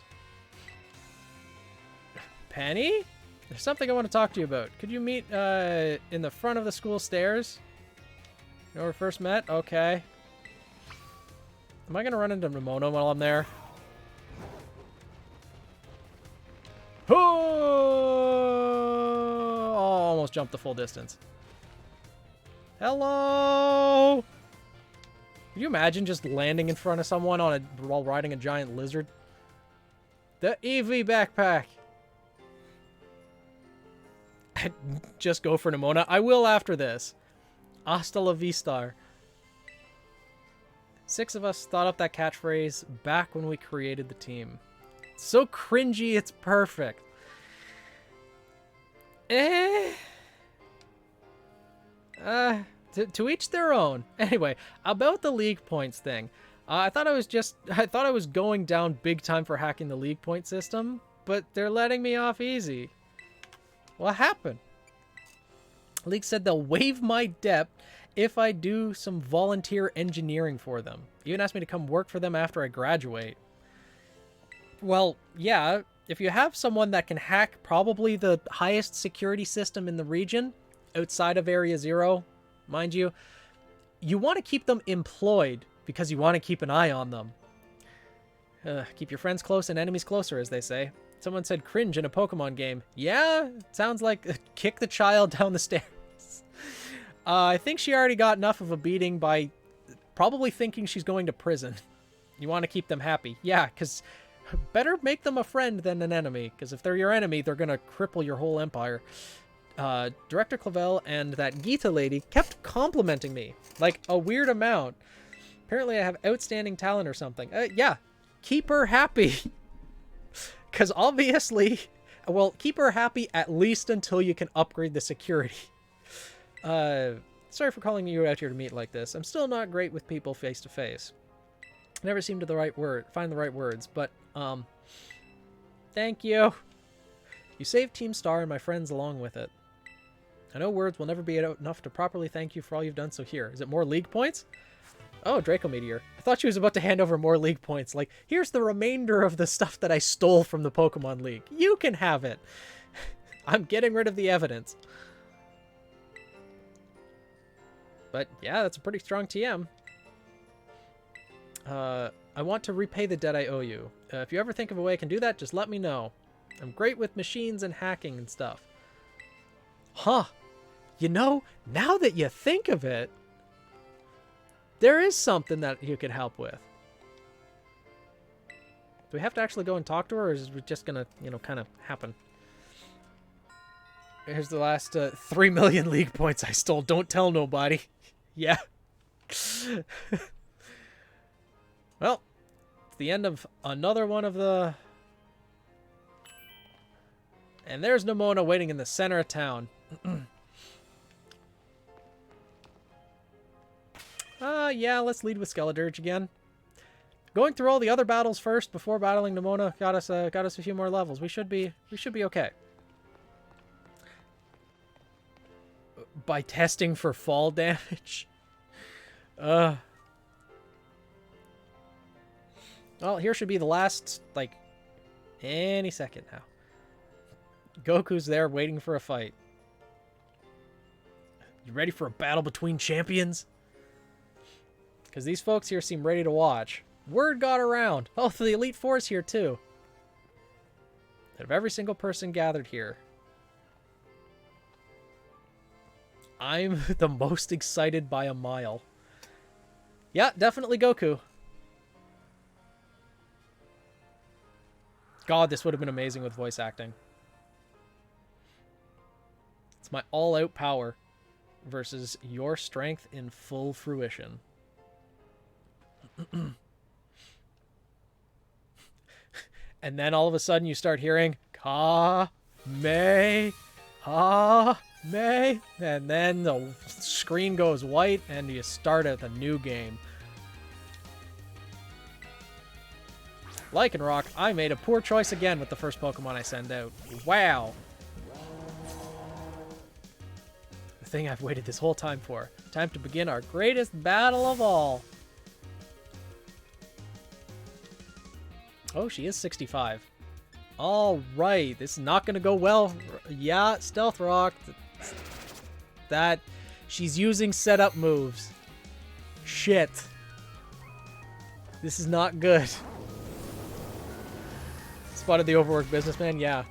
Penny? There's something I want to talk to you about. Could you meet in the front of the school stairs? You know where we first met? Okay. Am I going to run into Nimona while I'm there? Oh, almost jumped the full distance. Hello! Can you imagine just landing in front of someone while riding a giant lizard? The EV backpack! Just go for Nimona. I will after this. Hasta la vista. 6 of us thought up that catchphrase back when we created the team. It's so cringy, it's perfect. To each their own. Anyway, about the league points thing. I thought I was going down big time for hacking the league point system, but they're letting me off easy. What happened? League said they'll waive my debt if I do some volunteer engineering for them. Even asked me to come work for them after I graduate. Well, yeah, if you have someone that can hack probably the highest security system in the region, outside of Area 0, mind you, you want to keep them employed because you want to keep an eye on them. Keep your friends close and enemies closer, as they say. Someone said cringe in a Pokemon game. Yeah, sounds like kick the child down the stairs. I think she already got enough of a beating by probably thinking she's going to prison. You want to keep them happy. Yeah, because better make them a friend than an enemy, because if they're your enemy, they're going to cripple your whole empire. Director Clavel and that Gita lady kept complimenting me, like a weird amount. Apparently I have outstanding talent or something. Yeah, keep her happy. Because obviously, well, keep her happy at least until you can upgrade the security. Sorry for calling you out here to meet like this. I'm still not great with people face to face. Never seem to find the right words, but, thank you. You saved Team Star and my friends along with it. I know words will never be enough to properly thank you for all you've done, so here. Is it more league points? Oh, Draco Meteor. I thought she was about to hand over more league points. Like, here's the remainder of the stuff that I stole from the Pokemon League. You can have it. I'm getting rid of the evidence. But, yeah, that's a pretty strong TM. I want to repay the debt I owe you. If you ever think of a way I can do that, just let me know. I'm great with machines and hacking and stuff. Huh. You know, now that you think of it, there is something that you could help with. Do we have to actually go and talk to her, or is it just gonna, you know, kind of happen? Here's the last 3 million league points I stole. Don't tell nobody. Yeah. Well, it's the end of another one of the... And there's Nimona waiting in the center of town. Yeah, let's lead with Skeledirge again. Going through all the other battles first before battling Nimona got us a few more levels. We should be okay. By testing for fall damage. Well, here should be the last, like, any second now. Goku's there waiting for a fight. You ready for a battle between champions? Because these folks here seem ready to watch. Word got around. Oh, the Elite Four's here too. Out of every single person gathered here, I'm the most excited by a mile. Yeah, definitely Goku. God, this would have been amazing with voice acting. It's my all-out power versus your strength in full fruition. And then all of a sudden you start hearing Ka-me, Ha-me, and then the screen goes white and you start at the new game. Lycanroc, I made a poor choice again with the first Pokemon I send out. Wow. The thing I've waited this whole time for. Time to begin our greatest battle of all. Oh, she is 65. All right, this is not going to go well. Yeah, Stealth Rock. That, she's using setup moves. Shit. This is not good. Spotted the overworked businessman? Yeah.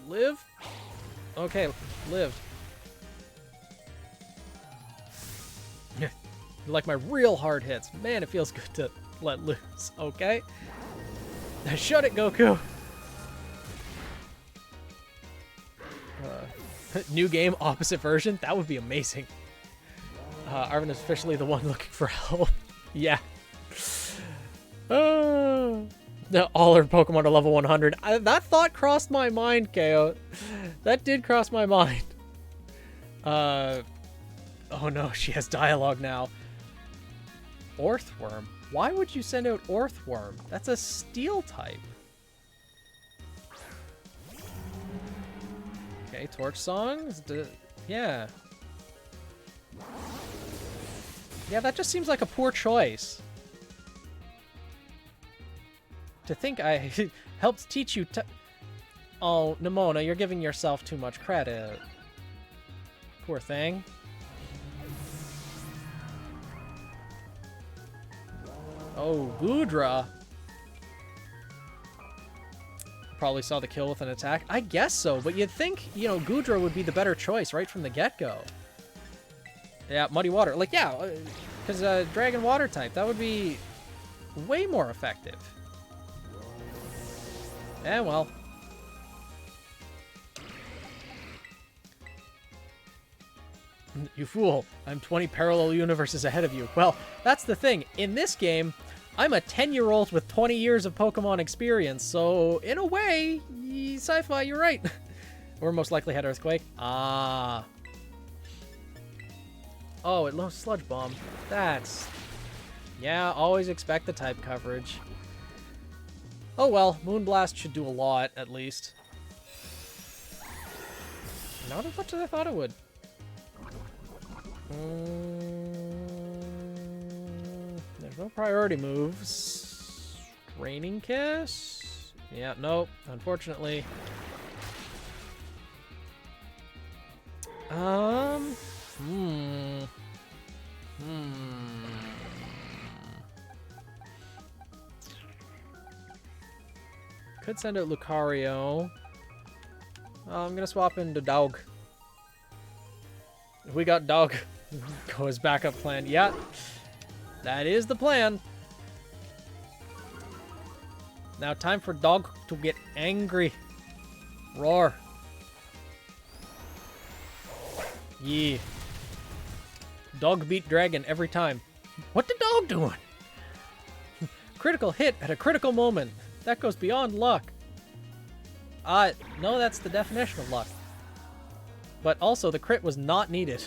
Live? Okay, lived. You like my real hard hits. Man, it feels good to let loose. Okay. Shut it, Goku. New game, opposite version? That would be amazing. Arvin is officially the one looking for help. Yeah. All our Pokemon are level 100. That thought crossed my mind, KO. That did cross my mind. Oh no, she has dialogue now. Orthworm? Why would you send out Orthworm? That's a steel type. Okay, Torch Song? Yeah. Yeah, that just seems like a poor choice. To think I helped teach you to... Oh, Nimona, you're giving yourself too much credit. Poor thing. Oh, Goodra. Probably saw the kill with an attack. I guess so, but you'd think, you know, Goodra would be the better choice right from the get-go. Yeah, Muddy Water. Like, yeah, because Dragon Water type, that would be way more effective. Eh, well. You fool. I'm 20 parallel universes ahead of you. Well, that's the thing. In this game, I'm a 10-year-old with 20 years of Pokemon experience, so in a way, sci-fi, you're right. Or most likely had Earthquake. Ah. Oh, it loves Sludge Bomb. That's... Yeah, always expect the type coverage. Oh well, Moonblast should do a lot, at least. Not as much as I thought it would. There's no priority moves. Raining Kiss? Yeah, nope, unfortunately. Could send out Lucario. I'm gonna swap into Dog. We got Dog. Go as backup plan. Yeah, that is the plan. Now time for Dog to get angry. Roar. Yeah. Dog beat Dragon every time. What the Dog doing? Critical hit at a critical moment. That goes beyond luck. No, that's the definition of luck. But also, the crit was not needed.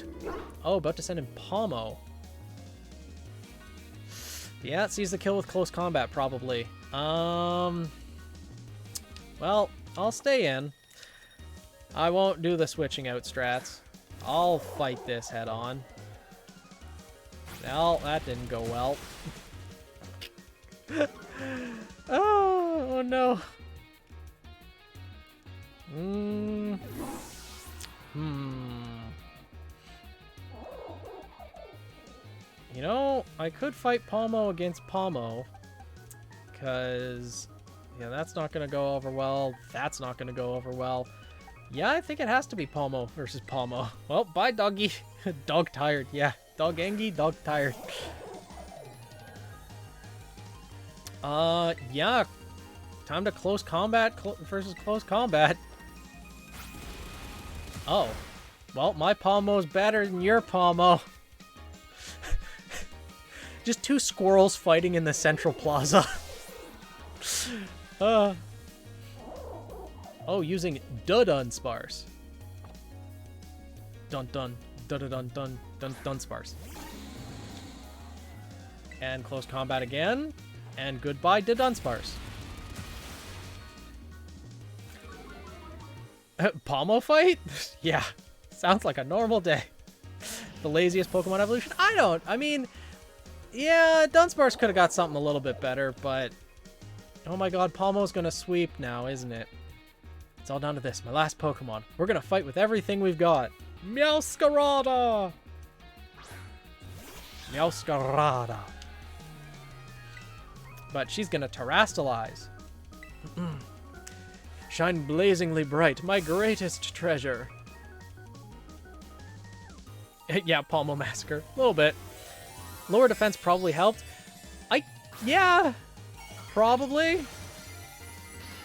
Oh, about to send in Palmo. Yeah, it sees the kill with close combat, probably. Well, I'll stay in. I won't do the switching out strats. I'll fight this head on. Well, that didn't go well. Oh no. You know, I could fight Palmo against Palmo. Because, yeah, that's not going to go over well. That's not going to go over well. Yeah, I think it has to be Palmo versus Palmo. Well, bye, doggy. Dog tired. Yeah, dog angy, dog tired. Yeah. Time to close combat versus close combat. Oh. Well, my Palmo's better than your Palmo. Just two squirrels fighting in the central plaza. Oh, using Dunsparce. Dun dun dun dun dun dun Dunsparce. And close combat again. And goodbye to Dunsparce. Palmo fight? Yeah. Sounds like a normal day. The laziest Pokemon evolution? I mean, yeah, Dunsparce could have got something a little bit better, but oh my god, Palmo's gonna sweep now, isn't it? It's all down to this, my last Pokemon. We're gonna fight with everything we've got. Meowscarada! Meowscarada. But she's gonna Terrastalize. Shine blazingly bright, my greatest treasure. Yeah, Palmo Massacre. A little bit. Lower defense probably helped. Yeah, probably.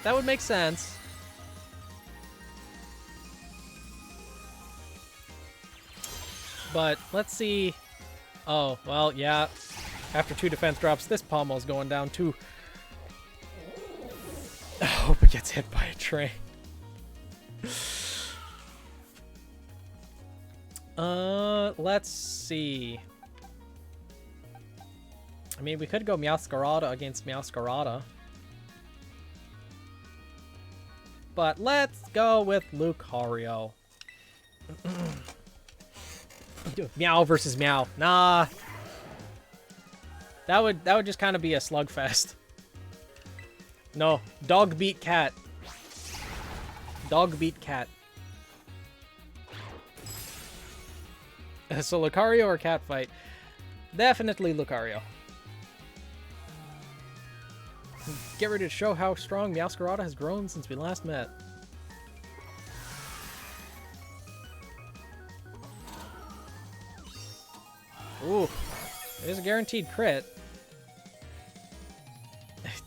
That would make sense. But let's see. Oh, well, yeah. After 2 defense drops, this Palmo's going down too. I hope it gets hit by a train. Let's see. I mean, we could go Meowscarada against Meowscarada. But let's go with Lucario. Meow versus Meow. Nah. That would just kind of be a slugfest. No, dog beat cat. Dog beat cat. So Lucario or cat fight? Definitely Lucario. Get ready to show how strong Meowscarada has grown since we last met. Ooh, there's a guaranteed crit.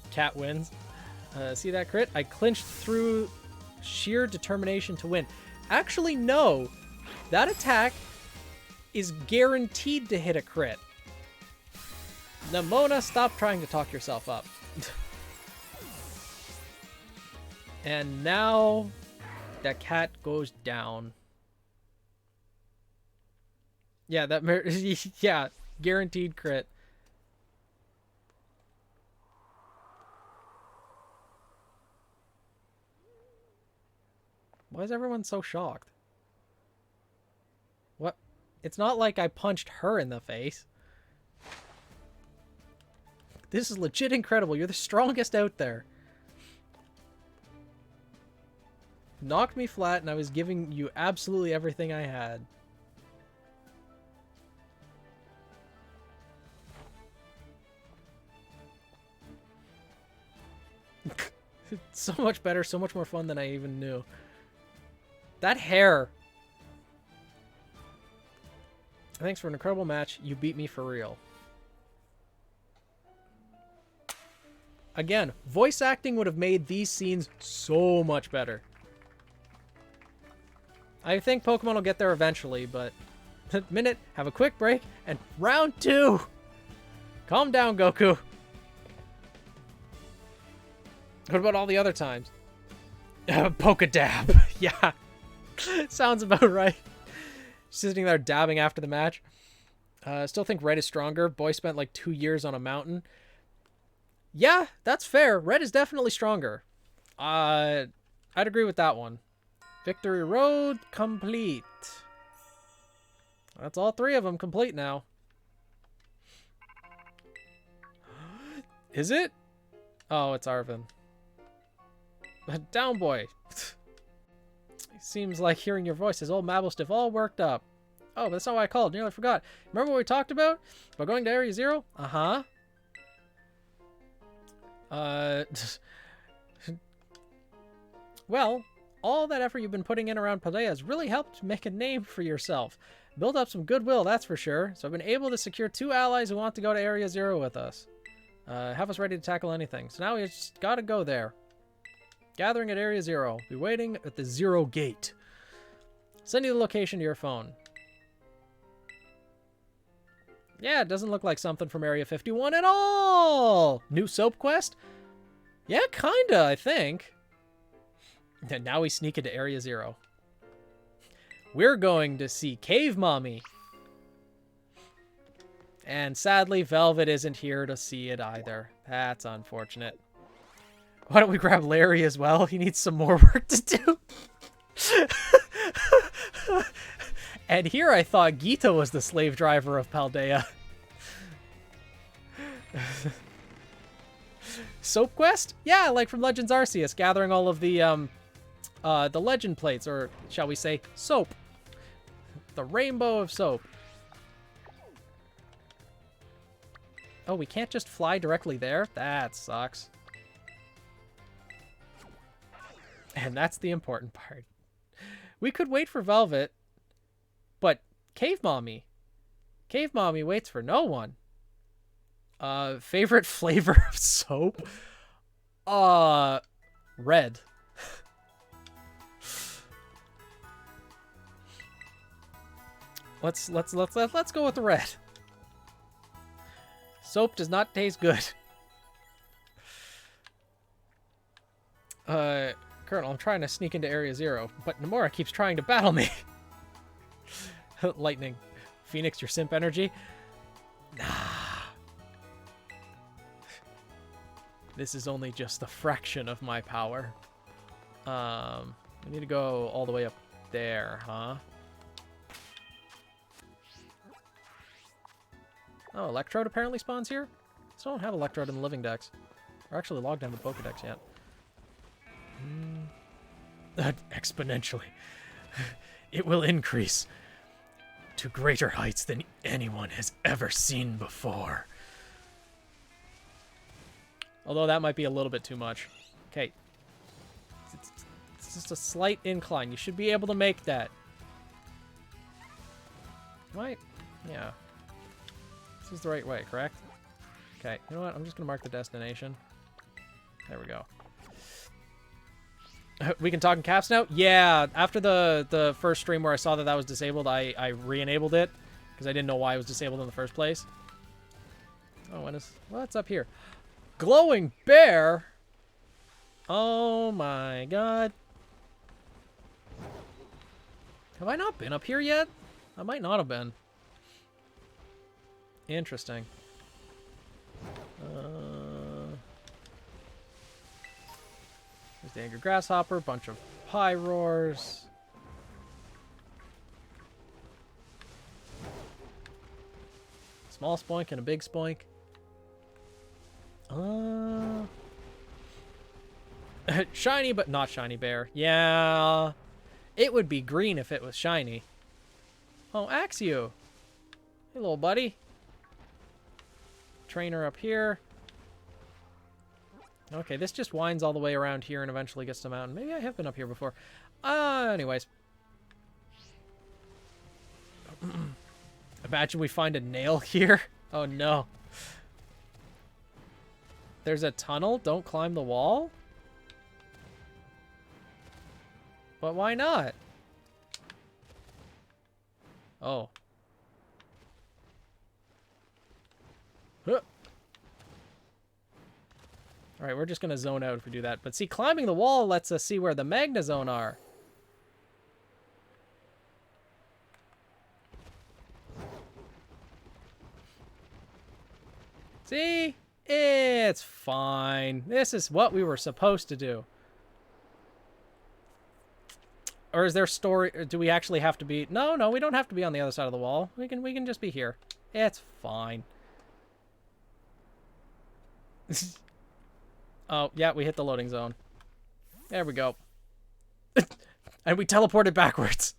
Cat wins. See that crit? I clinched through sheer determination to win. Actually, no. That attack is guaranteed to hit a crit. Nemona, stop trying to talk yourself up. And now that cat goes down. Yeah, yeah, guaranteed crit. Why is everyone so shocked? What? It's not like I punched her in the face. This is legit incredible. You're the strongest out there. Knocked me flat and I was giving you absolutely everything I had. So much better, so much more fun than I even knew. That hair. Thanks for an incredible match. You beat me for real. Again, voice acting would have made these scenes so much better. I think Pokemon will get there eventually, but a minute, have a quick break, and round 2! Calm down, Goku. What about all the other times? Pokedab. Yeah. Sounds about right. Sitting there dabbing after the match. Still think Red is stronger. Boy spent like 2 years on a mountain. Yeah, that's fair. Red is definitely stronger. I'd agree with that one. Victory Road complete. That's all 3 of them complete now. Is it? Oh, it's Arvin. Down boy. Seems like hearing your voice is old Mabelstiff all worked up. Oh, but that's not why I called. Nearly forgot. Remember what we talked about? About going to Area Zero? Uh-huh. Well, all that effort you've been putting in around Paldea has really helped make a name for yourself. Build up some goodwill, that's for sure. So I've been able to secure 2 allies who want to go to Area Zero with us. Have us ready to tackle anything. So now we just gotta go there. Gathering at Area Zero. Be waiting at the Zero Gate. Send you the location to your phone. Yeah, it doesn't look like something from Area 51 at all! New soap quest? Yeah, kinda, I think. And now we sneak into Area Zero. We're going to see Cave Mommy. And sadly, Velvet isn't here to see it either. That's unfortunate. Why don't we grab Larry as well? He needs some more work to do. And here I thought Gita was the slave driver of Paldea. Soap quest? Yeah, like from Legends Arceus, gathering all of the legend plates, or shall we say, soap. The rainbow of soap. Oh, we can't just fly directly there? That sucks. And that's the important part. We could wait for Velvet, but Cave Mommy waits for no one. Favorite flavor of soap? Red. Let's go with the red. Soap does not taste good. Colonel, I'm trying to sneak into Area Zero, but Nomura keeps trying to battle me. Lightning. Phoenix, your simp energy? Nah. This is only just a fraction of my power. We need to go all the way up there, huh? Oh, Electrode apparently spawns here? Still don't have Electrode in the living decks. Or actually logged down to Pokedex yet. Exponentially. It will increase to greater heights than anyone has ever seen before. Although that might be a little bit too much. Okay. It's just a slight incline. You should be able to make that. Right? Yeah. This is the right way, correct? Okay, you know what? I'm just going to mark the destination. There we go. We can talk in caps now? Yeah, after the first stream where I saw that that was disabled, I re-enabled it. Because I didn't know why it was disabled in the first place. Oh, what's up here? Glowing bear? Oh my god. Have I not been up here yet? I might not have been. Interesting. There's the Angry Grasshopper, bunch of Pyroars. Small Spoink and a big Spoink. Shiny, but not shiny bear. Yeah. It would be green if it was shiny. Oh, Axio. Hey, little buddy. Trainer up here. Okay, this just winds all the way around here and eventually gets to the mountain. Maybe I have been up here before. Anyways. Imagine we find a nail here. Oh, no. There's a tunnel? Don't climb the wall? But why not? Oh. Huh. Alright, we're just going to zone out if we do that. But see, climbing the wall lets us see where the Magnezone are. See? It's fine. This is what we were supposed to do. Or is there story? Or do we actually have to be? No, we don't have to be on the other side of the wall. We can just be here. It's fine. Oh, yeah, we hit the loading zone. There we go. And we teleported backwards.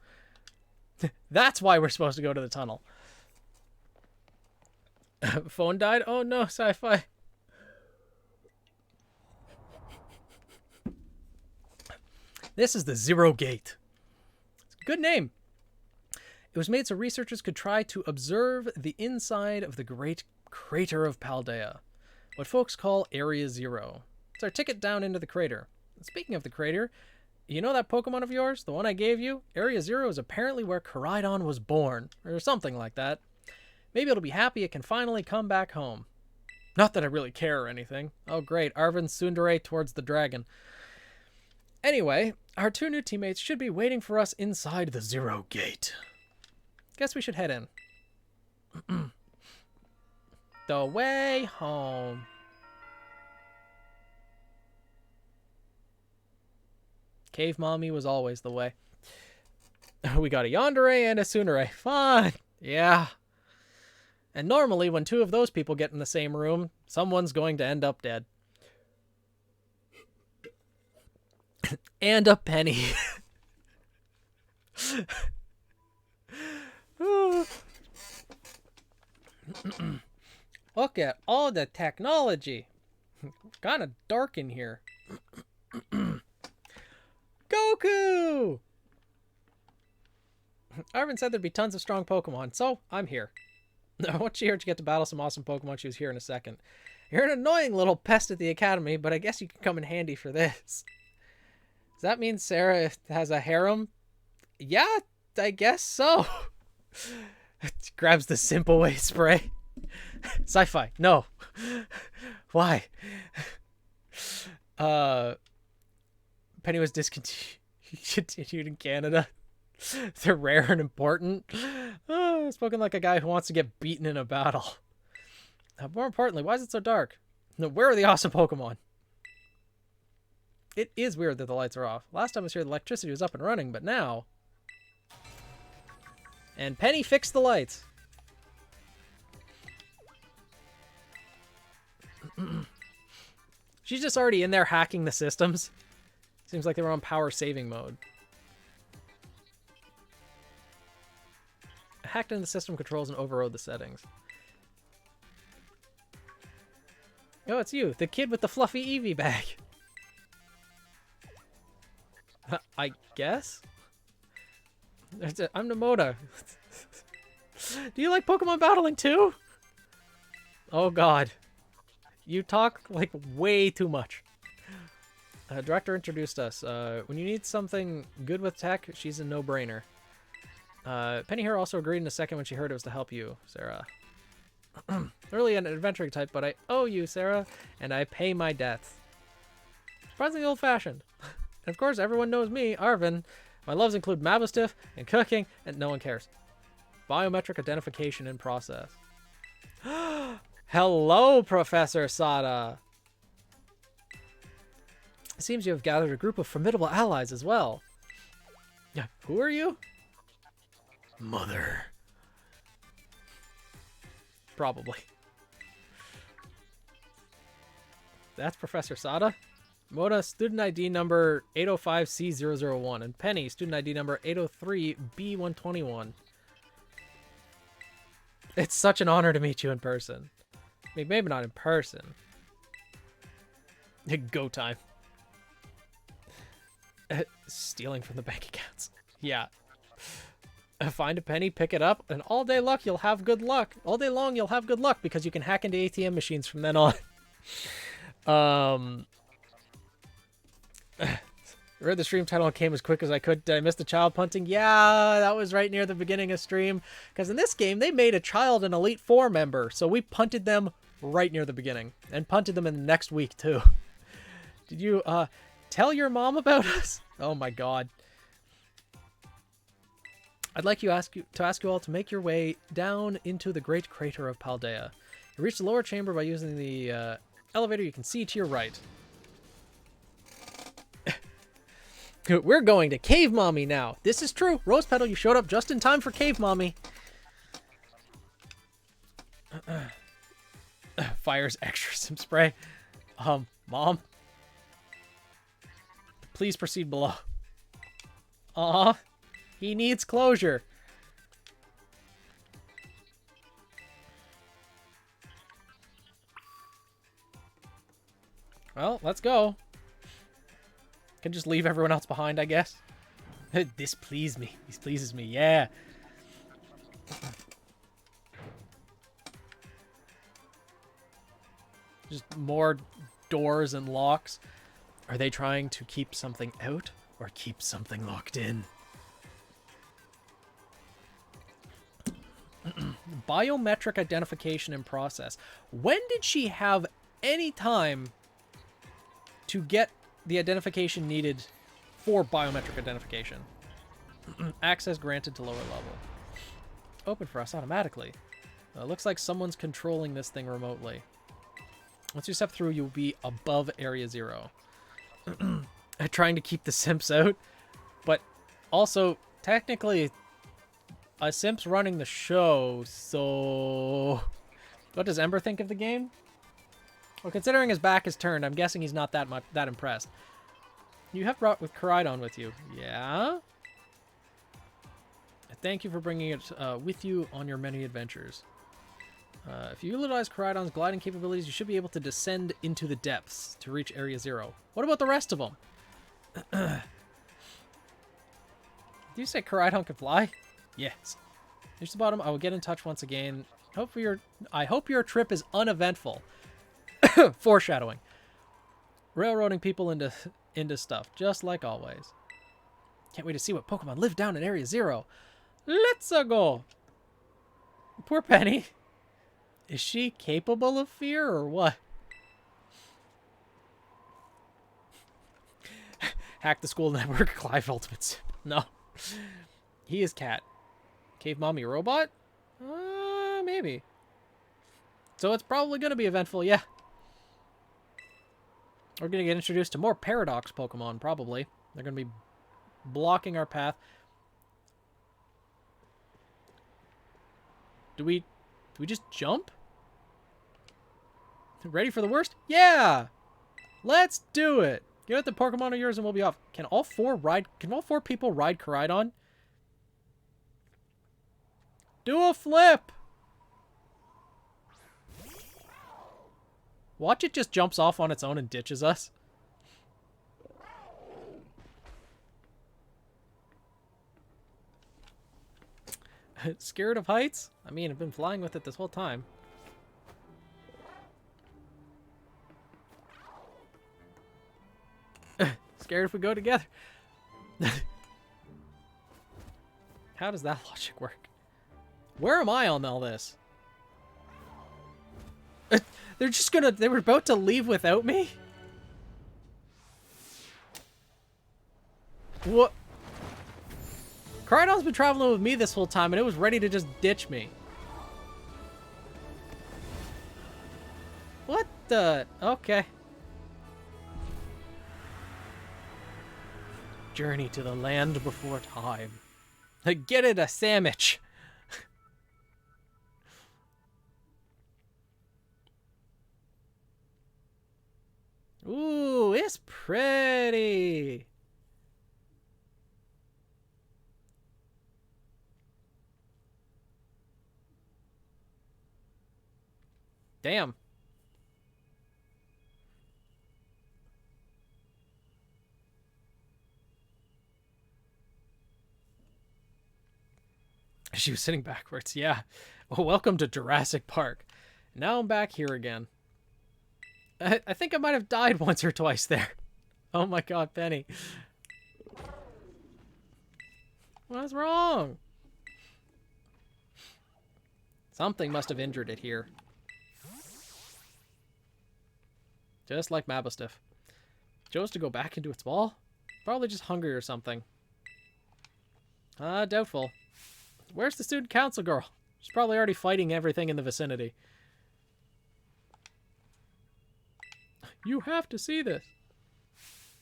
That's why we're supposed to go to the tunnel. Phone died? Oh no, sci-fi. This is the Zero Gate. It's a good name. It was made so researchers could try to observe the inside of the great crater of Paldea, what folks call Area Zero. It's our ticket down into the crater. And speaking of the crater, you know that Pokemon of yours, the one I gave you? Area Zero is apparently where Koraidon was born, or something like that. Maybe it'll be happy it can finally come back home. Not that I really care or anything. Oh great, Arvin Tsundere towards the dragon. Anyway, our two new teammates should be waiting for us inside the Zero Gate. Guess we should head in. The way home. Cave Mommy was always the way. We got a Yandere and a Tsundere. Fun! Yeah. And normally, when two of those people get in the same room, someone's going to end up dead. And a penny. Look at all the technology. Kind of dark in here. Goku! Arvin said there'd be tons of strong Pokemon, so I'm here. Once she heard you get to battle some awesome Pokemon, she was here in a second. You're an annoying little pest at the academy, but I guess you can come in handy for this. Does that mean Sarah has a harem? Yeah, I guess so. Grabs the Simple Way spray. Sci-fi, no. Why? Penny was discontinued in Canada. They're rare and important. Spoken like a guy who wants to get beaten in a battle. More importantly, why is it so dark? Where are the awesome Pokemon? It is weird that the lights are off. Last time I was here, the electricity was up and running, but now... And Penny fixed the lights. She's just already in there hacking the systems. Seems like they were on power saving mode. I hacked into the system controls and overrode the settings. Oh, it's you, the kid with the fluffy Eevee bag. I guess? I'm Namota. Do you like Pokemon battling too? Oh god. You talk like way too much. Director introduced us. When you need something good with tech, she's a no-brainer. Penny here also agreed in a second when she heard it was to help you, Sarah. Really an adventuring type, but I owe you, Sarah, and I pay my debts. Surprisingly old-fashioned. And of course, everyone knows me, Arvin. My loves include Mabustiff and cooking, and no one cares. Biometric identification in process. Hello, Professor Sada. It seems you have gathered a group of formidable allies as well. Yeah, who are you? Mother. Probably. That's Professor Sada. Moda, student ID number 805C001. And Penny, student ID number 803B121. It's such an honor to meet you in person. I mean, maybe not in person. Go time. Stealing from the bank accounts. Yeah. Find a penny, pick it up, and all day luck, you'll have good luck. All day long, you'll have good luck because you can hack into ATM machines from then on. Read the stream title and came as quick as I could. Did I miss the child punting? Yeah, that was right near the beginning of stream. Because in this game, they made a child an Elite Four member. So we punted them right near the beginning. And punted them in the next week, too. Did you, tell your mom about us? Oh my god. I'd like to ask you all to make your way down into the great crater of Paldea. You reach the lower chamber by using the elevator you can see to your right. We're going to Cave Mommy now. This is true. Rose Petal, you showed up just in time for Cave Mommy. Fires extra sim spray. Mom. Please proceed below. Aw. He needs closure. Well, let's go. Can just leave everyone else behind, I guess. This pleases me. This pleases me. Yeah. Just more doors and locks. Are they trying to keep something out or keep something locked in? Biometric identification in process. When did she have any time to get the identification needed for biometric identification? Access granted to lower level. Open for us automatically. Looks like someone's controlling this thing remotely. Once you step through, you'll be above Area 0. Trying to keep the simps out. But also, technically, a simp's running the show, so... What does Ember think of the game? Well, considering his back is turned, I'm guessing he's not that impressed. You have brought with Koraidon with you. Yeah? Thank you for bringing it with you on your many adventures. If you utilize Koraidon's gliding capabilities, you should be able to descend into the depths to reach Area 0. What about the rest of them? Did you say Koraidon can fly? Yes. Here's the bottom. I will get in touch once again. I hope your trip is uneventful. Foreshadowing. Railroading people into stuff, just like always. Can't wait to see what Pokemon live down in Area 0. Let's go. Poor Penny. Is she capable of fear or what? Hack the school network, Clive Ultimates. No. He is Cat. Cave Mommy Robot? Maybe. So it's probably going to be eventful, yeah. We're going to get introduced to more Paradox Pokemon, probably. They're going to be blocking our path. Do we just jump? Ready for the worst? Yeah! Let's do it! Get out the Pokemon of yours and we'll be off. Can all four people ride Koraidon? Do a flip! Watch, it just jumps off on its own and ditches us. Scared of heights? I mean, I've been flying with it this whole time. Scared if we go together. How does that logic work? Where am I on all this? They were about to leave without me? What? Koraidon's been traveling with me this whole time, and it was ready to just ditch me. What the? Okay. Journey to the land before time. Get it, a sandwich. Ooh, it's pretty. Damn. She was sitting backwards. Yeah. Well, welcome to Jurassic Park. Now I'm back here again. I think I might have died once or twice there. Oh my god, Penny. What's wrong? Something must have injured it here. Just like Mabustiff. Chose to go back into its ball? Probably just hungry or something. Doubtful. Where's the student council girl? She's probably already fighting everything in the vicinity. You have to see this.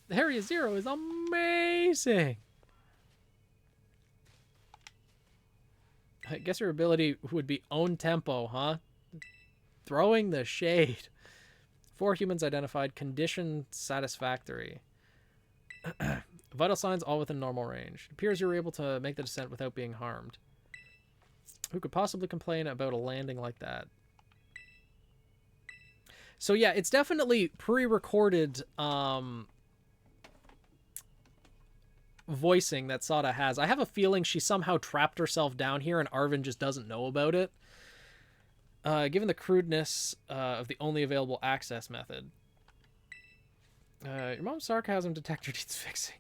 The Area 0 is amazing. I guess your ability would be own tempo, huh? Throwing the shade. 4 humans identified. Condition satisfactory. Vital signs all within normal range. It appears you were able to make the descent without being harmed. Who could possibly complain about a landing like that? So yeah, it's definitely pre-recorded voicing that Sada has. I have a feeling she somehow trapped herself down here and Arvin just doesn't know about it. Given the crudeness of the only available access method. Your mom's sarcasm detector needs fixing.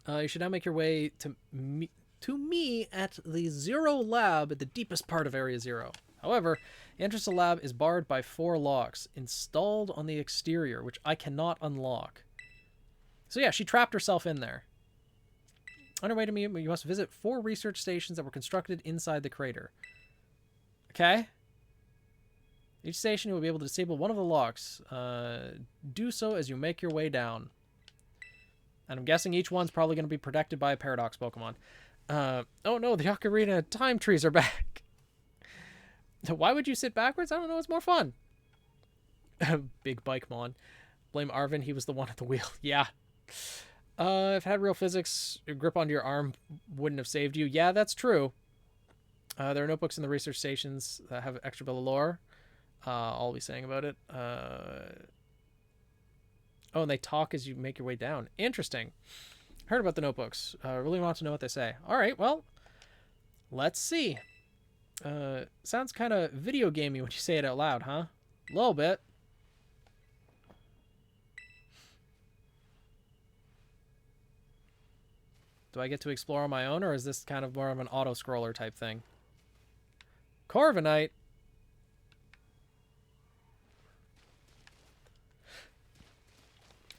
You should now make your way to me at the Zero Lab at the deepest part of Area Zero. However, the entrance to the lab is barred by 4 locks installed on the exterior, which I cannot unlock. So yeah, she trapped herself in there. On her way to me, you must visit 4 research stations that were constructed inside the crater. Okay. Each station you will be able to disable one of the locks. Do so as you make your way down. And I'm guessing each one's probably going to be protected by a Paradox Pokemon. Oh no, the Ocarina time trees are back. Why would you sit backwards? I don't know, it's more fun. Big Bikemon. Blame Arvin, he was the one at the wheel. Yeah. If it had real physics, your grip onto your arm wouldn't have saved you. Yeah, that's true. There are notebooks in the research stations that have extra bill of lore. I'll be saying about it. Oh, and they talk as you make your way down. Interesting. Heard about the notebooks. Really want to know what they say. All right, well, let's see. Sounds kind of video gamey when you say it out loud, huh? A little bit. Do I get to explore on my own, or is this kind of more of an auto-scroller type thing? Corviknight.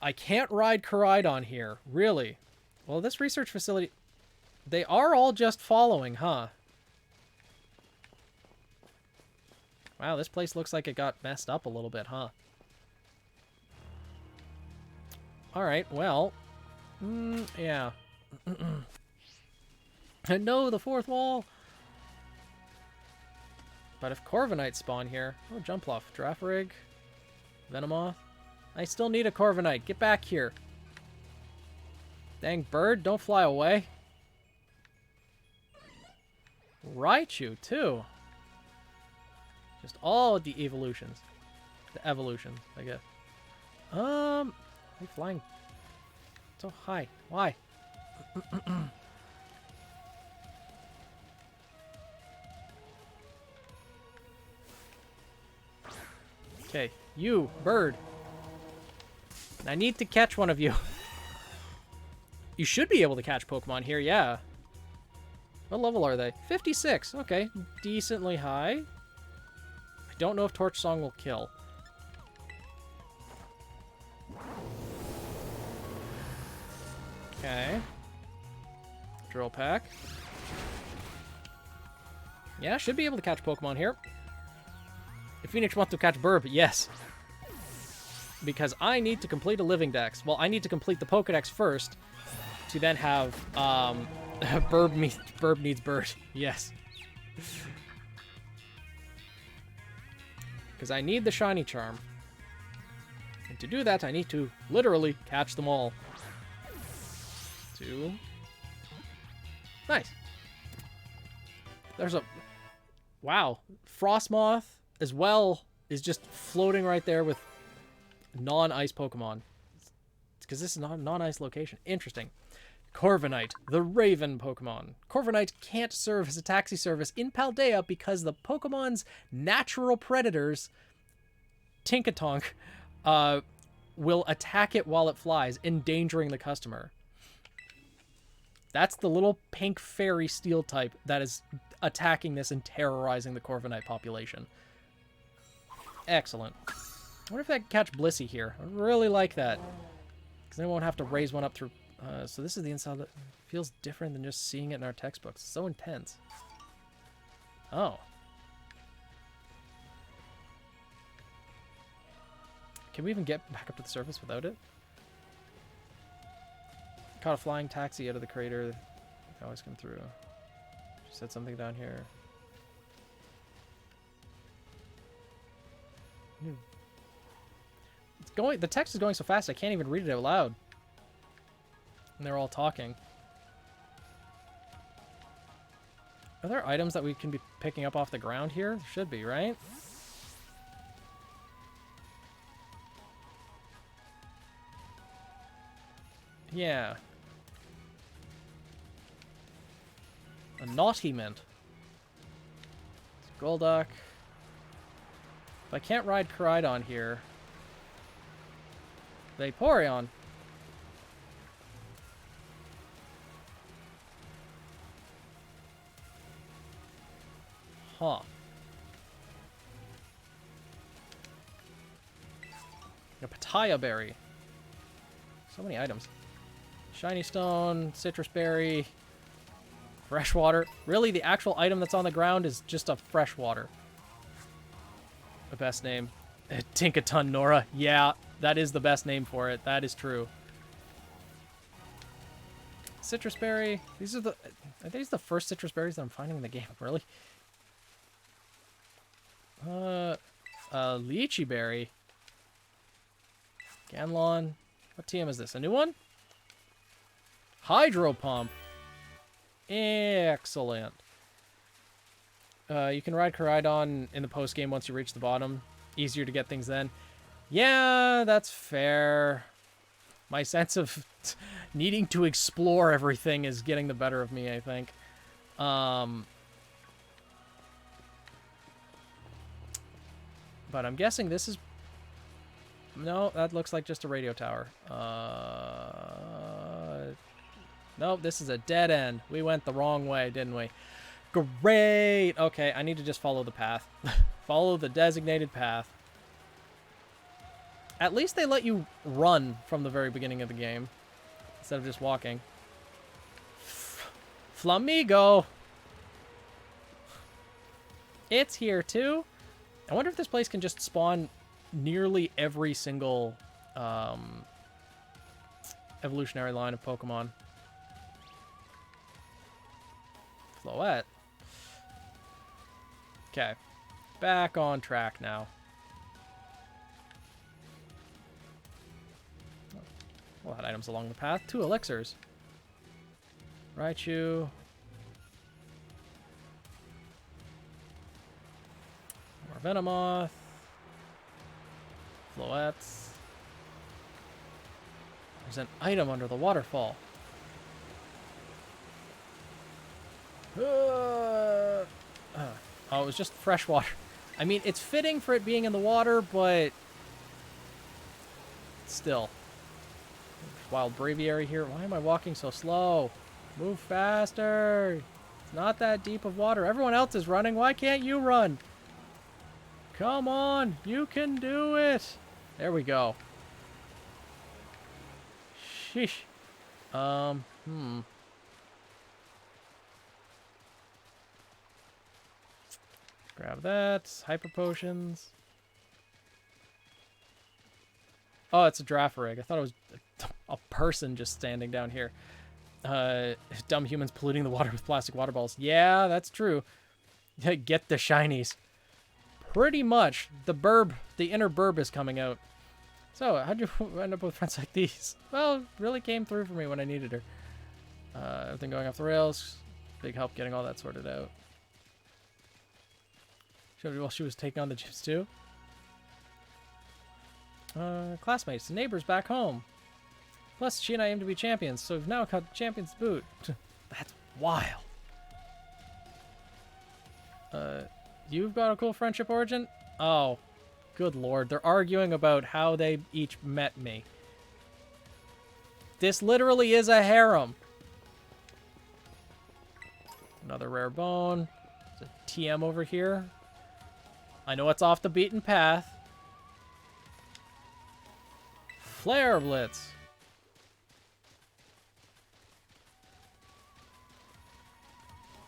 I can't ride Koraidon here. Really? Well, this research facility... They are all just following, huh? Wow, this place looks like it got messed up a little bit, huh? Alright, well... yeah. No, the 4th wall! But if Corviknight spawn here... Oh, Jumpluff, Girafarig, Venomoth... I still need a Corviknight. Get back here. Dang bird, don't fly away. Raichu, too. Just all the evolutions. The evolutions, I guess. Are they flying so high? Why? Okay, you, bird. I need to catch one of you. You should be able to catch Pokemon here, yeah. What level are they? 56. Okay, decently high. I don't know if Torch Song will kill. Okay. Drill Pack. Yeah, should be able to catch Pokemon here. If Phoenix wants to catch Burb, yes. Because I need to complete a living dex. Well, I need to complete the Pokedex first to then have Burb needs Bird. Yes. Because I need the shiny charm. And to do that, I need to literally catch them all. 2. Nice. There's a... Wow. Frostmoth as well is just floating right there with non-ice Pokemon. Because this is not a non-ice location. Interesting. Corviknight, the Raven Pokemon. Corviknight can't serve as a taxi service in Paldea because the Pokemon's natural predators, Tinkatonk, will attack it while it flies, endangering the customer. That's the little pink fairy steel type that is attacking this and terrorizing the Corviknight population. Excellent. I wonder if I can catch Blissey here. I really like that. Because then I won't have to raise one up through... so this is the inside that feels different than just seeing it in our textbooks. It's so intense. Oh. Can we even get back up to the surface without it? Caught a flying taxi out of the crater. I always come through. She said something down here. It's going. The text is going so fast I can't even read it out loud. And they're all talking. Are there items that we can be picking up off the ground here? There should be, right? Yeah. A naughty mint. Golduck. If I can't ride Koraidon here. Vaporeon. Huh. A Pitaya Berry. So many items. Shiny Stone, Citrus Berry, Freshwater. Really, the actual item that's on the ground is just a Freshwater. The best name. Tinkaton Nora. Yeah, that is the best name for it. That is true. Citrus Berry. These are the... Are these the first citrus berries that I'm finding in the game? Really? Lychee Berry. Ganlon. What TM is this? A new one? Hydro Pump. Excellent. You can ride Koraidon in the post-game once you reach the bottom. Easier to get things then. Yeah, that's fair. My sense of needing to explore everything is getting the better of me, I think. But I'm guessing this is... No, that looks like just a radio tower. Nope, this is a dead end. We went the wrong way, didn't we? Great! Okay, I need to just follow the path. Follow the designated path. At least they let you run from the very beginning of the game, instead of just walking. Flamigo! It's here, too. I wonder if this place can just spawn nearly every single evolutionary line of Pokemon. Floette. Okay. Back on track now. We'll add items along the path. 2 elixirs. Raichu. More Venomoth. Floettes. There's an item under the waterfall. Oh, it was just fresh water. I mean, it's fitting for it being in the water, but still. Wild Braviary here. Why am I walking so slow? Move faster. It's not that deep of water. Everyone else is running. Why can't you run? Come on. You can do it. There we go. Sheesh. Grab that. Hyper potions. Oh, it's a Girafarig. I thought it was a person just standing down here. Dumb humans polluting the water with plastic water balls. Yeah, that's true. Get the shinies. Pretty much. The inner burb is coming out. So, how'd you end up with friends like these? Well, really came through for me when I needed her. Everything going off the rails. Big help getting all that sorted out. While she was taking on the gyms too. Classmates and neighbors back home. Plus, she and I aim to be champions, so we've now got the champion's boot. That's wild. You've got a cool friendship origin? Oh, good lord. They're arguing about how they each met me. This literally is a harem. Another rare bone. There's a TM over here. I know it's off the beaten path. Flare Blitz.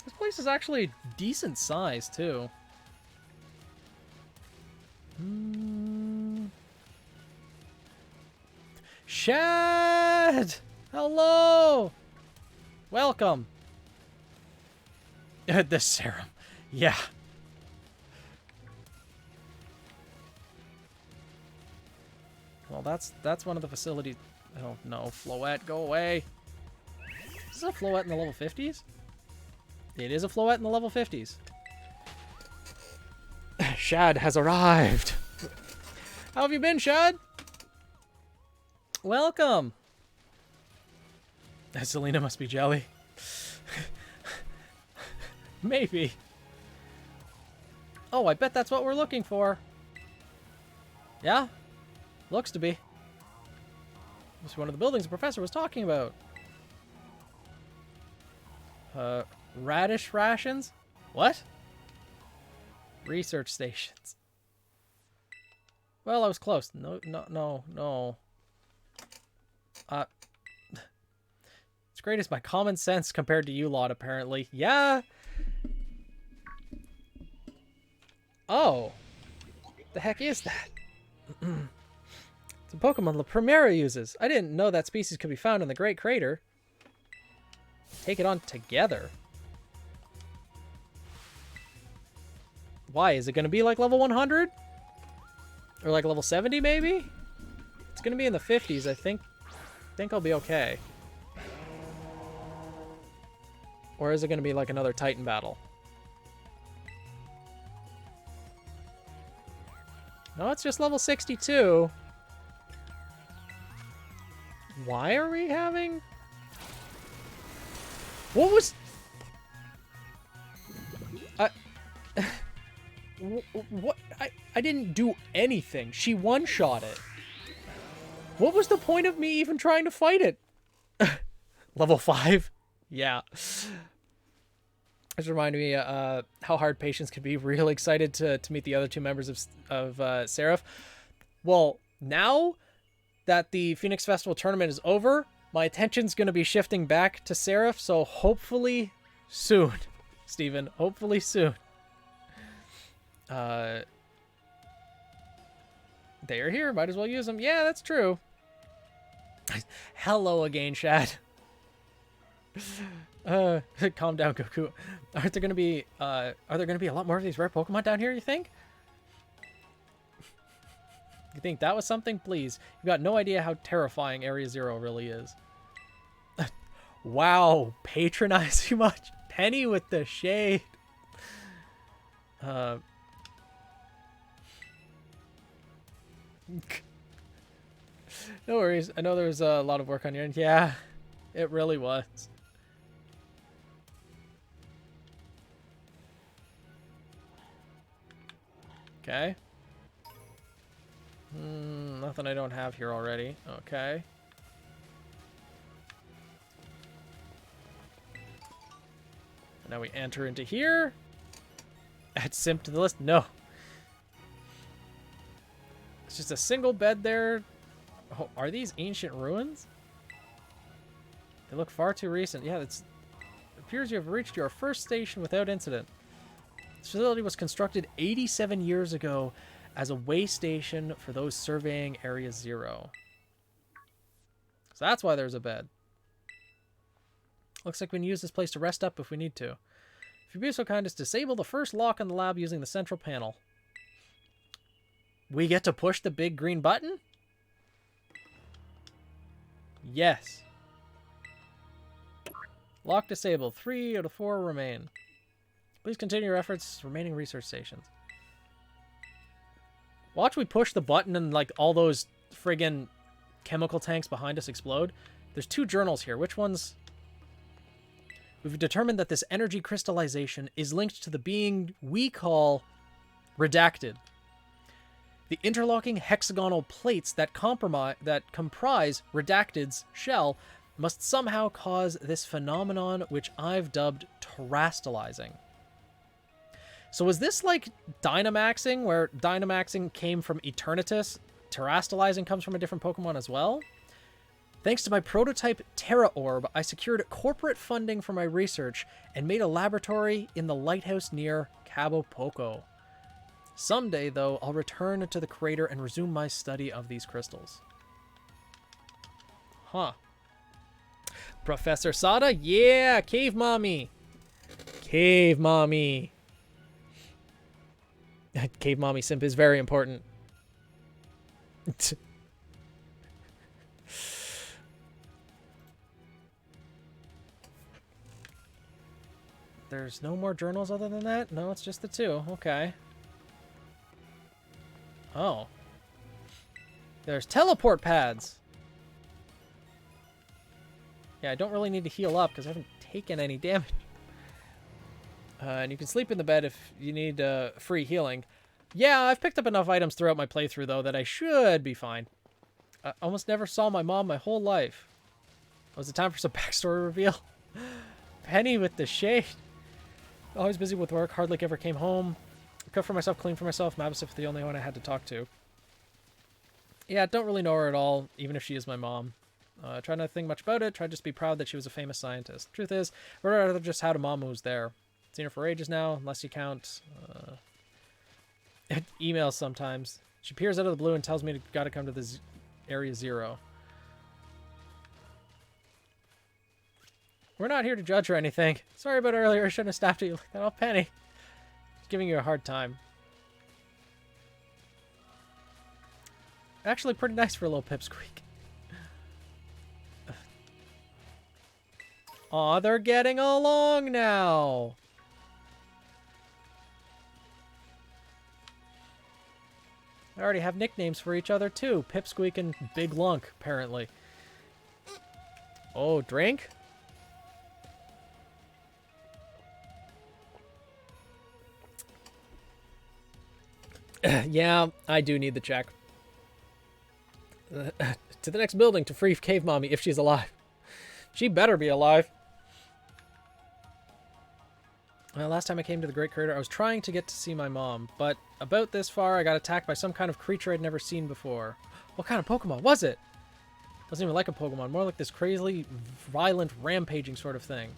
This place is actually decent size, too. Shad! Hello! Welcome. The serum. Yeah. Well, that's one of the facilities. Oh no, Floette, go away. Is this a Floette in the level 50s? It is a Floette in the level 50s. Shad has arrived. How have you been, Shad? Welcome. Selena must be jelly. Maybe. Oh, I bet that's what we're looking for. Yeah? Looks to be. This is one of the buildings the professor was talking about. Radish rations? What? Research stations. Well, I was close. No. It's great as my common sense compared to you lot, apparently. Yeah. Oh. The heck is that? It's a Pokemon La Primera uses. I didn't know that species could be found in the Great Crater. Take it on together. Why? Is it going to be like level 100? Or like level 70 maybe? It's going to be in the 50s, I think. I think I'll be okay. Or is it going to be like another Titan battle? No, it's just level 62. Why are we having... What was... What? I didn't do anything. She one-shot it. What was the point of me even trying to fight it? Level 5? Yeah. This reminded me how hard Patience could be. Real excited to meet the other two members of Seraph. Well, now that the Phoenix Festival tournament is over, my attention's going to be shifting back to Seraph, so hopefully soon, Steven. Hopefully soon. They are here. Might as well use them. Yeah, that's true. Hello again, Shad. Calm down, Goku. Are there gonna be a lot more of these rare Pokemon down here, you think? You think that was something? Please. You've got no idea how terrifying Area Zero really is. Wow, patronize you much? Penny with the shade. No worries. I know there was a lot of work on your end. Yeah, it really was. Okay. Nothing I don't have here already. Okay. And now we enter into here. Add Simp to the list. No. It's just a single bed there. Oh, are these ancient ruins? They look far too recent. Yeah, it appears you have reached your first station without incident. This facility was constructed 87 years ago as a way station for those surveying Area Zero. So that's why there's a bed. Looks like we can use this place to rest up if we need to. If you'd be so kind as to disable the first lock on the lab using the central panel. We get to push the big green button? Yes. Lock disabled. 3 out of 4 remain. Please continue your efforts remaining research stations. Watch we push the button and like all those friggin' chemical tanks behind us explode. There's 2 journals here. Which ones? We've determined that this energy crystallization is linked to the being we call Redacted. The interlocking hexagonal plates that comprise Redacted's shell must somehow cause this phenomenon, which I've dubbed terastallizing. So was this like Dynamaxing, where Dynamaxing came from Eternatus? Terastallizing comes from a different Pokemon as well? Thanks to my prototype Terra Orb, I secured corporate funding for my research and made a laboratory in the lighthouse near Cabo Poco. Someday, though, I'll return to the crater and resume my study of these crystals. Huh. Professor Sada? Yeah! Cave Mommy! Cave Mommy! Cave Mommy Simp is very important. There's no more journals other than that? No, it's just the 2. Okay. Oh. There's teleport pads. Yeah, I don't really need to heal up because I haven't taken any damage. And you can sleep in the bed if you need free healing. Yeah, I've picked up enough items throughout my playthrough, though, that I should be fine. I almost never saw my mom my whole life. Was it time for some backstory reveal? Penny with the shade. Always busy with work, hardly ever came home. Cooked for myself, cleaned for myself. Mabsif the only one I had to talk to. Yeah, don't really know her at all, even if she is my mom. Try not to think much about it. Try to just be proud that she was a famous scientist. Truth is, I'd rather just had a mom who was there. Seen her for ages now, unless you count emails sometimes. She appears out of the blue and tells me to gotta come to this area 0. We're not here to judge or anything. Sorry about earlier. I shouldn't have stopped you like that. Oh, Penny. Just giving you a hard time. Actually, pretty nice for a little pipsqueak. Aw, they're getting along now. I already have nicknames for each other, too. Pipsqueak and Big Lunk, apparently. Oh, drink? Yeah, I do need the check. To the next building to free Cave Mommy if she's alive. She better be alive. Well, last time I came to the Great Crater, I was trying to get to see my mom, but about this far, I got attacked by some kind of creature I'd never seen before. What kind of Pokemon was it? Wasn't even like a Pokemon, more like this crazily violent rampaging sort of thing.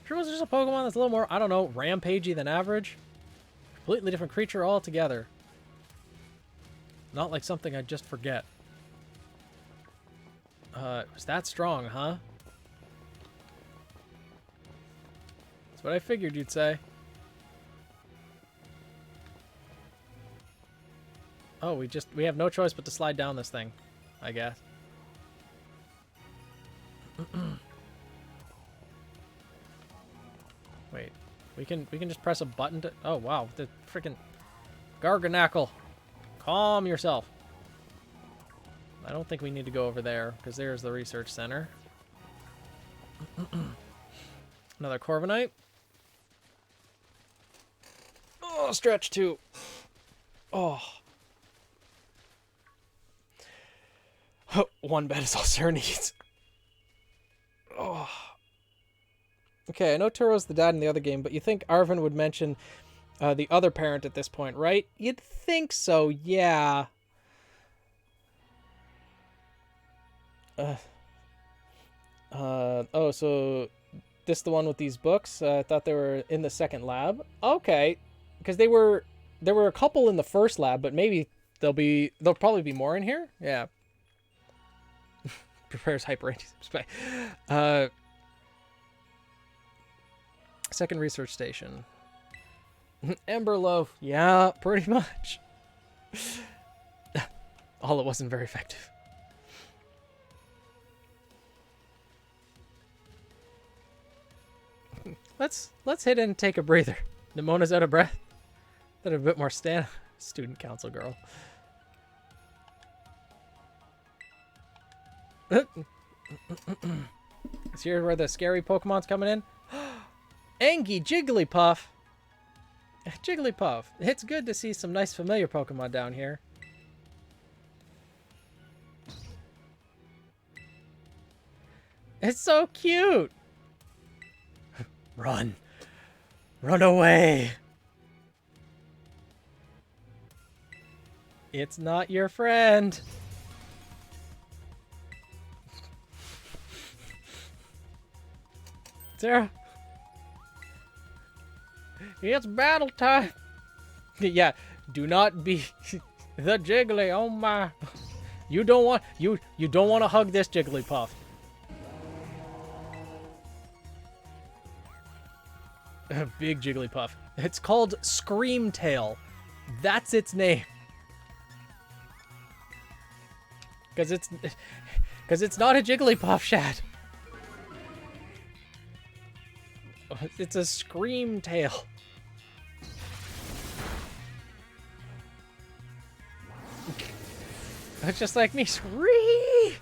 Sure was just a Pokemon that's a little more, I don't know, rampagey than average? Completely different creature altogether. Not like something I'd just forget. It was that strong, huh? That's what I figured you'd say. Oh, we have no choice but to slide down this thing, I guess. Wait, we can just press a button to, oh wow, the freaking Garganackle. Calm yourself. I don't think we need to go over there, because there's the research center. Another Corviknight. Oh, stretch 2. Oh. One bed is all Sarah needs. Oh. Okay, I know Turo's the dad in the other game, but you think Arvin would mention the other parent at this point, right? You'd think so, yeah. Oh, so this the one with these books? I thought they were in the second lab. Okay, because there were a couple in the first lab, but maybe there'll probably be more in here. Yeah. Prepares hyper anti-spy. Second research station. Ember Loaf. Yeah, pretty much. All it wasn't very effective. Let's hit in and take a breather. Nimona's out of breath. That a bit more student council girl. Is here where the scary Pokemon's coming in? Angie Jigglypuff. Jigglypuff. It's good to see some nice familiar Pokemon down here. It's so cute. Run. Run away. It's not your friend. Sarah. It's battle time. Yeah, do not be the Jiggly. Oh my. You don't want to hug this Jigglypuff. Big Jigglypuff. It's called Screamtail. That's its name. Because it's not a Jigglypuff, Shad. It's a scream tail. It's just like me. Scream!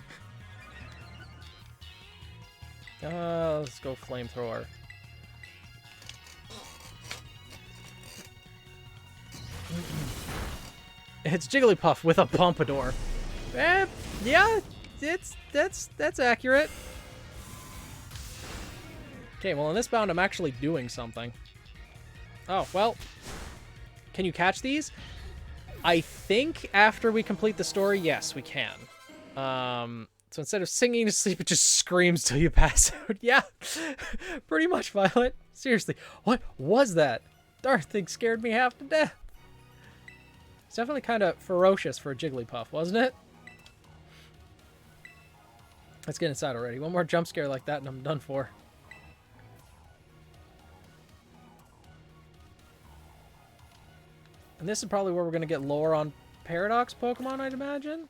Let's go flamethrower. It's Jigglypuff with a pompadour. Yeah, that's accurate. Okay, well in this bound I'm actually doing something. Oh, well. Can you catch these? I think after we complete the story, yes, we can. So instead of singing to sleep, it just screams till you pass out. Yeah, pretty much, Violet. Seriously, what was that? Darn thing scared me half to death. It's definitely kind of ferocious for a Jigglypuff, wasn't it? Let's get inside already. One more jump scare like that and I'm done for. And this is probably where we're going to get lore on Paradox Pokemon, I'd imagine.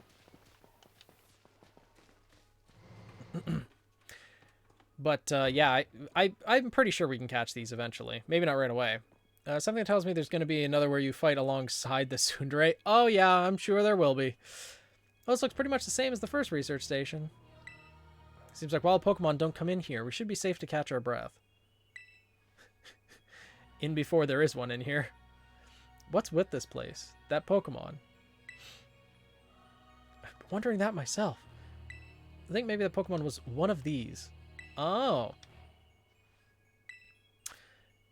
But, yeah, I'm pretty sure we can catch these eventually. Maybe not right away. Something tells me there's going to be another where you fight alongside the Tsundere. Oh, yeah, I'm sure there will be. Well, this looks pretty much the same as the first research station. Seems like wild Pokemon don't come in here. We should be safe to catch our breath. In before there is one in here. What's with this place? That Pokemon. I've been wondering that myself. I think maybe the Pokemon was one of these. Oh.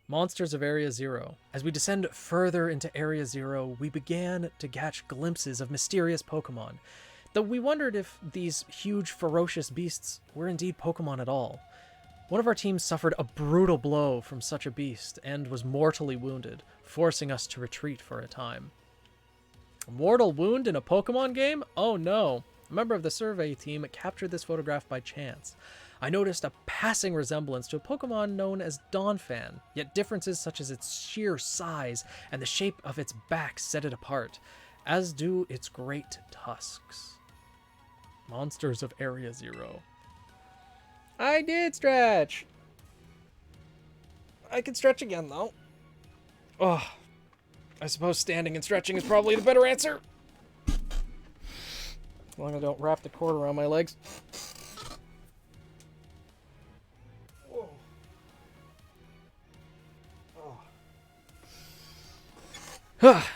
Monsters of Area Zero. As we descend further into Area Zero, we began to catch glimpses of mysterious Pokemon. Though we wondered if these huge, ferocious beasts were indeed Pokemon at all. One of our teams suffered a brutal blow from such a beast and was mortally wounded, forcing us to retreat for a time. A mortal wound in a Pokemon game? Oh no. A member of the survey team captured this photograph by chance. I noticed a passing resemblance to a Pokemon known as Donphan, yet differences such as its sheer size and the shape of its back set it apart, as do its great tusks. Monsters of Area Zero. I did stretch! I can stretch again, though. Oh, I suppose standing and stretching is probably the better answer. As long as I don't wrap the cord around my legs. Whoa. Oh.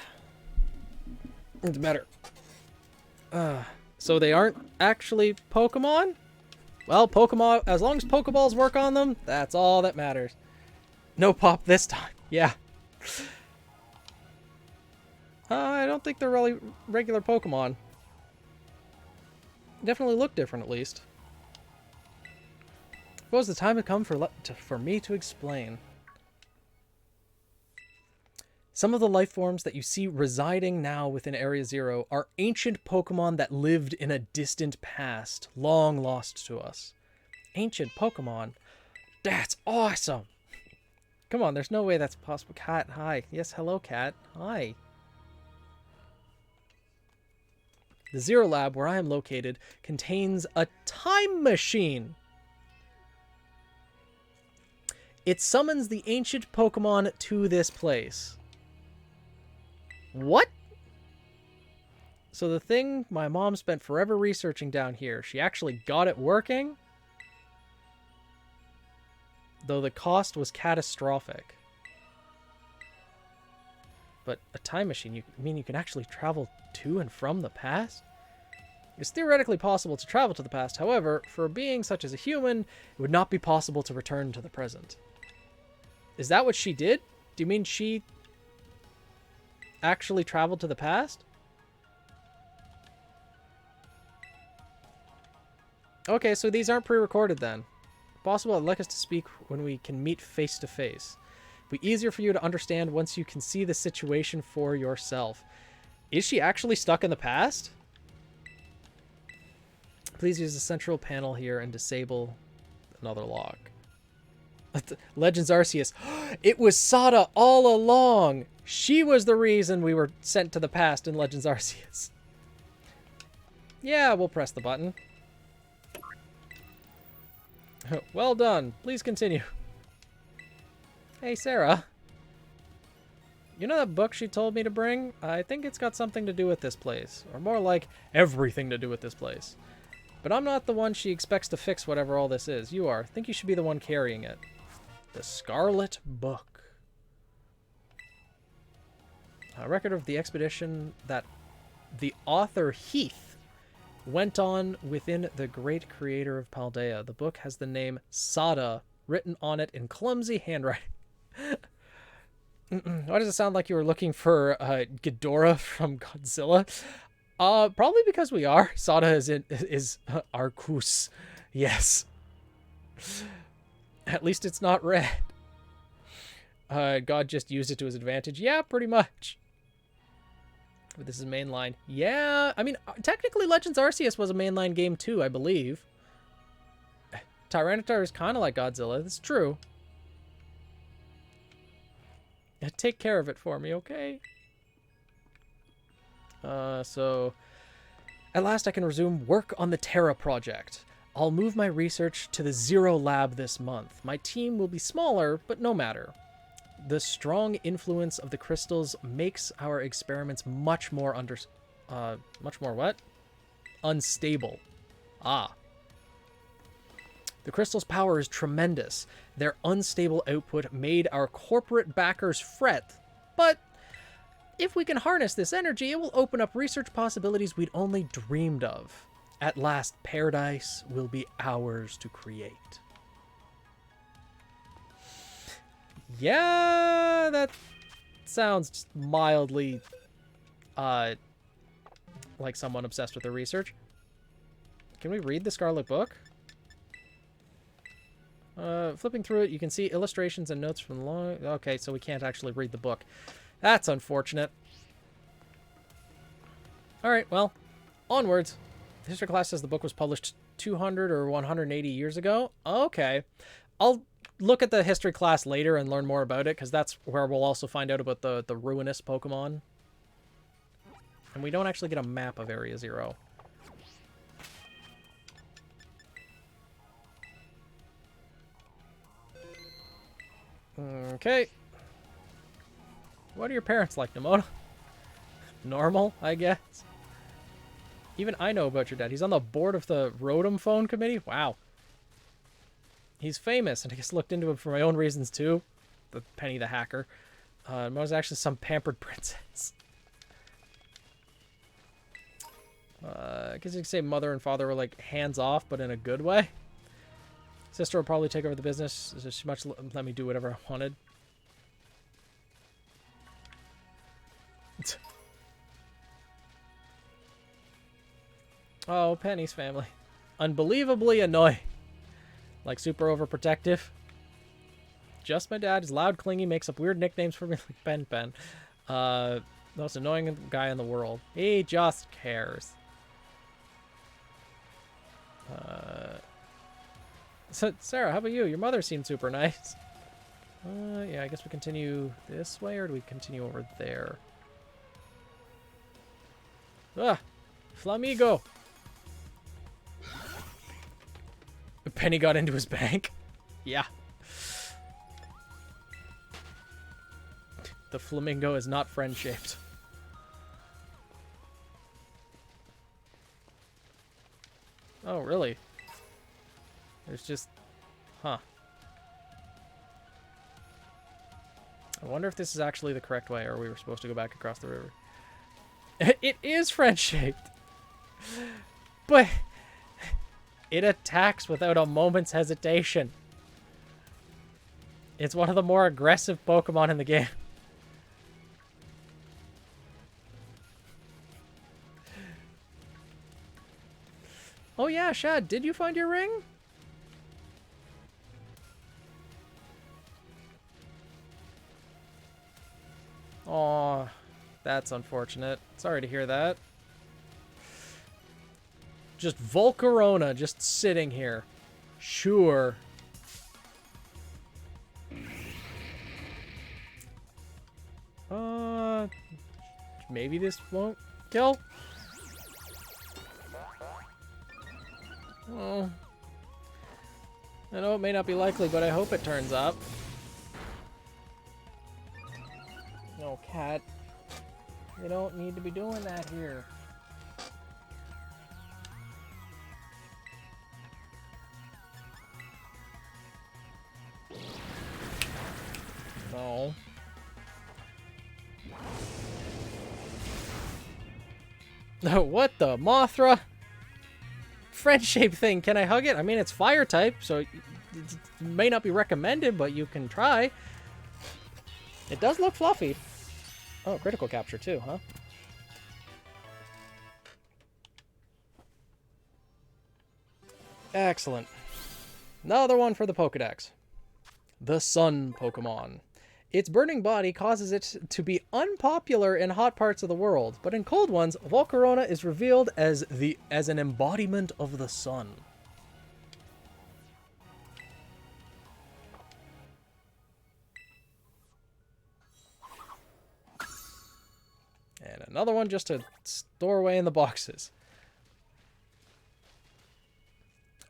It's better. So they aren't actually Pokemon? Well, Pokemon, as long as Pokeballs work on them, that's all that matters. No pop this time. Yeah. I don't think they're really regular Pokemon. Definitely look different, at least. Suppose the time had come for me to explain. Some of the life forms that you see residing now within Area Zero are ancient Pokemon that lived in a distant past, long lost to us. Ancient Pokemon? That's awesome! Come on, there's no way that's possible. Cat, hi. Yes, hello, Cat. Hi. The Zero Lab, where I am located, contains a time machine. It summons the ancient Pokemon to this place. What? So the thing my mom spent forever researching down here, she actually got it working? Though the cost was catastrophic. But a time machine, you mean you can actually travel to and from the past? It's theoretically possible to travel to the past, however, for a being such as a human, it would not be possible to return to the present. Is that what she did? Do you mean she actually traveled to the past? Okay, so these aren't pre-recorded then. Possible I'd like us to speak when we can meet face to face. It'll be easier for you to understand once you can see the situation for yourself. Is she actually stuck in the past? Please use the central panel here and disable another lock. Legends Arceus. It was Sada all along. She was the reason we were sent to the past in Legends Arceus. Yeah, we'll press the button. Well done. Please continue. Hey, Sarah. You know that book she told me to bring? I think it's got something to do with this place. Or more like, everything to do with this place. But I'm not the one she expects to fix whatever all this is. You are. I think you should be the one carrying it. The Scarlet Book. A record of the expedition that the author Heath went on within the great creator of Paldea. The book has the name Sada written on it in clumsy handwriting. Why does it sound like you were looking for Ghidorah from Godzilla? Probably because we are. Sada is Arcus. Yes. At least it's not red. God just used it to his advantage. Yeah, pretty much. But this is mainline. Yeah, I mean, technically Legends Arceus was a mainline game too, I believe. Tyranitar is kind of like Godzilla. That's true. Take care of it for me, okay? So... At last I can resume work on the Terra project. I'll move my research to the Zero Lab this month. My team will be smaller, but no matter. The strong influence of the crystals makes our experiments much more what? Unstable. Ah. The crystal's power is tremendous. Their unstable output made our corporate backers fret. But if we can harness this energy, it will open up research possibilities we'd only dreamed of. At last, paradise will be ours to create. Yeah, that sounds mildly, like someone obsessed with their research. Can we read the Scarlet Book? Flipping through it, you can see illustrations and notes from the long... Okay, so we can't actually read the book. That's unfortunate. Alright, well, onwards. The history class says the book was published 200 or 180 years ago. Okay. I'll look at the history class later and learn more about it, because that's where we'll also find out about the ruinous Pokemon. And we don't actually get a map of Area Zero. Okay. What are your parents like, Nimona? Normal, I guess. Even I know about your dad. He's on the board of the Rotom Phone Committee? Wow. He's famous, and I just looked into him for my own reasons, too. The Penny the Hacker. Was actually some pampered princess. I guess you could say mother and father were, like, hands-off, but in a good way. Sister will probably take over the business. She much let me do whatever I wanted. Oh, Penny's family. Unbelievably annoying. Like super overprotective. Just my dad is loud, clingy, makes up weird nicknames for me like Ben Ben. Most annoying guy in the world. He just cares. So, Sarah, how about you? Your mother seemed super nice. Yeah, I guess we continue this way, or do we continue over there? Ah! Flamigo! Penny got into his bank? Yeah. The flamingo is not friend-shaped. Oh, really? There's just... Huh. I wonder if this is actually the correct way, or we were supposed to go back across the river. It is friend-shaped! But... it attacks without a moment's hesitation. It's one of the more aggressive Pokemon in the game. Oh yeah, Shad, did you find your ring? Aw, that's unfortunate. Sorry to hear that. Just Volcarona just sitting here. Sure. Maybe this won't kill? Oh. I know it may not be likely, but I hope it turns up. No, cat. You don't need to be doing that here. No. No, what the? Mothra? Friend-shaped thing. Can I hug it? I mean, it's fire type, so it may not be recommended, but you can try. It does look fluffy. Oh, critical capture too, huh? Excellent. Another one for the Pokedex. The Sun Pokemon. Its burning body causes it to be unpopular in hot parts of the world, but in cold ones, Volcarona is revealed as an embodiment of the sun. And another one just to store away in the boxes.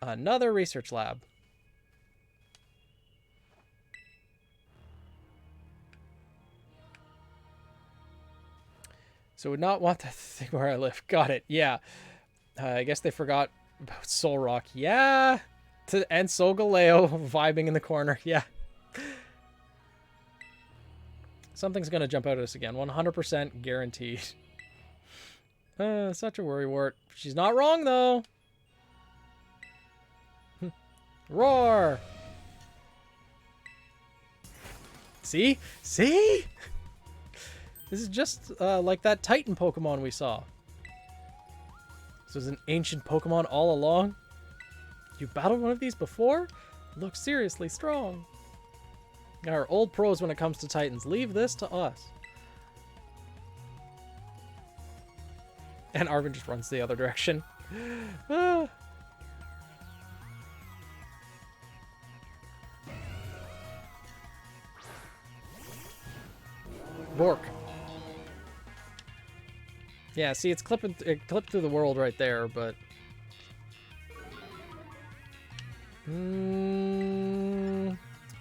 Another research lab. So would not want that thing where I live. Got it. Yeah. I guess they forgot about Solrock. Yeah. And Solgaleo vibing in the corner. Yeah. Something's going to jump out at us again. 100% guaranteed. Such a worrywart. She's not wrong, though. Roar. See? See? This is just like that Titan Pokemon we saw. This was an ancient Pokemon all along. You battled one of these before? Looks seriously strong. Our old pros when it comes to Titans. Leave this to us. And Arvin just runs the other direction. Ah. Bork. Yeah, see, it clipped through the world right there, but...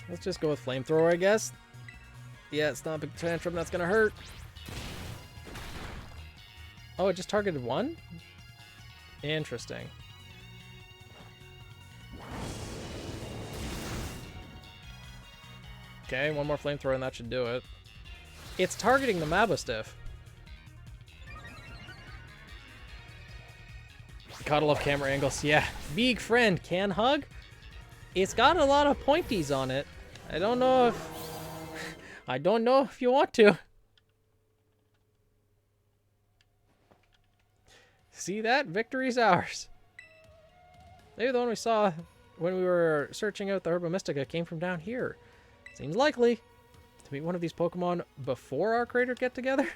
let's just go with Flamethrower, I guess. Yeah, it's not a big tantrum, that's gonna hurt. Oh, it just targeted one? Interesting. Okay, one more Flamethrower and that should do it. It's targeting the Mabustiff. Gotta love camera angles. Yeah, big friend can hug. It's got a lot of pointies on it. I don't know if you want to. See that? Victory's ours. Maybe the one we saw when we were searching out the Herba Mystica came from down here. Seems likely to meet one of these Pokemon before our crater get together.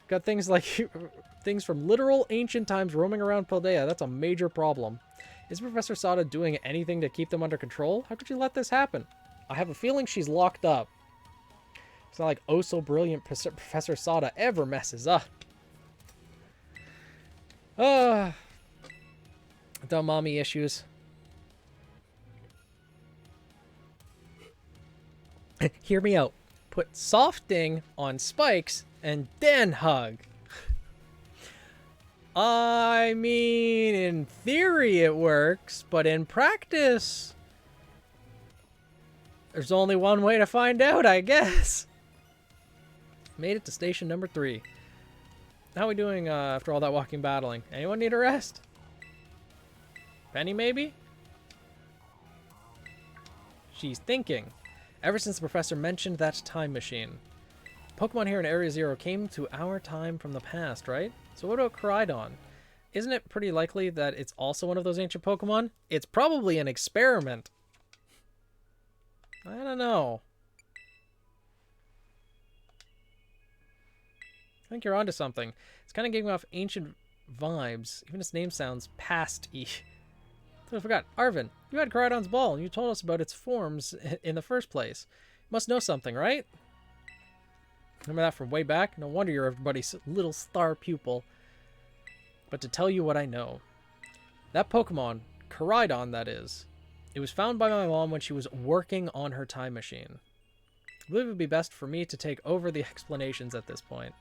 Got things like things from literal ancient times roaming around Paldea. That's a major problem. Is Professor Sada doing anything to keep them under control? How could you let this happen? I have a feeling she's locked up. It's not like oh so brilliant Professor Sada ever messes up. Dumb mommy issues. Hear me out. Put softing on spikes and then hug. I mean, in theory it works, but in practice, there's only one way to find out, I guess. Made it to station number 3. How are we doing after all that walking battling? Anyone need a rest? Penny, maybe? She's thinking. Ever since the professor mentioned that time machine. Pokemon here in Area 0 came to our time from the past, right? So what about Koraidon? Isn't it pretty likely that it's also one of those ancient Pokemon? It's probably an experiment. I don't know. I think you're onto something. It's kind of giving off ancient vibes. Even its name sounds past-y. I forgot. Arvin, you had Koraidon's ball, and you told us about its forms in the first place. You must know something, right? Remember that from way back? No wonder you're everybody's little star pupil. But to tell you what I know. That Pokemon, Koraidon that is, it was found by my mom when she was working on her time machine. I believe it would be best for me to take over the explanations at this point.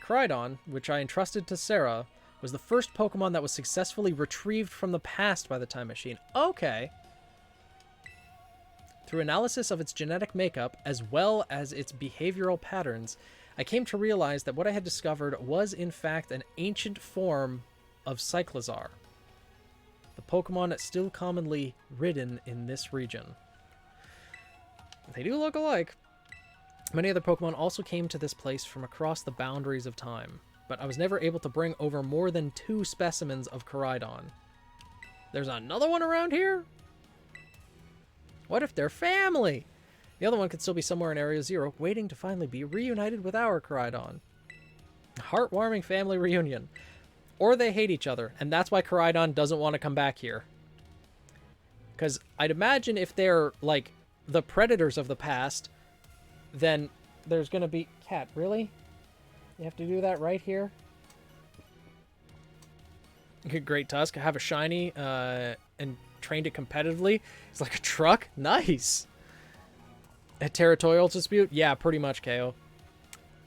Koraidon, which I entrusted to Sarah, was the first Pokemon that was successfully retrieved from the past by the Time Machine. Okay. Through analysis of its genetic makeup, as well as its behavioral patterns, I came to realize that what I had discovered was, in fact, an ancient form of Cyclizar, the Pokemon that's still commonly ridden in this region. They do look alike. Many other Pokemon also came to this place from across the boundaries of time, but I was never able to bring over more than 2 specimens of Koraidon. There's another one around here? What if they're family? The other one could still be somewhere in Area 0, waiting to finally be reunited with our Koraidon. Heartwarming family reunion. Or they hate each other, and that's why Koraidon doesn't want to come back here. Because I'd imagine if they're, like, the predators of the past, then there's going to be... Cat, really? You have to do that right here? Great Tusk. Have a shiny, and trained it competitively. It's like a truck. Nice. A territorial dispute? Yeah, pretty much, KO.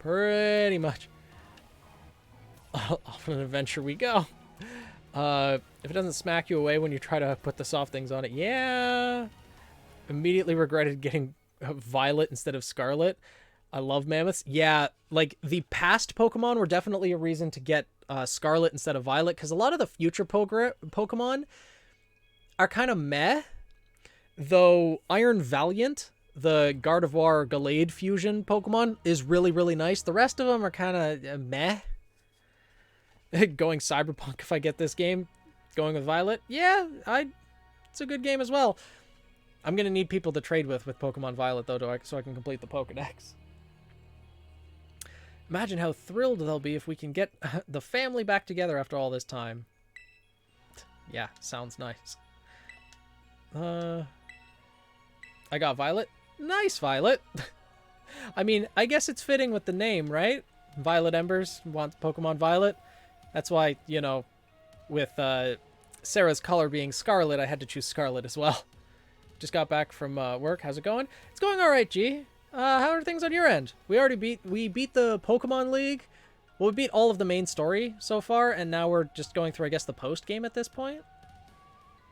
Pretty much. Off an adventure we go. If it doesn't smack you away when you try to put the soft things on it, yeah. Immediately regretted getting Violet instead of Scarlet. I love mammoths. Yeah, like the past Pokemon were definitely a reason to get Scarlet instead of Violet, because a lot of the future Pokemon are kind of meh. Though Iron Valiant, the Gardevoir Gallade fusion Pokemon, is really, really nice. The rest of them are kind of meh. Going Cyberpunk if I get this game. Going with Violet. Yeah, it's a good game as well. I'm going to need people to trade with Pokemon Violet, though, so I can complete the Pokedex. Imagine how thrilled they'll be if we can get the family back together after all this time. Yeah, sounds nice. I got Violet. Nice, Violet. I mean, I guess it's fitting with the name, right? Violet Embers wants Pokemon Violet. That's why, you know, with Sarah's color being Scarlet, I had to choose Scarlet as well. Just got back from work. How's it going? It's going all right, G. How are things on your end? We beat the Pokemon League. Well, we beat all of the main story so far, and now we're just going through, I guess, the post game at this point.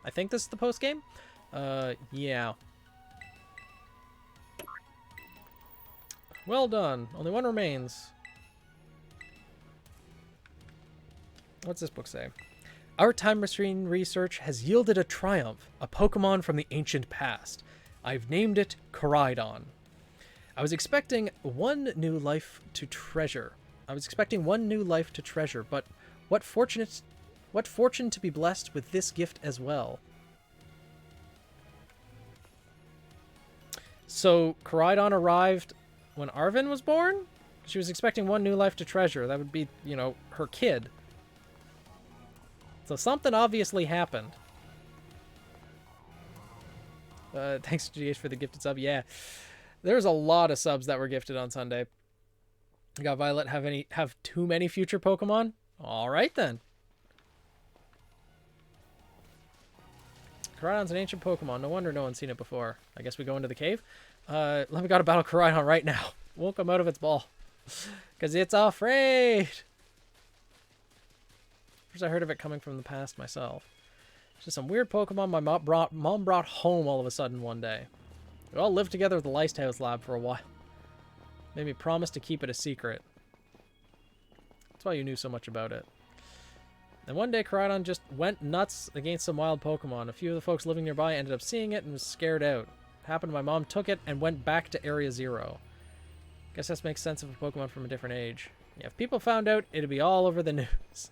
I think this is the post game. Yeah. Well done. Only one remains. What's this book say? Our time machine research has yielded a triumph, a Pokemon from the ancient past. I've named it Koraidon. I was expecting one new life to treasure, but what fortune to be blessed with this gift as well. So Koraidon arrived when Arven was born? She was expecting one new life to treasure. That would be, you know, her kid. So something obviously happened. Thanks to GH for the gifted sub. Yeah, there's a lot of subs that were gifted on Sunday. You got Violet have too many future Pokemon? All right then. Koraidon's an ancient Pokemon. No wonder no one's seen it before. I guess we go into the cave. Let me go to battle Koraidon right now. Won't come out of its ball. Because it's afraid. First I heard of it coming from the past myself. It's just some weird Pokemon my mom brought home all of a sudden one day. We all lived together at the Lighthouse Lab for a while. Made me promise to keep it a secret. That's why you knew so much about it. And one day Koraidon just went nuts against some wild Pokemon. A few of the folks living nearby ended up seeing it and was scared out. It happened my mom took it and went back to Area 0. Guess that makes sense of a Pokemon from a different age. Yeah, if people found out, it'd be all over the news.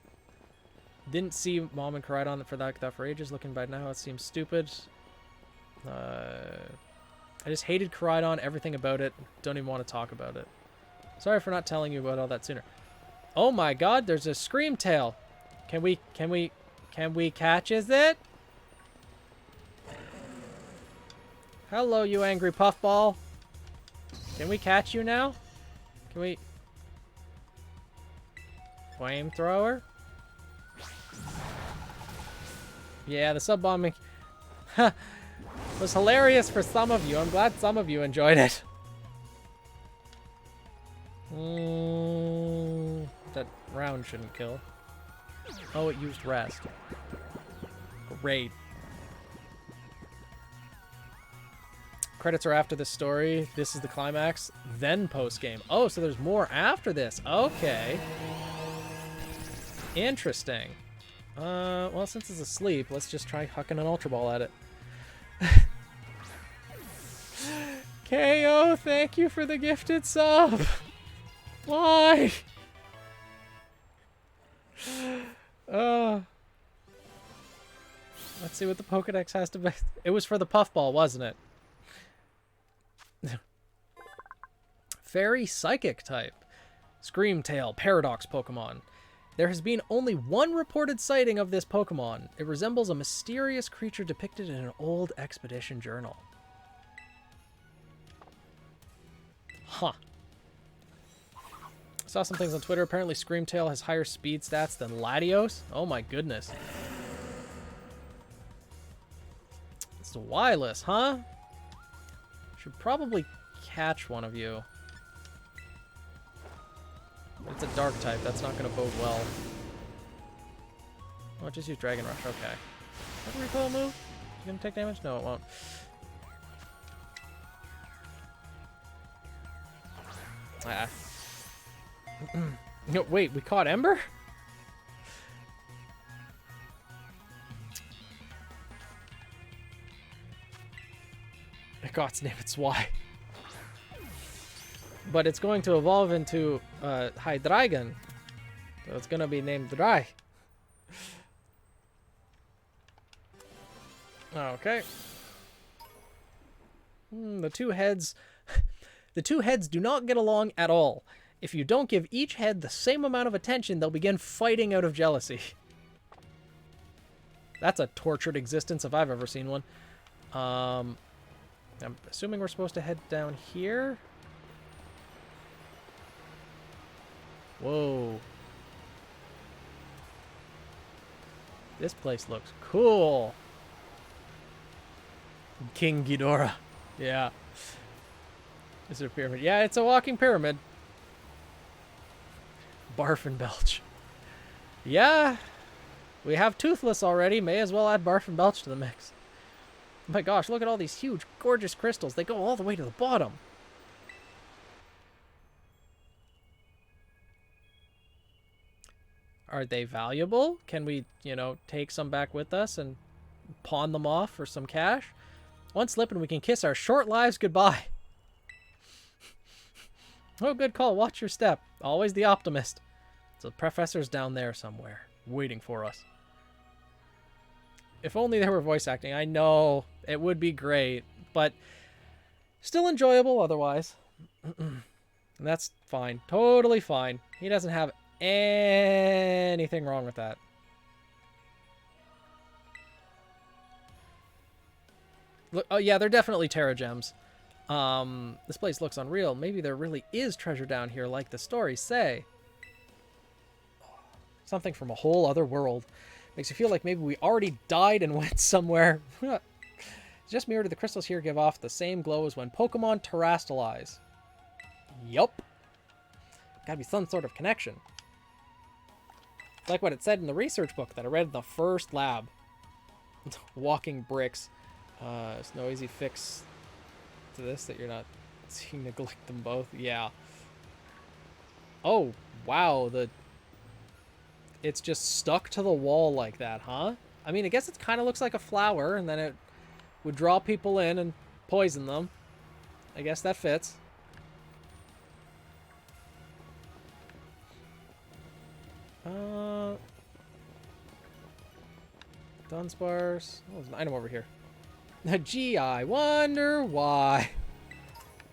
Didn't see Mom and Koraidon for that for ages. Looking back now, it seems stupid. I just hated Koraidon, everything about it. Don't even want to talk about it. Sorry for not telling you about all that sooner. Oh my god, there's a Screamtail. Can we catch it? Hello, you angry puffball. Can we catch you now? Can we... Flamethrower? Yeah, the sub-bombing... was hilarious for some of you. I'm glad some of you enjoyed it. That round shouldn't kill. Oh, it used rest. Great. Credits are after this story. This is the climax. Then post-game. Oh, so there's more after this. Okay. Interesting. Well, since it's asleep, let's just try hucking an Ultra Ball at it. KO, thank you for the gifted sub. Why? Let's see what the Pokedex has to be. It was for the Puffball, wasn't it? Fairy Psychic type. Screamtail, Paradox Pokemon. There has been only one reported sighting of this Pokemon. It resembles a mysterious creature depicted in an old expedition journal. Huh. Saw some things on Twitter. Apparently Screamtail has higher speed stats than Latios. Oh my goodness. It's Wireless, huh? Should probably catch one of you. It's a dark type. That's not going to bode well. Oh, just use Dragon Rush. Okay. Is that a recoil move? Is it going to take damage? No, it won't. Ah. No, wait, we caught Ember? God's name, it's Y. But it's going to evolve into Hydreigon. So it's going to be named Dry. Okay. The two heads... The two heads do not get along at all. If you don't give each head the same amount of attention, they'll begin fighting out of jealousy. That's a tortured existence if I've ever seen one. I'm assuming we're supposed to head down here. Whoa. This place looks cool. King Ghidorah. Yeah. Is it a pyramid? Yeah, it's a walking pyramid. Barf and Belch. Yeah. We have Toothless already. May as well add Barf and Belch to the mix. Oh my gosh, look at all these huge, gorgeous crystals. They go all the way to the bottom. Are they valuable? Can we, you know, take some back with us and pawn them off for some cash? One slip and we can kiss our short lives goodbye. Oh, good call. Watch your step. Always the optimist. So the professor's down there somewhere, waiting for us. If only there were voice acting. I know, it would be great, but still enjoyable otherwise. And that's fine. Totally fine. He doesn't have anything wrong with that. Look, oh yeah, they're definitely Terra Gems. This place looks unreal. Maybe there really is treasure down here like the stories say. Something from a whole other world. Makes you feel like maybe we already died and went somewhere. It's just me, or do the crystals here give off the same glow as when Pokemon terrestrialize? Yup. Gotta be some sort of connection. It's like what it said in the research book that I read in the first lab. Walking bricks. There's no easy fix to this that you're not seeing neglect them both. Yeah. Oh, wow. It's just stuck to the wall like that, huh? I mean, I guess it kind of looks like a flower, and then it would draw people in and poison them. I guess that fits. Dunsparce. Oh, there's an item over here. Gee, I wonder why.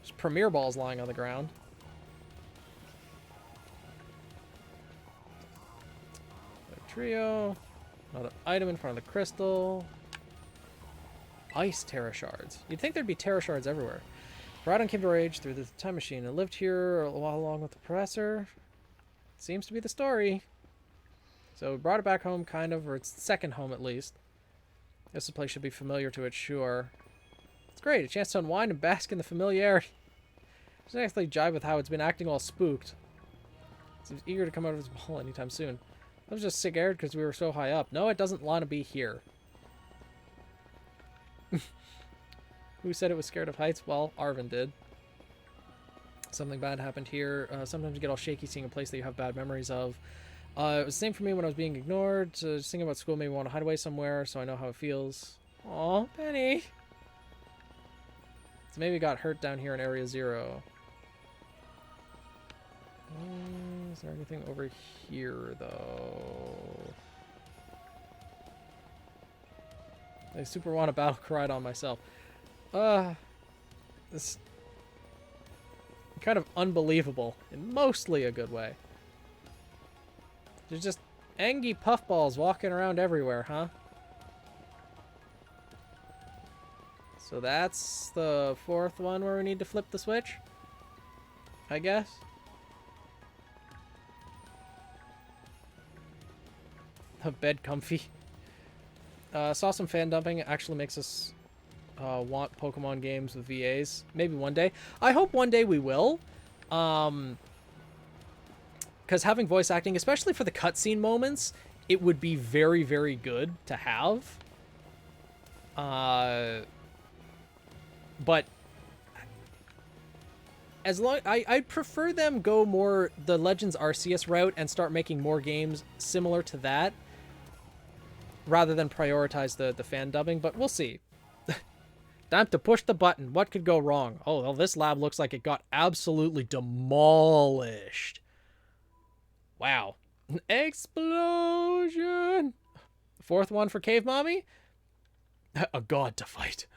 There's Premier Balls lying on the ground. Trio. Another item in front of the crystal. Ice Terra Shards. You'd think there'd be Terra Shards everywhere. Rhydon came to our age through the time machine and lived here a while along with the professor. Seems to be the story. So we brought it back home, kind of, or its second home at least. This place should be familiar to it, sure. It's great. A chance to unwind and bask in the familiarity. It doesn't actually jive with how it's been acting all spooked. It seems eager to come out of its ball anytime soon. I was just scared because we were so high up. No, it doesn't want to be here. Who said it was scared of heights? Well, Arvin did. Something bad happened here. Sometimes you get all shaky seeing a place that you have bad memories of. It was the same for me when I was being ignored. Just thinking about school made me want to hide away somewhere, so I know how it feels. Aw, Penny. So maybe got hurt down here in Area 0. Is there anything over here, though? I super want to battle Koraidon myself. This kind of unbelievable in mostly a good way. There's just Angie puffballs walking around everywhere, huh? So that's the 4th one where we need to flip the switch, I guess. A bed comfy. Saw some fan dumping. It actually makes us want Pokemon games with VAs. Maybe one day. I hope one day we will. Because having voice acting, especially for the cutscene moments, it would be very, very good to have. But as long I'd prefer them go more the Legends Arceus route and start making more games similar to that, rather than prioritize the fan dubbing. But we'll see. Time to push the button. What could go wrong? Oh, well, this lab looks like it got absolutely demolished. Wow. An explosion. 4th one for Cave Mommy? A god to fight.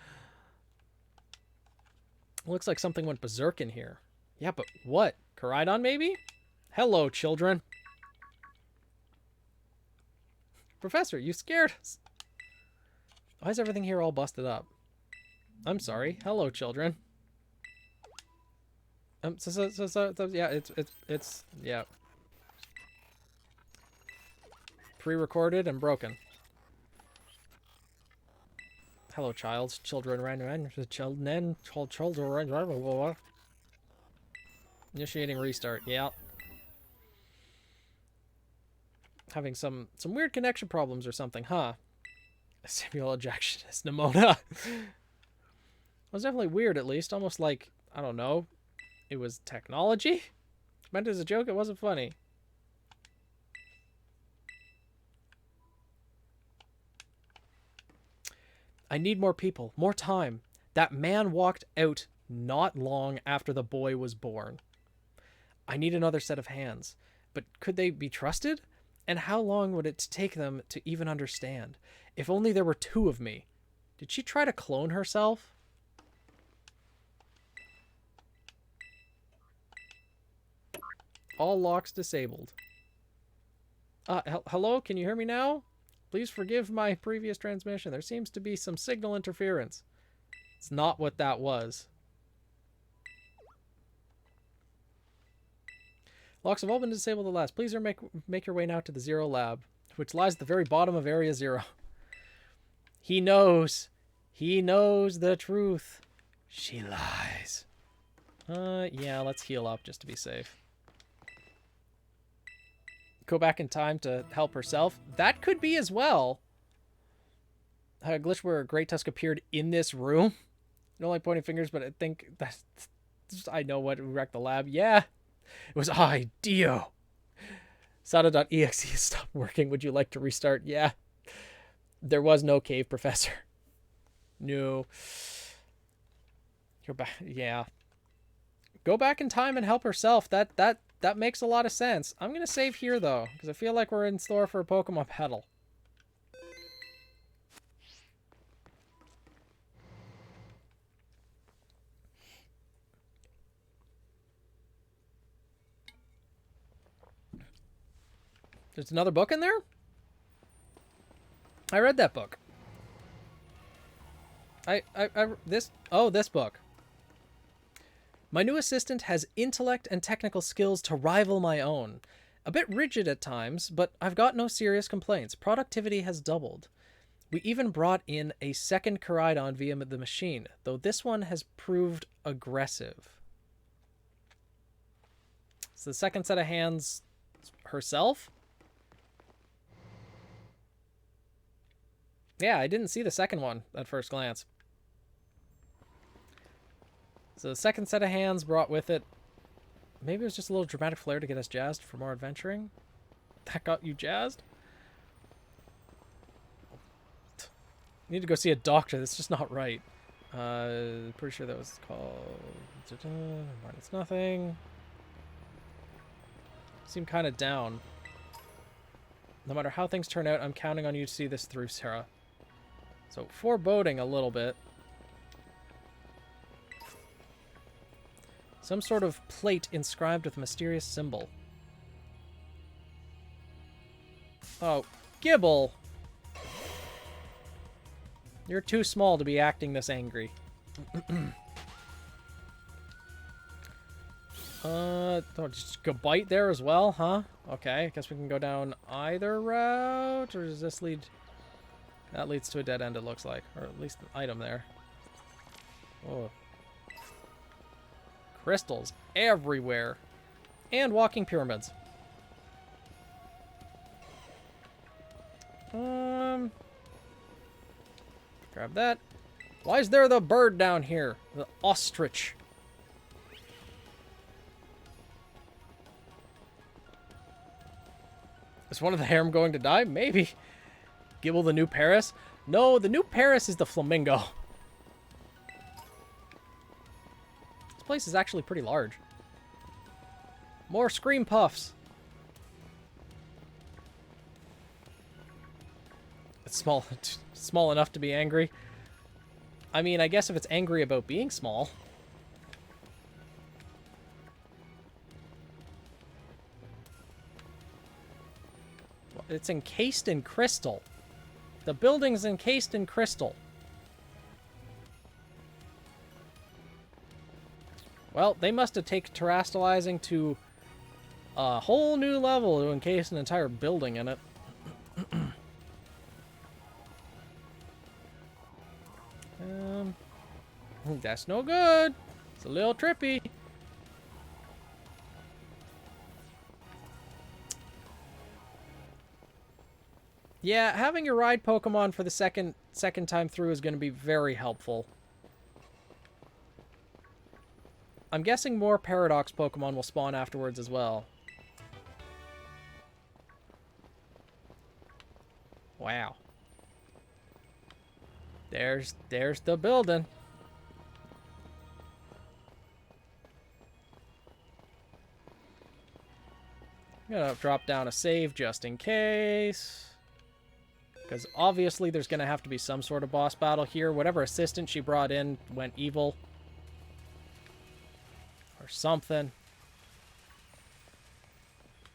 Looks like something went berserk in here. Yeah, but what? Koraidon, maybe? Hello, children. Professor, you scared us. Why is everything here all busted up? I'm sorry. Hello, children. Yeah, it's yeah. Pre-recorded and broken. Hello, childs. Children ran. Children. Initiating restart. Yeah. Having some weird connection problems or something, huh? Samuel ejection is Nimona. It was definitely weird, at least. Almost like, I don't know, it was technology? Meant as a joke, it wasn't funny. I need more people, more time. That man walked out not long after the boy was born. I need another set of hands. But could they be trusted? And how long would it take them to even understand? If only there were 2 of me. Did she try to clone herself? All locks disabled. Hello? Can you hear me now? Please forgive my previous transmission. There seems to be some signal interference. It's not what that was. Locks have all been disabled at last. Please make your way now to the 0 lab, which lies at the very bottom of Area 0. He knows. He knows the truth. She lies. Yeah, let's heal up just to be safe. Go back in time to help herself. That could be as well. A glitch where Great Tusk appeared in this room. I don't like pointing fingers, but I think that's... I know what wrecked the lab. Yeah. It was IDEO. Sada.exe stopped working. Would you like to restart? Yeah. There was no cave, Professor. No. You're back. Yeah. Go back in time and help herself. That makes a lot of sense. I'm going to save here, though, because I feel like we're in store for a Pokemon battle. There's another book in there? I read that book. This book. My new assistant has intellect and technical skills to rival my own. A bit rigid at times, but I've got no serious complaints. Productivity has doubled. We even brought in a second Koraidon via the machine, though this one has proved aggressive. So the second set of hands herself? Yeah, I didn't see the second one at first glance. So the second set of hands brought with it... Maybe it was just a little dramatic flair to get us jazzed for more adventuring? That got you jazzed? You need to go see a doctor. That's just not right. Pretty sure that was called... It's nothing. Seem kind of down. No matter how things turn out, I'm counting on you to see this through, Sarah. So, foreboding a little bit. Some sort of plate inscribed with a mysterious symbol. Oh, Gibble! You're too small to be acting this angry. Just go bite there as well, huh? Okay, I guess we can go down either route, or does this lead... That leads to a dead end, it looks like. Or at least an item there. Oh. Crystals everywhere. And walking pyramids. Grab that. Why is there the bird down here? The ostrich. Is one of the harem going to die? Maybe. Gibble the new Paris? No, the new Paris is the flamingo. This place is actually pretty large. More scream puffs. It's small, small enough to be angry. I mean, I guess if it's angry about being small. It's encased in crystal. The building's encased in crystal. Well, they must have taken terastallizing to a whole new level to encase an entire building in it. That's no good. It's a little trippy. Yeah, having your ride Pokemon for the second time through is going to be very helpful. I'm guessing more Paradox Pokemon will spawn afterwards as well. Wow. There's the building. I'm gonna drop down a save just in case. Because obviously there's going to have to be some sort of boss battle here. Whatever assistant she brought in went evil. Or something.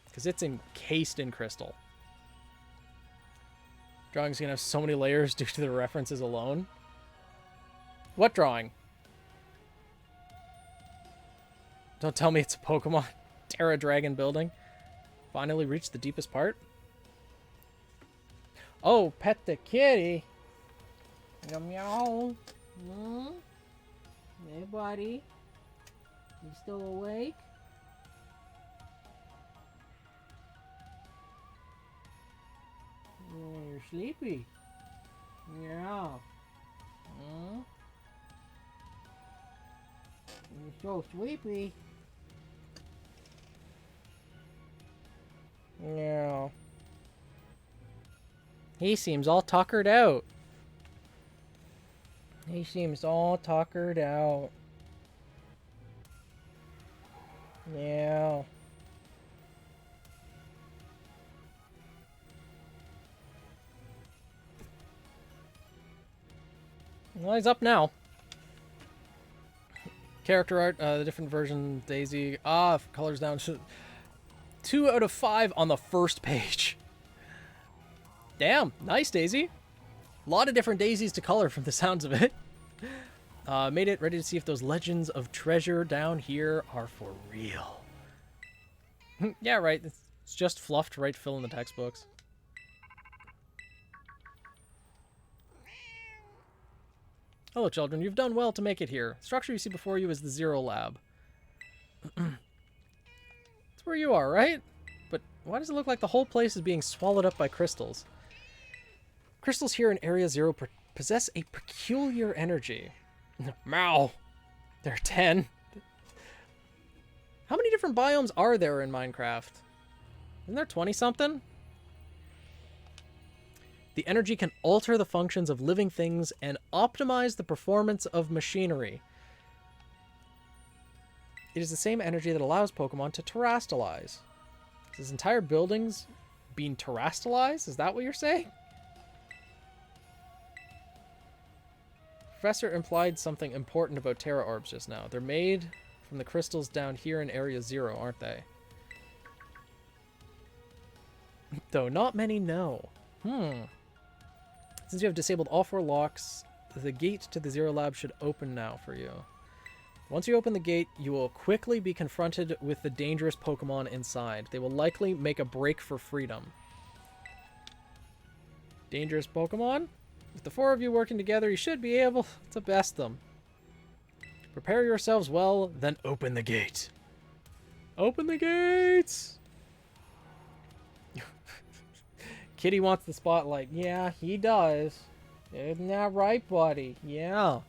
Because it's encased in crystal. Drawing's going to have so many layers due to the references alone. What drawing? Don't tell me it's a Pokemon Terra Dragon building. Finally reached the deepest part. Oh, pet the kitty. Meow meow. Hmm? Hey, buddy. You still awake? Yeah, you're sleepy. Yeah. Hmm? You're so sleepy. Yeah. He seems all tuckered out. He seems all tuckered out. Yeah. Well, he's up now. Character art, the different version, Daisy. Colors down. 2 out of 5 on the first page. Damn, nice Daisy. A lot of different daisies to color from the sounds of it. Made it ready to see if those legends of treasure down here are for real. Yeah, right. It's just fluff to write fill in the textbooks. Hello, children. You've done well to make it here. The structure you see before you is the Zero Lab. That's where you are, right? But why does it look like the whole place is being swallowed up by crystals? Crystals here in Area Zero possess a peculiar energy. Meow. There are 10. How many different biomes are there in Minecraft? Isn't there 20-something? The energy can alter the functions of living things and optimize the performance of machinery. It is the same energy that allows Pokemon to terrastalize. Is this entire building's being terrastalized? Is that what you're saying? Professor implied something important about Terra Orbs just now. They're made from the crystals down here in Area Zero, aren't they? Though not many know. Since you have disabled all 4 locks, the gate to the Zero Lab should open now for you. Once you open the gate, you will quickly be confronted with the dangerous Pokemon inside. They will likely make a break for freedom. Dangerous Pokemon? With the 4 of you working together, you should be able to best them. Prepare yourselves well, then open the gate. Open the gates! Kitty wants the spotlight. Yeah, he does. Isn't that right, buddy? Yeah.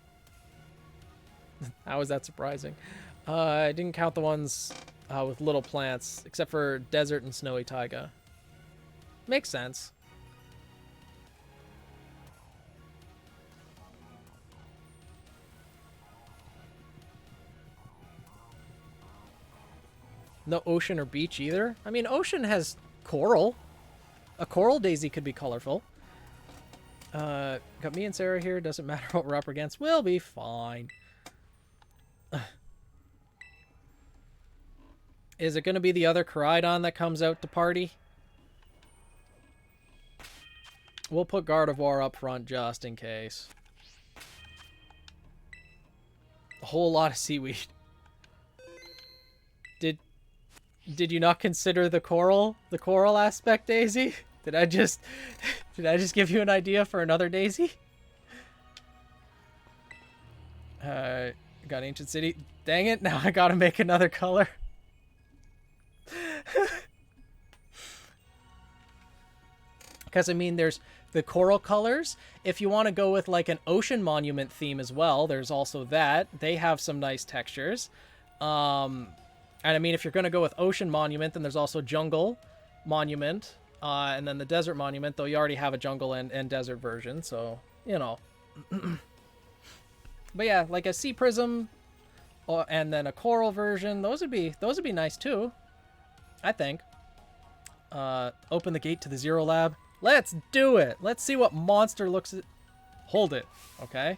How is that surprising? I didn't count the ones with little plants, except for desert and snowy taiga. Makes sense. No ocean or beach either. I mean, ocean has coral. A coral daisy could be colorful. Got me and Sarah here. Doesn't matter what we're up against. We'll be fine. Is it going to be the other Koraidon that comes out to party? We'll put Gardevoir up front just in case. A whole lot of seaweed. Did you not consider the coral aspect, Daisy? Did I just give you an idea for another Daisy? Got Ancient City. Dang it, now I gotta make another color. Because, I mean, there's the coral colors. If you want to go with, like, an ocean monument theme as well, there's also that. They have some nice textures. And I mean, if you're going to go with Ocean Monument, then there's also Jungle Monument. And then the Desert Monument, though you already have a Jungle and Desert version. So, you know. But yeah, like a Sea Prism and then a Coral version. Those would be nice too, I think. Open the gate to the Zero Lab. Let's do it. Let's see what monster looks at. Hold it. Okay.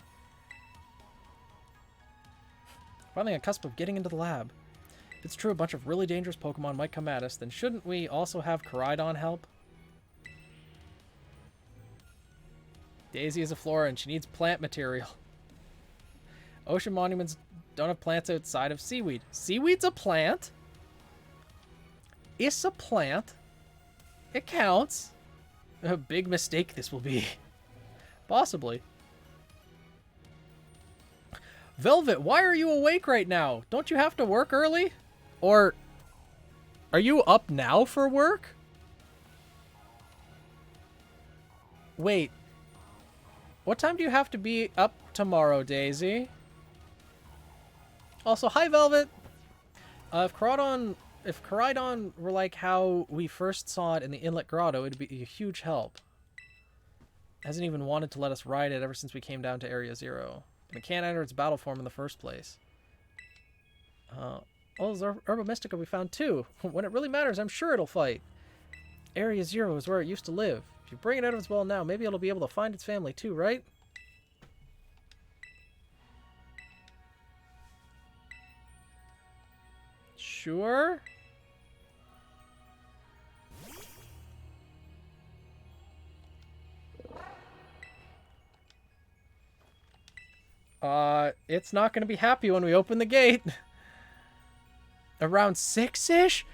Finally on cusp of getting into the lab. If it's true a bunch of really dangerous Pokemon might come at us, then shouldn't we also have Koraidon help? Daisy is a flora and she needs plant material. Ocean monuments don't have plants outside of seaweed. Seaweed's a plant? It's a plant. It counts. A big mistake this will be. Possibly. Velvet, why are you awake right now? Don't you have to work early? Or are you up now for work? Wait. What time do you have to be up tomorrow, Daisy? Also, hi, Velvet. If Koraidon were like how we first saw it in the Inlet Grotto, it'd be a huge help. Hasn't even wanted to let us ride it ever since we came down to Area Zero. And it can't enter its battle form in the first place. There's Herba Mystica we found too. When it really matters, I'm sure it'll fight. Area Zero is where it used to live. If you bring it out of its well now, maybe it'll be able to find its family too, right? Sure. It's not going to be happy when we open the gate. Around 6-ish?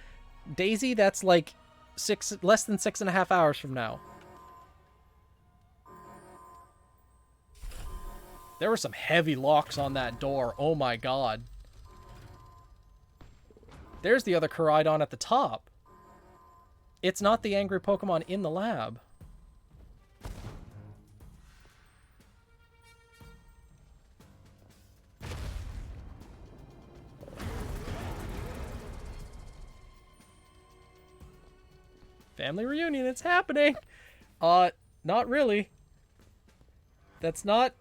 Daisy, that's like less than 6.5 hours from now. There were some heavy locks on that door. Oh my god. There's the other Koraidon at the top. It's not the angry Pokemon in the lab. Family reunion, it's happening. Not really. That's not...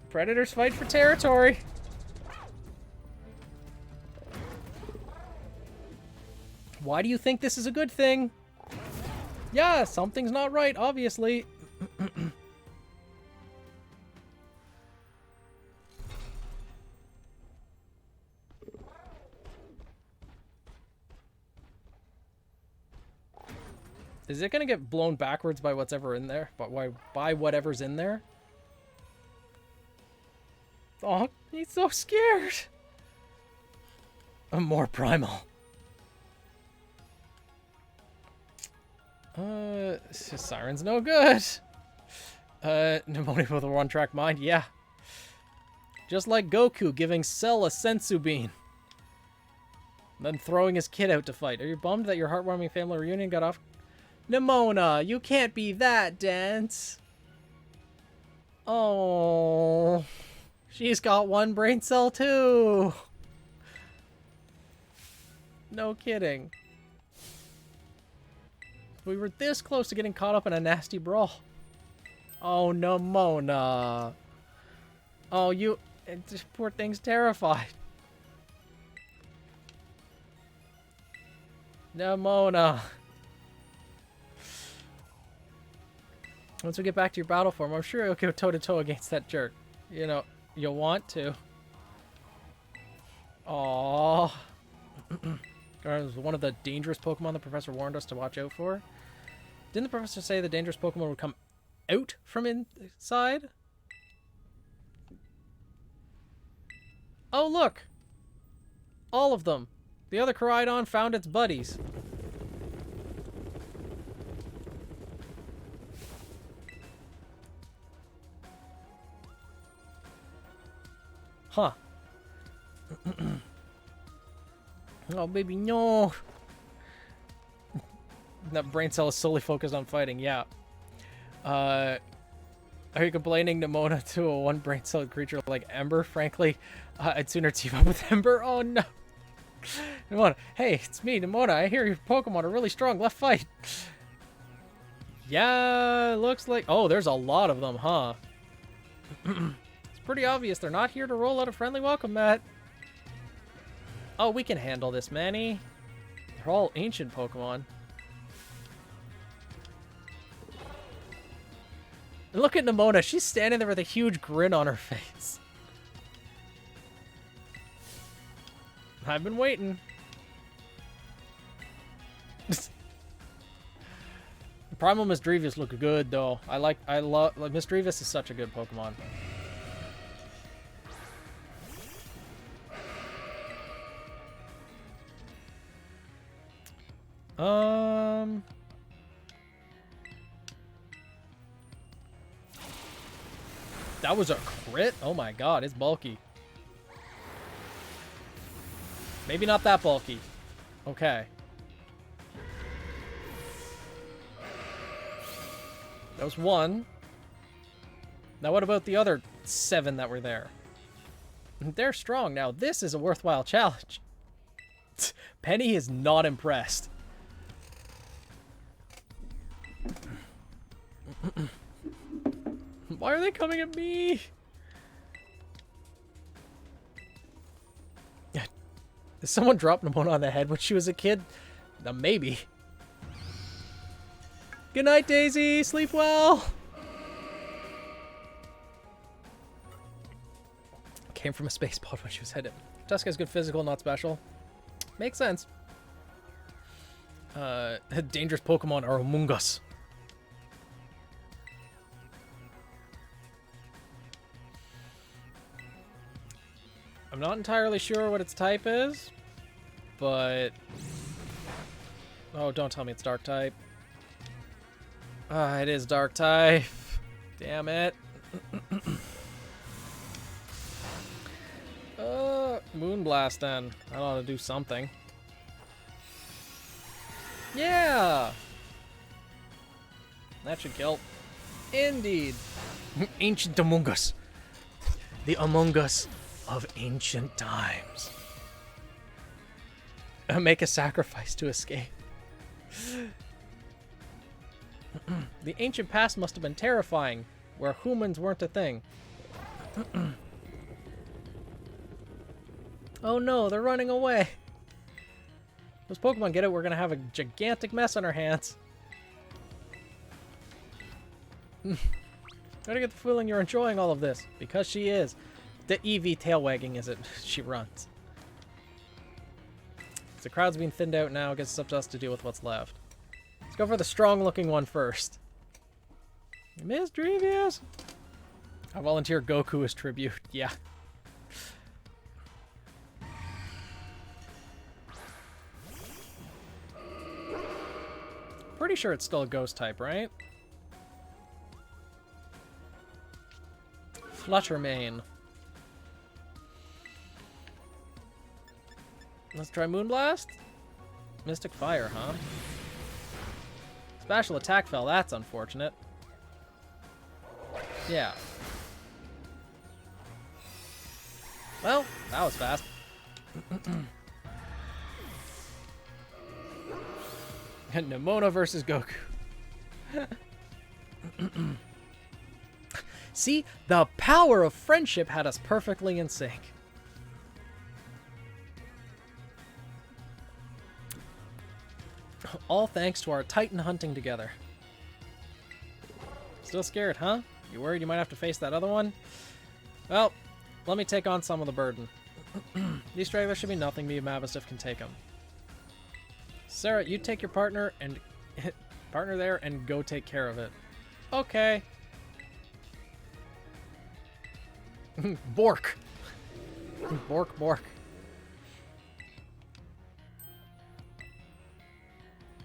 Predators fight for territory. Why do you think this is a good thing? Yeah, something's not right, obviously. Is it gonna get blown backwards by what's ever in there? By whatever's in there? Oh, he's so scared. I'm more primal. Siren's no good. Pneumonia with a one-track mind, yeah. Just like Goku giving Cell a sensu bean. Then throwing his kid out to fight. Are you bummed that your heartwarming family reunion got off? Nimona, you can't be that dense. Oh, she's got one brain cell too. No kidding. We were this close to getting caught up in a nasty brawl. Oh, Nimona. Oh, poor thing's terrified. Nimona. Once we get back to your battle form, I'm sure you'll go toe-to-toe against that jerk. You know, you'll want to. Aww. It was one of the dangerous Pokemon the professor warned us to watch out for. Didn't the professor say the dangerous Pokemon would come out from inside? Oh, look! All of them. The other Koraidon found its buddies. Huh. Oh, baby, no. That brain cell is solely focused on fighting, yeah. Are you complaining, Nimona, to a one brain cell creature like Ember? Frankly, I'd sooner team up with Ember. Oh, no. Nimona, hey, it's me, Nimona. I hear your Pokemon are really strong. Let's fight. Yeah, looks like... Oh, there's a lot of them, huh? Pretty obvious they're not here to roll out a friendly welcome mat. Oh, we can handle this, Manny. They're all ancient Pokemon. And look at Nimona. She's standing there with a huge grin on her face. I've been waiting. Primal Misdreavus look good, though. I love Misdreavus is such a good Pokemon. That was a crit? Oh my god, it's bulky. Maybe not that bulky. Okay. That was one. Now what about the other 7 that were there? They're strong. Now this is a worthwhile challenge. Penny is not impressed. Why are they coming at me? Did someone drop Nimona on the head when she was a kid? Maybe. Good night, Daisy. Sleep well. Came from a space pod when she was headed. Tuska's good physical, not special. Makes sense. Dangerous Pokemon are Among Us. I'm not entirely sure what its type is, but... Oh, don't tell me it's Dark type. Ah, it is dark type. Damn it. Moonblast then. I ought to do something. Yeah! That should kill. Indeed. Ancient Among Us. The Among Us of ancient times. Make a sacrifice to escape. The ancient past must have been terrifying, where humans weren't a thing. Oh no, they're running away. Those Pokemon get it, we're gonna have a gigantic mess on our hands. Gotta get the feeling you're enjoying all of this. Because she is. The EV tail wagging as she runs. The crowd's being thinned out now. Guess it's up to us to deal with what's left. Let's go for the strong-looking one first. Mischievous! I volunteer Goku as tribute. Yeah. Pretty sure it's still a ghost type, right? Fluttermane. Let's try Moonblast. Mystic Fire, huh? Special attack fell. That's unfortunate. Yeah. Well, that was fast. Nemona versus Goku. See, the power of friendship had us perfectly in sync. All thanks to our Titan hunting together. Still scared, huh? You worried you might have to face that other one? Well, let me take on some of the burden. These stragglers should be nothing. Me and Mavistiff can take them. Sarah, you take your partner there and go take care of it. Okay. Bork. Bork, bork.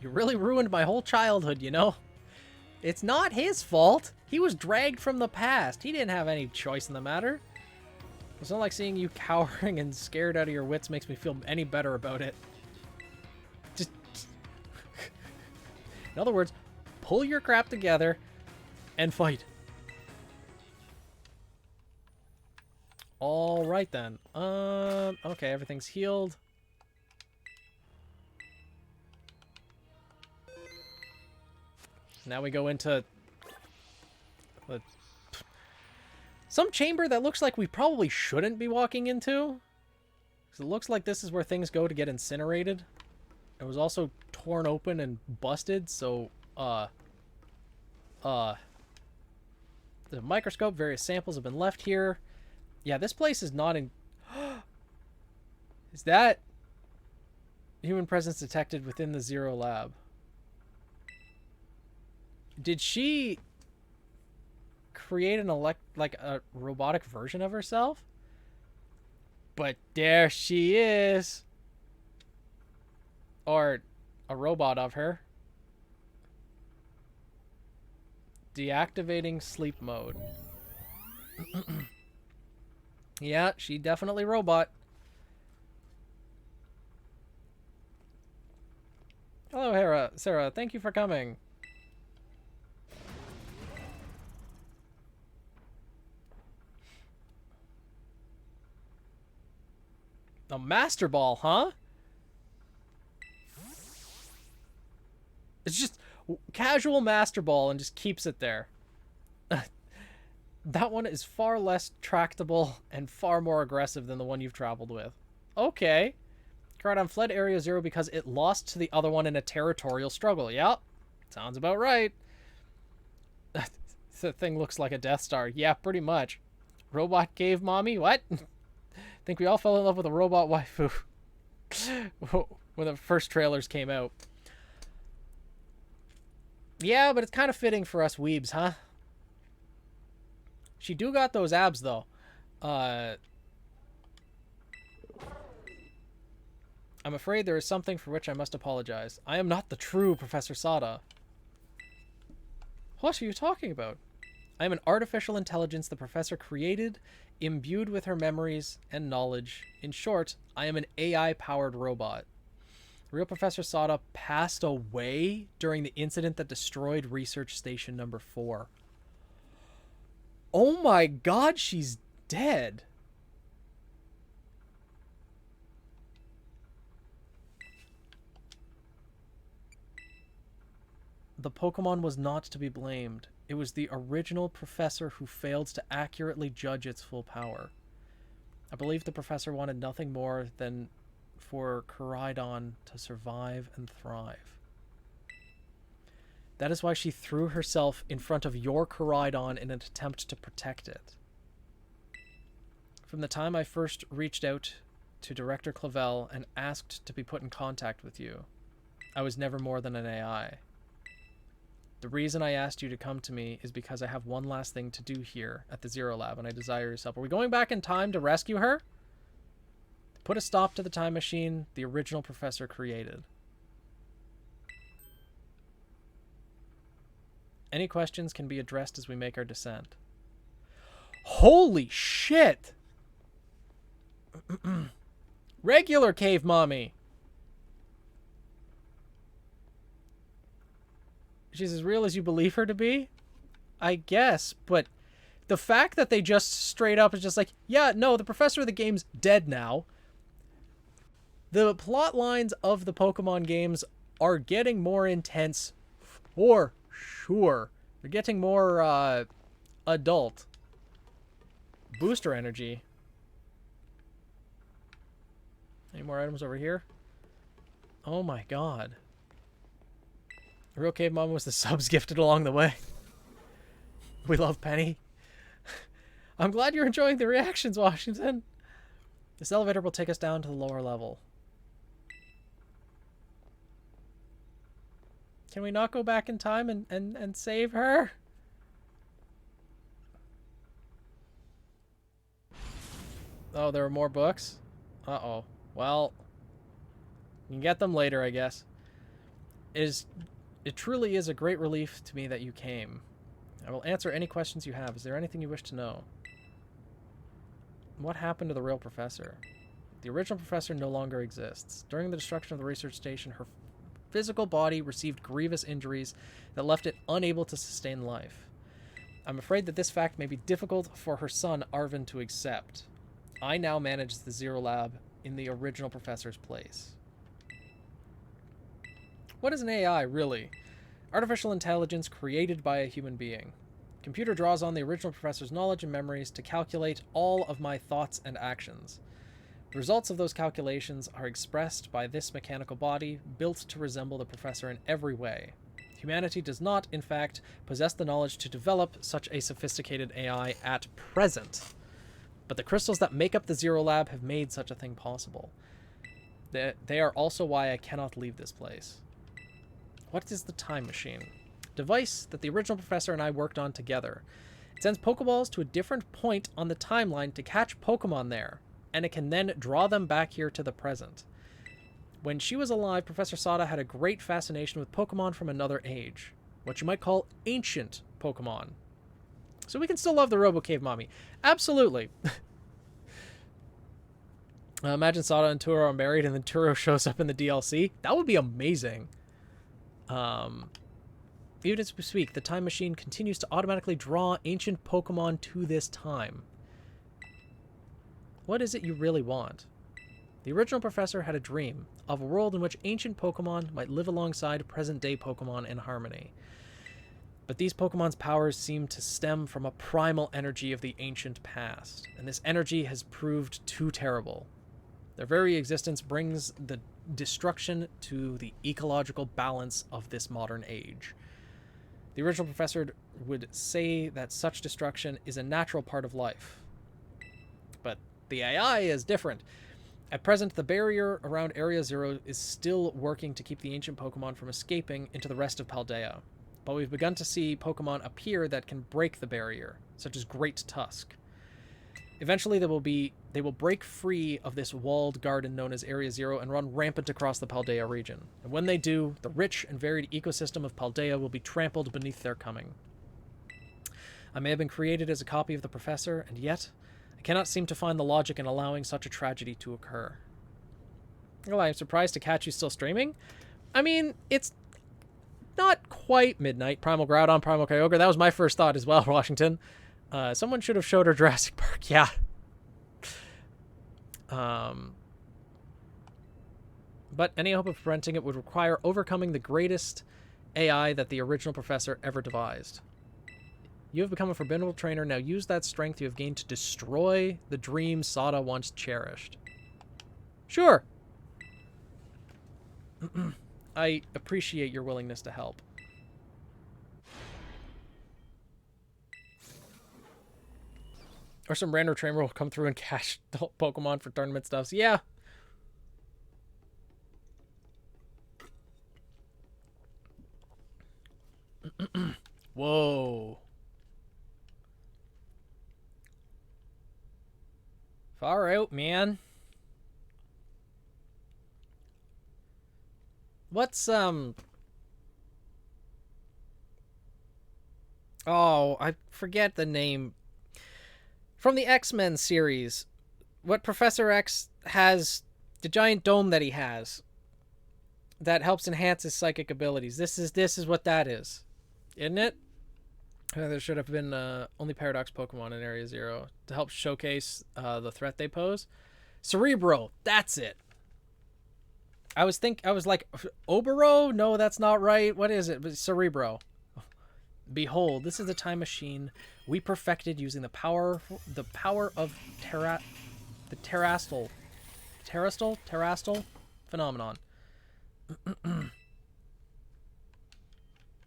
You really ruined my whole childhood, you know? It's not his fault. He was dragged from the past. He didn't have any choice in the matter. It's not like seeing you cowering and scared out of your wits makes me feel any better about it. Just... In other words, pull your crap together and fight. All right then. Okay, everything's healed. Now we go into some chamber that looks like we probably shouldn't be walking into. Because it looks like this is where things go to get incinerated. It was also torn open and busted, so the microscope, various samples have been left here. Yeah, this place is not in... Is that human presence detected within the Zero Lab? Did she create an like a robotic version of herself? But there she is. Or a robot of her. Deactivating sleep mode. Yeah, she definitely robot. Hello, Sarah. Thank you for coming. A Master Ball, huh? It's just casual Master Ball and just keeps it there. That one is far less tractable and far more aggressive than the one you've traveled with. Okay. Caradon fled Area 0 because it lost to the other one in a territorial struggle. Yep. Sounds about right. The thing looks like a Death Star. Yeah, pretty much. Robot cave mommy? What? Think we all fell in love with a robot waifu when the first trailers came out. Yeah, but it's kind of fitting for us weebs, huh? She do got those abs, though. I'm afraid there is something for which I must apologize. I am not the true Professor Sada. What are you talking about? I am an artificial intelligence the professor created, imbued with her memories and knowledge. In short, I am an AI-powered robot. The real Professor Sada passed away during the incident that destroyed Research Station number 4. Oh my god, she's dead. The Pokemon was not to be blamed. It was the original professor who failed to accurately judge its full power. I believe the professor wanted nothing more than for Koraidon to survive and thrive. That is why she threw herself in front of your Koraidon in an attempt to protect it. From the time I first reached out to Director Clavel and asked to be put in contact with you, I was never more than an AI. The reason I asked you to come to me is because I have one last thing to do here at the Zero Lab, and I desire your help. Are we going back in time to rescue her? Put a stop to the time machine the original professor created. Any questions can be addressed as we make our descent. Holy shit! Regular cave mommy! She's as real as you believe her to be? I guess, but the fact that they just straight up is just like, yeah, no, the professor of the game's dead now. The plot lines of the Pokemon games are getting more intense for sure. They're getting more adult. Booster energy. Any more items over here? Oh my god. The real cave mom was the subs gifted along the way. We love Penny. I'm glad you're enjoying the reactions, Washington. This elevator will take us down to the lower level. Can we not go back in time and save her? Oh, there are more books? Uh-oh. Well, you can get them later, I guess. It truly is a great relief to me that you came. I will answer any questions you have. Is there anything you wish to know? What happened to the real professor? The original professor no longer exists. During the destruction of the research station, her physical body received grievous injuries that left it unable to sustain life. I'm afraid that this fact may be difficult for her son, Arvin, to accept. I now manage the Zero Lab in the original professor's place. What is an AI, really? Artificial intelligence created by a human being. Computer draws on the original professor's knowledge and memories to calculate all of my thoughts and actions. The results of those calculations are expressed by this mechanical body, built to resemble the professor in every way. Humanity does not, in fact, possess the knowledge to develop such a sophisticated AI at present. But the crystals that make up the Zero Lab have made such a thing possible. They are also why I cannot leave this place. What is the time machine? Device that the original professor and I worked on together. It sends Pokeballs to a different point on the timeline to catch Pokemon there, and it can then draw them back here to the present. When she was alive, Professor Sada had a great fascination with Pokemon from another age. What you might call ancient Pokemon. So we can still love the Robo Cave Mommy. Absolutely. Imagine Sada and Turo are married and then Turo shows up in the DLC. That would be amazing. Even as we speak, the time machine continues to automatically draw ancient Pokemon to this time. What is it you really want? The original professor had a dream of a world in which ancient Pokemon might live alongside present-day Pokemon in harmony. But these Pokemon's powers seem to stem from a primal energy of the ancient past, and this energy has proved too terrible. Their very existence brings the destruction to the ecological balance of this modern age. The original professor would say that such destruction is a natural part of life. But the AI is different. At present, the barrier around Area Zero is still working to keep the ancient Pokemon from escaping into the rest of Paldea. But we've begun to see Pokemon appear that can break the barrier, such as Great Tusk. Eventually, they will break free of this walled garden known as Area Zero and run rampant across the Paldea region. And when they do, the rich and varied ecosystem of Paldea will be trampled beneath their coming. I may have been created as a copy of the Professor, and yet I cannot seem to find the logic in allowing such a tragedy to occur. Well, I'm surprised to catch you still streaming. I mean, it's not quite midnight. Primal Groudon, Primal Kyogre. That was my first thought as well, Washington. Someone should have showed her Jurassic Park. Yeah. But any hope of preventing it would require overcoming the greatest AI that the original Professor ever devised. You have become a formidable trainer. Now use that strength you have gained to destroy the dream Sada once cherished. Sure. I appreciate your willingness to help. Or some random trainer will come through and catch the whole Pokemon for tournament stuffs. Yeah. Whoa. Far out, man. What's, Oh, I forget the name. From the X-Men series, what Professor X has, the giant dome that he has, that helps enhance his psychic abilities. This is what that is, isn't it? There should have been only Paradox Pokemon in Area Zero to help showcase the threat they pose. Cerebro, that's it. I was like, Obero? No, that's not right. What is it? Cerebro. Behold, this is the time machine we perfected using the power of the terrestrial phenomenon.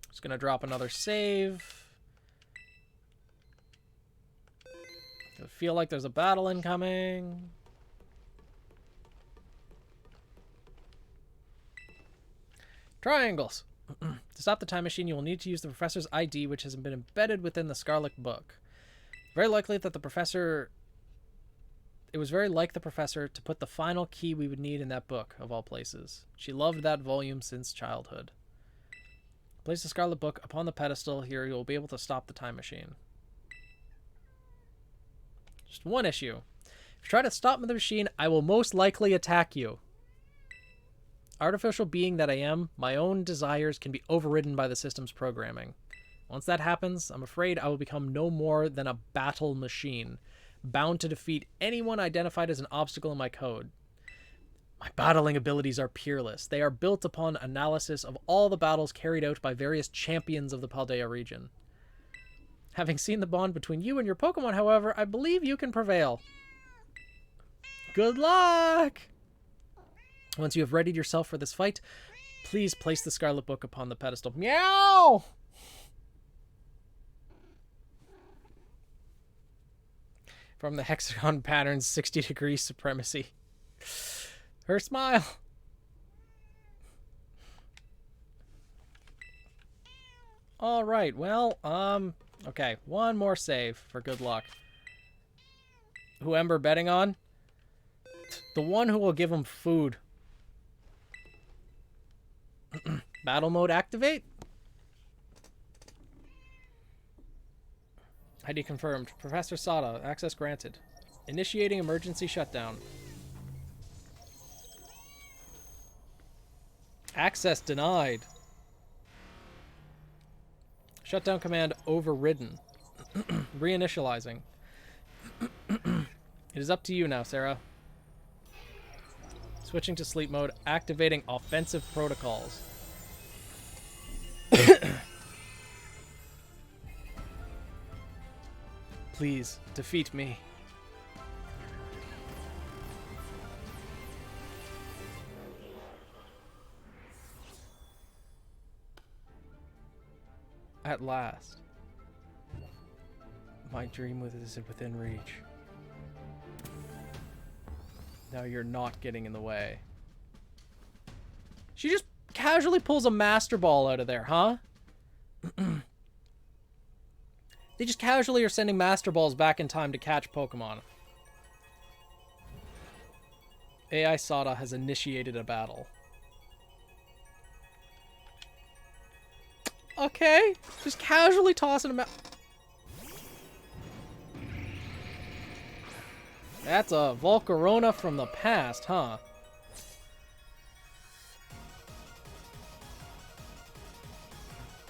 Just gonna drop another save. I feel like there's a battle incoming. Triangles. To stop the time machine, you will need to use the Professor's ID, which has been embedded within the Scarlet book. Very likely that the Professor... It was very like the Professor to put the final key we would need in that book, of all places. She loved that volume since childhood. Place the Scarlet book upon the pedestal. Here you will be able to stop the time machine. Just one issue. If you try to stop the machine, I will most likely attack you. Artificial being that I am, my own desires can be overridden by the system's programming. Once that happens, I'm afraid I will become no more than a battle machine, bound to defeat anyone identified as an obstacle in my code. My battling abilities are peerless. They are built upon analysis of all the battles carried out by various champions of the Paldea region. Having seen the bond between you and your Pokemon, however, I believe you can prevail. Good luck! Once you have readied yourself for this fight, please place the Scarlet Book upon the pedestal. Meow! From the hexagon pattern's 60-degree supremacy. Her smile. All right, well, okay, one more save for good luck. Who Ember betting on? The one who will give him food. Battle mode activate. ID confirmed. Professor Sada, access granted. Initiating emergency shutdown. Access denied. Shutdown command overridden. Reinitializing. It is up to you now, Sarah. Switching to sleep mode, activating offensive protocols. Please, defeat me. At last. My dream is within reach. Now you're not getting in the way. She just casually pulls a Master Ball out of there, huh? They just casually are sending Master Balls back in time to catch Pokemon. AI Sada has initiated a battle. Okay, just casually tossing him out. That's a Volcarona from the past, huh?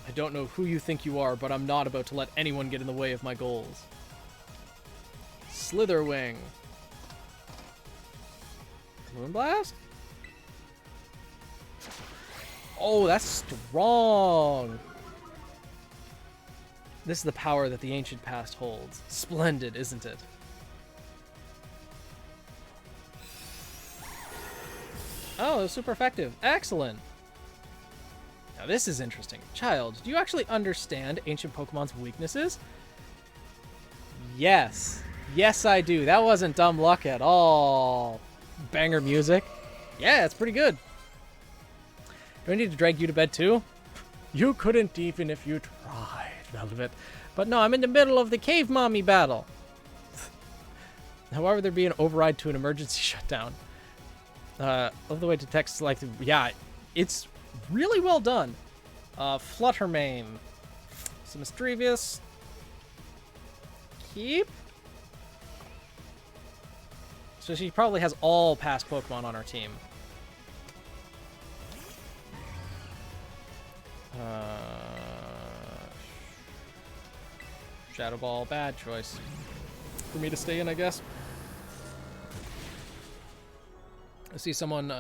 I don't know who you think you are, but I'm not about to let anyone get in the way of my goals. Slitherwing. Moonblast? Oh, that's strong! This is the power that the ancient past holds. Splendid, isn't it? Oh, it was super effective. Excellent! Now this is interesting. Child, do you actually understand ancient Pokemon's weaknesses? Yes. Yes, I do. That wasn't dumb luck at all. Banger music. Yeah, it's pretty good. Do I need to drag you to bed too? You couldn't even if you tried, Velvet. But no, I'm in the middle of the cave mommy battle. However, there be an override to an emergency shutdown. Love the way to text selected. Yeah, it's really well done. Fluttermane. Some Mischievous. Keep. So she probably has all past Pokemon on her team. Shadow Ball, bad choice. For me to stay in, I guess. I see someone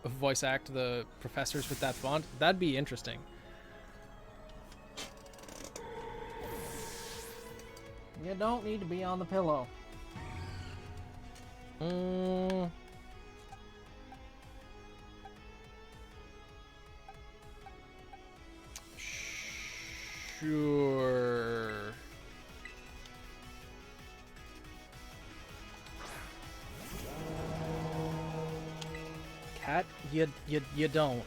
voice act the professors with that font. That'd be interesting. You don't need to be on the pillow. Sure. Cat, you don't.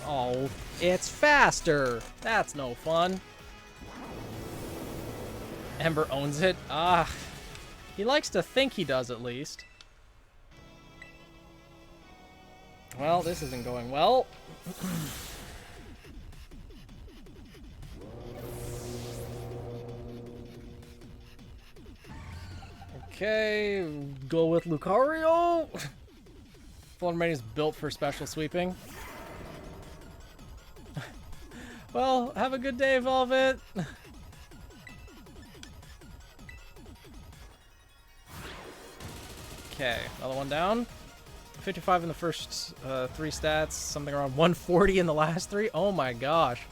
Oh, it's faster. That's no fun. Ember owns it. Ah, he likes to think he does at least. Well, this isn't going well. Okay, go with Lucario. Fluttermane is built for special sweeping. Well, have a good day, Velvet. Okay, another one down. 55 in the first 3 stats, something around 140 in the last 3. Oh my gosh.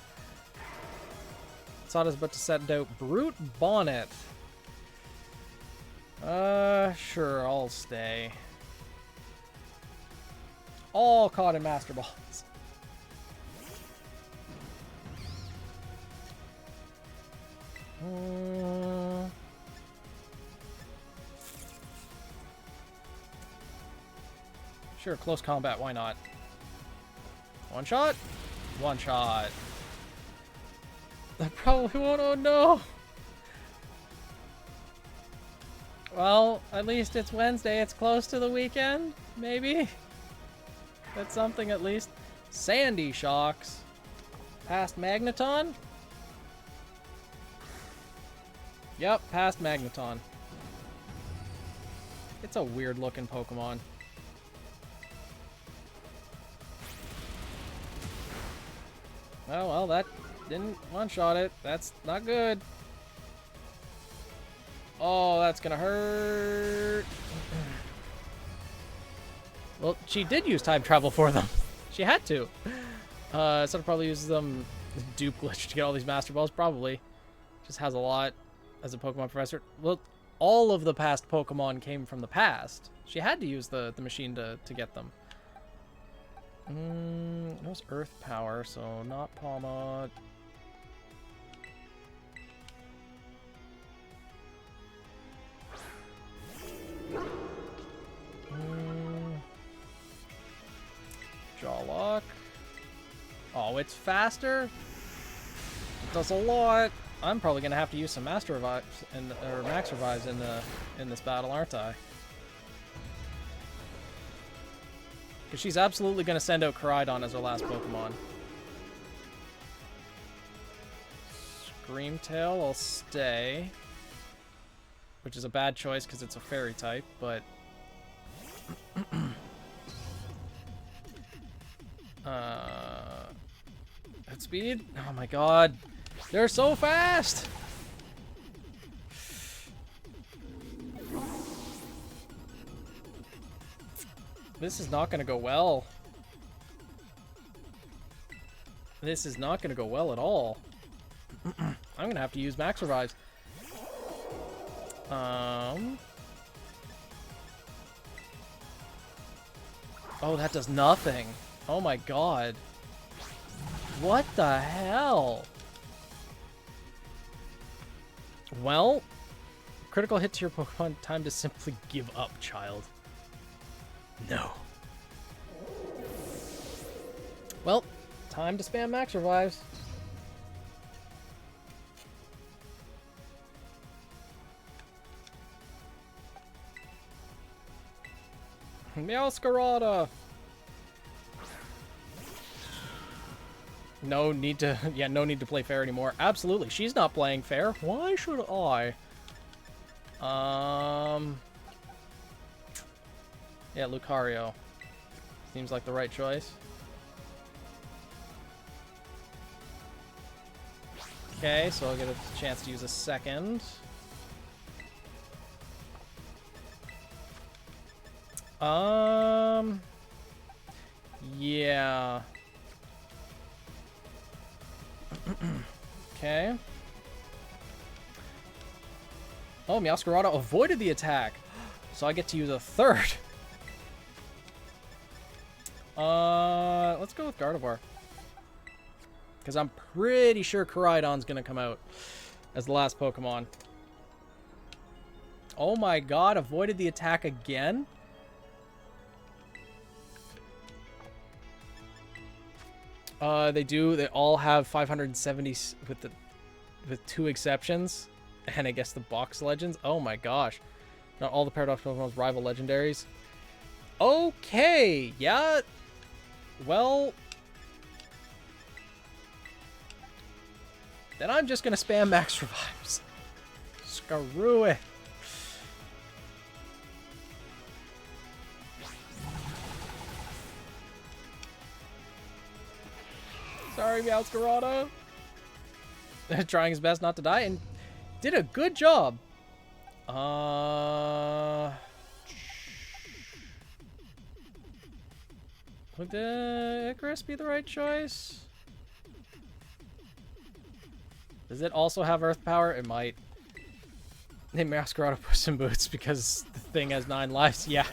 Sada's about to send out Brute Bonnet. Sure, I'll stay. All caught in Master Balls. Sure, close combat, why not? One shot? One shot. That probably won't, oh no! Well, at least it's Wednesday, it's close to the weekend, maybe? That's something at least. Sandy Shocks. Past Magneton? Yep, past Magneton. It's a weird looking Pokemon. Oh, well, that didn't one-shot it. That's not good. Oh, that's gonna hurt. Well, she did use time travel for them. She had to. So probably uses them dupe glitch to get all these Master Balls. Probably. Just has a lot as a Pokemon professor. Well, all of the past Pokemon came from the past. She had to use the machine to get them. It was Earth Power, so not Palma. Jawlock. Oh, it's faster? It does a lot. I'm probably gonna have to use some Master Revives or Max Revives in this battle, aren't I? Because she's absolutely going to send out Koraidon as her last Pokemon. Screamtail will stay. Which is a bad choice because it's a fairy type, but... at speed? Oh my god. They're so fast! This is not going to go well. This is not going to go well at all. I'm going to have to use Max Revives. Oh, that does nothing. Oh my god. What the hell? Well, critical hit to your Pokemon. Time to simply give up, child. No. Well, time to spam Max Revives. Meowscarada! No need to... Yeah, no need to play fair anymore. Absolutely, she's not playing fair. Why should I? Yeah, Lucario. Seems like the right choice. Okay, so I'll get a chance to use a second. Yeah. Okay. Oh, Meowscarada avoided the attack. So I get to use a third. Let's go with Gardevoir. Because I'm pretty sure Koraidon's going to come out as the last Pokemon. Oh my god, avoided the attack again? They do. They all have 570 with 2 exceptions. And I guess the box legends. Oh my gosh. Not all the Paradox Pokemon's rival legendaries. Okay. Yeah. Well. Then I'm just going to spam Max Revives. Screw it. Sorry, Meowscarada. Trying his best not to die and did a good job. Would the Icarus be the right choice? Does it also have Earth Power? It might. Hey, Meowscarada, Puss in Boots because the thing has 9 lives. Yeah.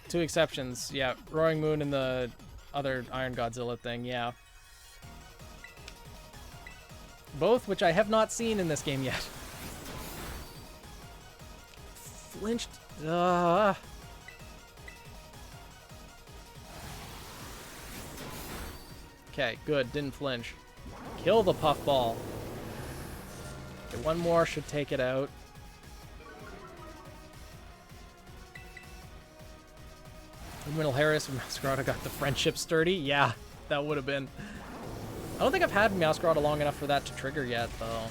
2 exceptions. Yeah, Roaring Moon and the other Iron Godzilla thing. Yeah. Both, which I have not seen in this game yet. Flinched. Okay, good. Didn't flinch. Kill the puffball. Okay, one more should take it out. Middle Harris and Meowscarada got the friendship sturdy. Yeah, that would have been. I don't think I've had Meowscarada long enough for that to trigger yet, though.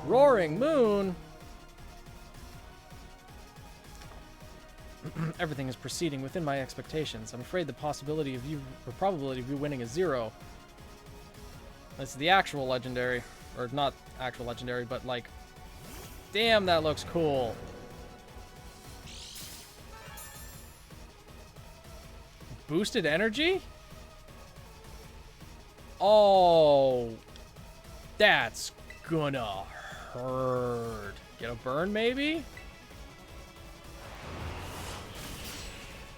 Roaring Moon! Everything is proceeding within my expectations. I'm afraid the possibility of you, or probability of you winning is 0. That's the actual legendary. Or not actual legendary, but like... Damn, that looks cool. Boosted energy? Oh. That's gonna hurt. Get a burn, maybe?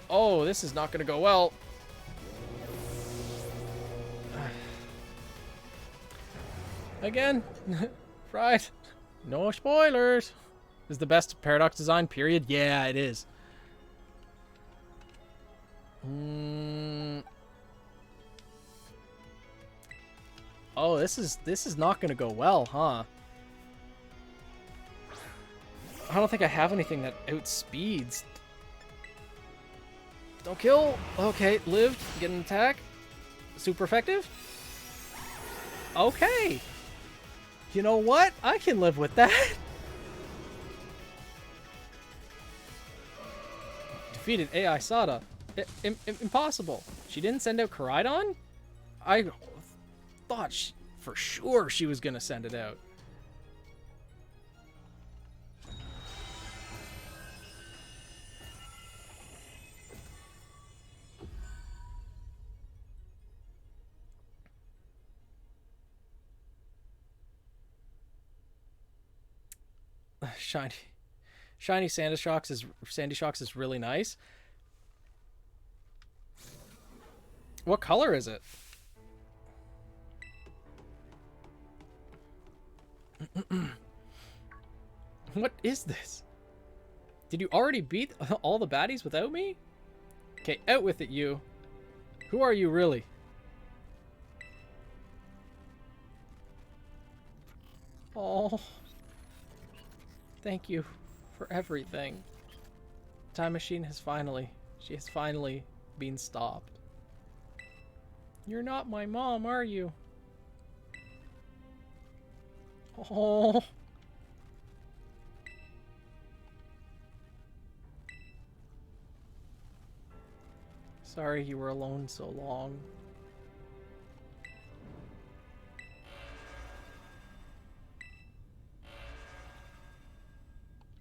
Oh, this is not gonna go well. Again, fried. No spoilers. Is the best Paradox design, period? Yeah, it is. Oh, this is not gonna go well, huh? I don't think I have anything that outspeeds. Don't kill. Okay, lived. Get an attack. Super effective. Okay. You know what? I can live with that. Defeated AI Sada. Impossible. She didn't send out Koraidon? I thought for sure she was going to send it out. Shiny Sandy Shocks is really nice. What color is it? What is this? Did you already beat all the baddies without me? Okay, out with it, you. Who are you really? Oh. Thank you for everything. Time machine has finally been stopped. You're not my mom, are you? Oh. Sorry you were alone so long.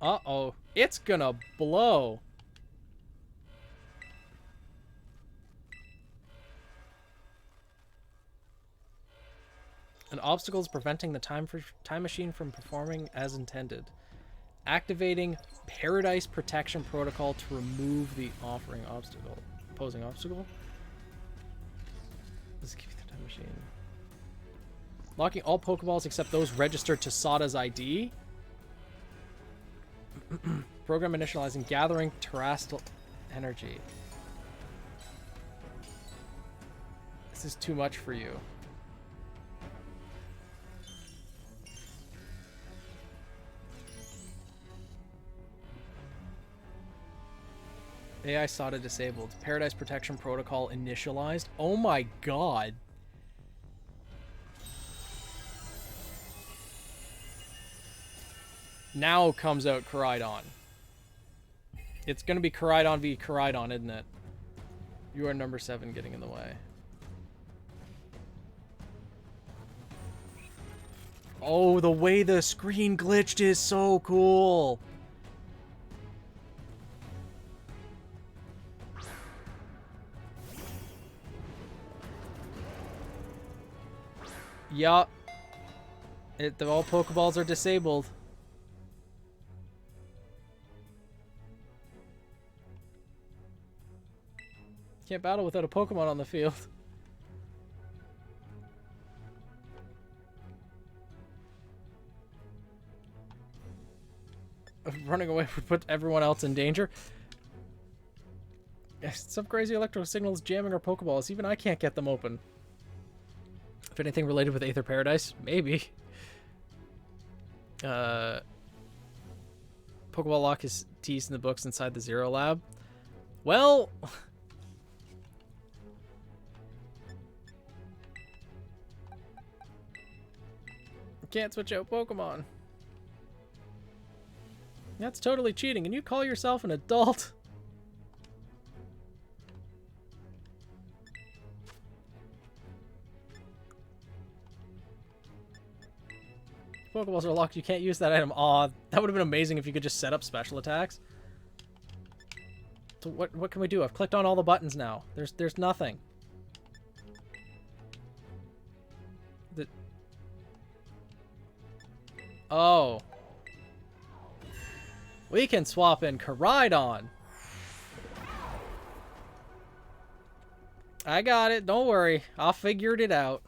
Uh-oh. It's gonna blow. An obstacle is preventing the time machine from performing as intended. Activating Paradise Protection Protocol to remove the opposing obstacle. Let's give you the time machine. Locking all Pokeballs except those registered to Sada's ID. Program initializing gathering terrestrial energy. This is too much for you. AI SATA disabled. Paradise Protection Protocol initialized. Oh my god. Now comes out Koraidon. It's gonna be Koraidon v Koraidon, isn't it? You are number 7 getting in the way. Oh, the way the screen glitched is so cool. Yup. All Pokeballs are disabled. Can't battle without a Pokemon on the field. Running away would put everyone else in danger. Some crazy electro signals jamming our Pokeballs. Even I can't get them open. If anything related with Aether Paradise, maybe. Pokeball lock is teased in the books inside the Zero Lab. Well... Can't switch out Pokemon. That's totally cheating, and you call yourself an adult? Pokeballs are locked. You can't use that item. Aw, that would have been amazing if you could just set up special attacks. So what can we do? I've clicked on all the buttons now. There's nothing. Oh. We can swap in Koraidon. I got it. Don't worry. I figured it out.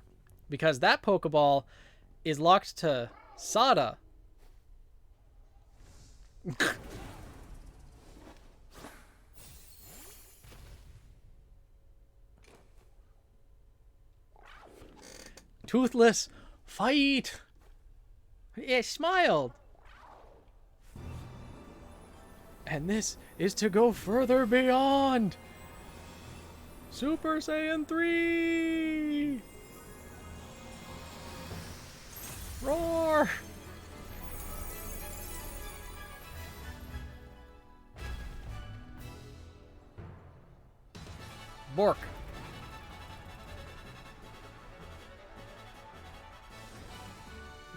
Because that Pokeball is locked to Sada. Toothless, fight! It smiled! And this is to go further beyond! Super Saiyan 3! Roar! Bork.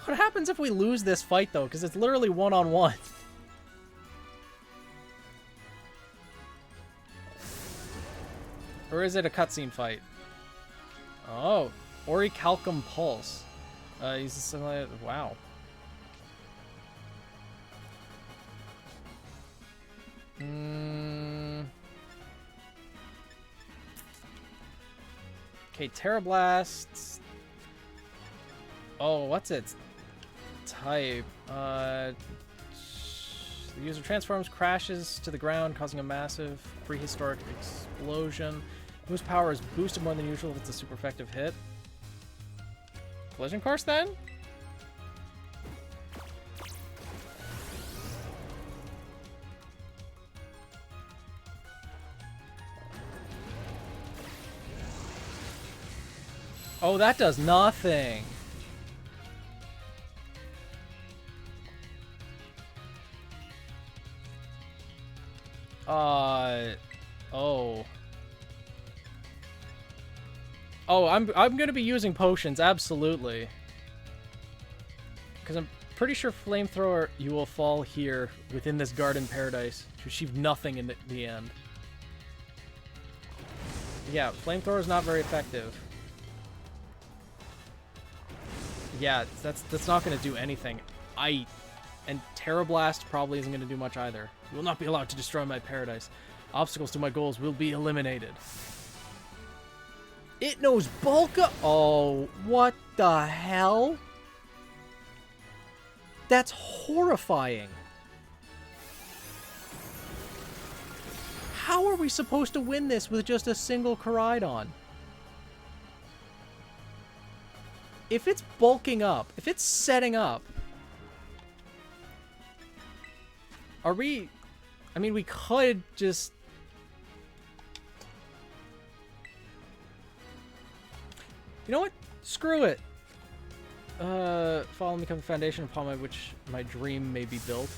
What happens if we lose this fight, though? Because it's literally one-on-one. Or is it a cutscene fight? Oh. Orichalcum Pulse. He's a similar... Wow. Okay, Terra Blast. Oh, what's its type? The user transforms, crashes to the ground, causing a massive prehistoric explosion. Whose power is boosted more than usual if it's a super effective hit. Collision Course, then? Oh, that does nothing. Oh. Oh, I'm gonna be using potions, absolutely. Because I'm pretty sure Flamethrower, you will fall here within this garden paradise to achieve nothing in the end. Yeah, Flamethrower is not very effective. Yeah, that's not going to do anything. And Terra Blast probably isn't going to do much either. You will not be allowed to destroy my paradise. Obstacles to my goals will be eliminated. It knows Bulka. Oh, what the hell? That's horrifying. How are we supposed to win this with just a single Koraidon? If it's bulking up, if it's setting up, are we... I mean, we could just... You know what? Screw it. Follow and become the foundation upon which my dream may be built.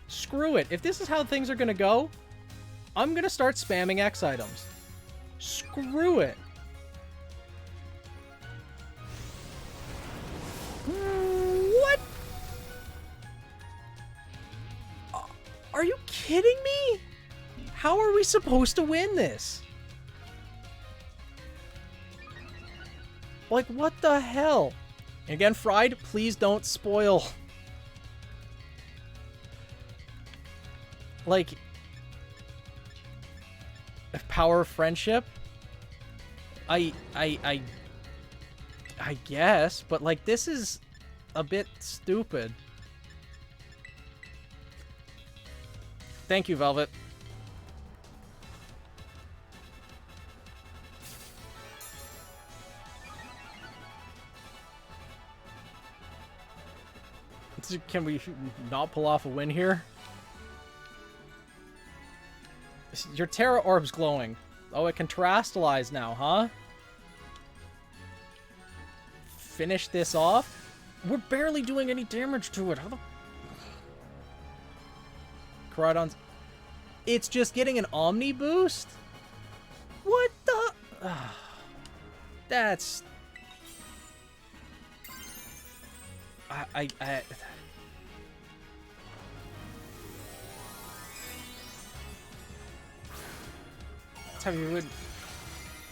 Screw it. If this is how things are going to go, I'm going to start spamming X items. Screw it. What? Are you kidding me? How are we supposed to win this? Like, what the hell? And again, Fried, please don't spoil. Like, power of friendship? I guess, but like, this is a bit stupid. Thank you, Velvet. Can we not pull off a win here? Your Terra Orb's glowing. Oh, it can terastalize now, huh? Finish this off? We're barely doing any damage to it. How the... Koraidon's... It's just getting an Omni boost? What the... That's... I... That's how you would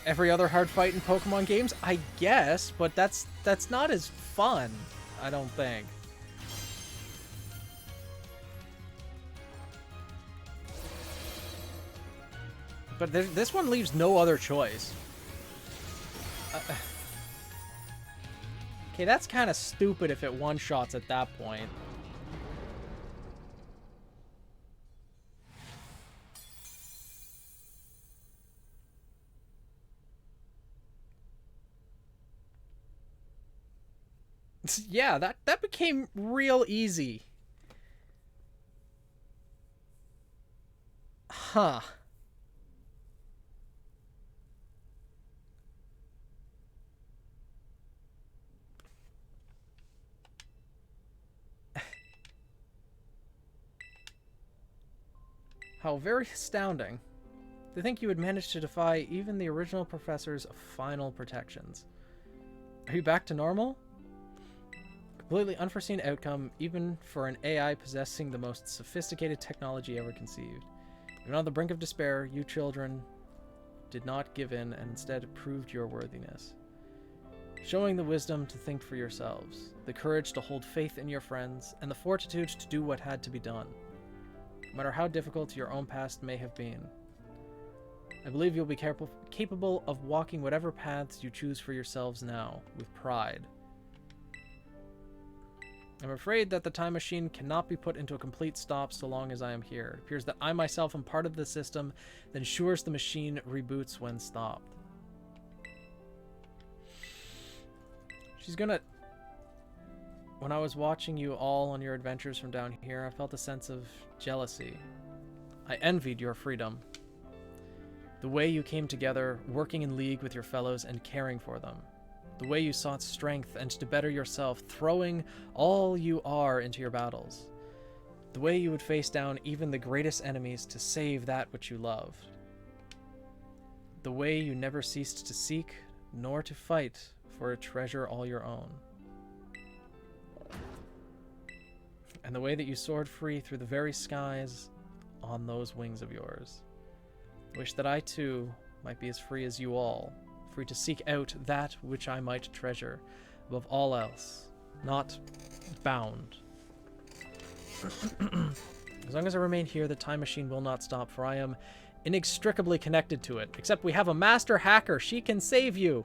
every other hard fight in Pokemon games, I guess, but that's not as fun, I don't think. But this one leaves no other choice. Okay, that's kind of stupid if it one-shots at that point. Yeah, that became real easy. Huh. How very astounding. To think you would manage to defy even the original professor's final protections. Are you back to normal? Completely unforeseen outcome, even for an AI possessing the most sophisticated technology ever conceived. Even on the brink of despair, you children did not give in and instead proved your worthiness. Showing the wisdom to think for yourselves, the courage to hold faith in your friends, and the fortitude to do what had to be done. No matter how difficult your own past may have been. I believe you'll be capable of walking whatever paths you choose for yourselves now, with pride. I'm afraid that the time machine cannot be put into a complete stop so long as I am here. It appears that I myself am part of the system that ensures the machine reboots when stopped. She's gonna... When I was watching you all on your adventures from down here, I felt a sense of jealousy. I envied your freedom. The way you came together, working in league with your fellows and caring for them. The way you sought strength and to better yourself, throwing all you are into your battles. The way you would face down even the greatest enemies to save that which you loved. The way you never ceased to seek, nor to fight for a treasure all your own. And the way that you soared free through the very skies on those wings of yours. I wish that I too might be as free as you all, free to seek out that which I might treasure above all else, not bound. As long as I remain here, the time machine will not stop, for I am inextricably connected to it. Except we have a master hacker. She can save you.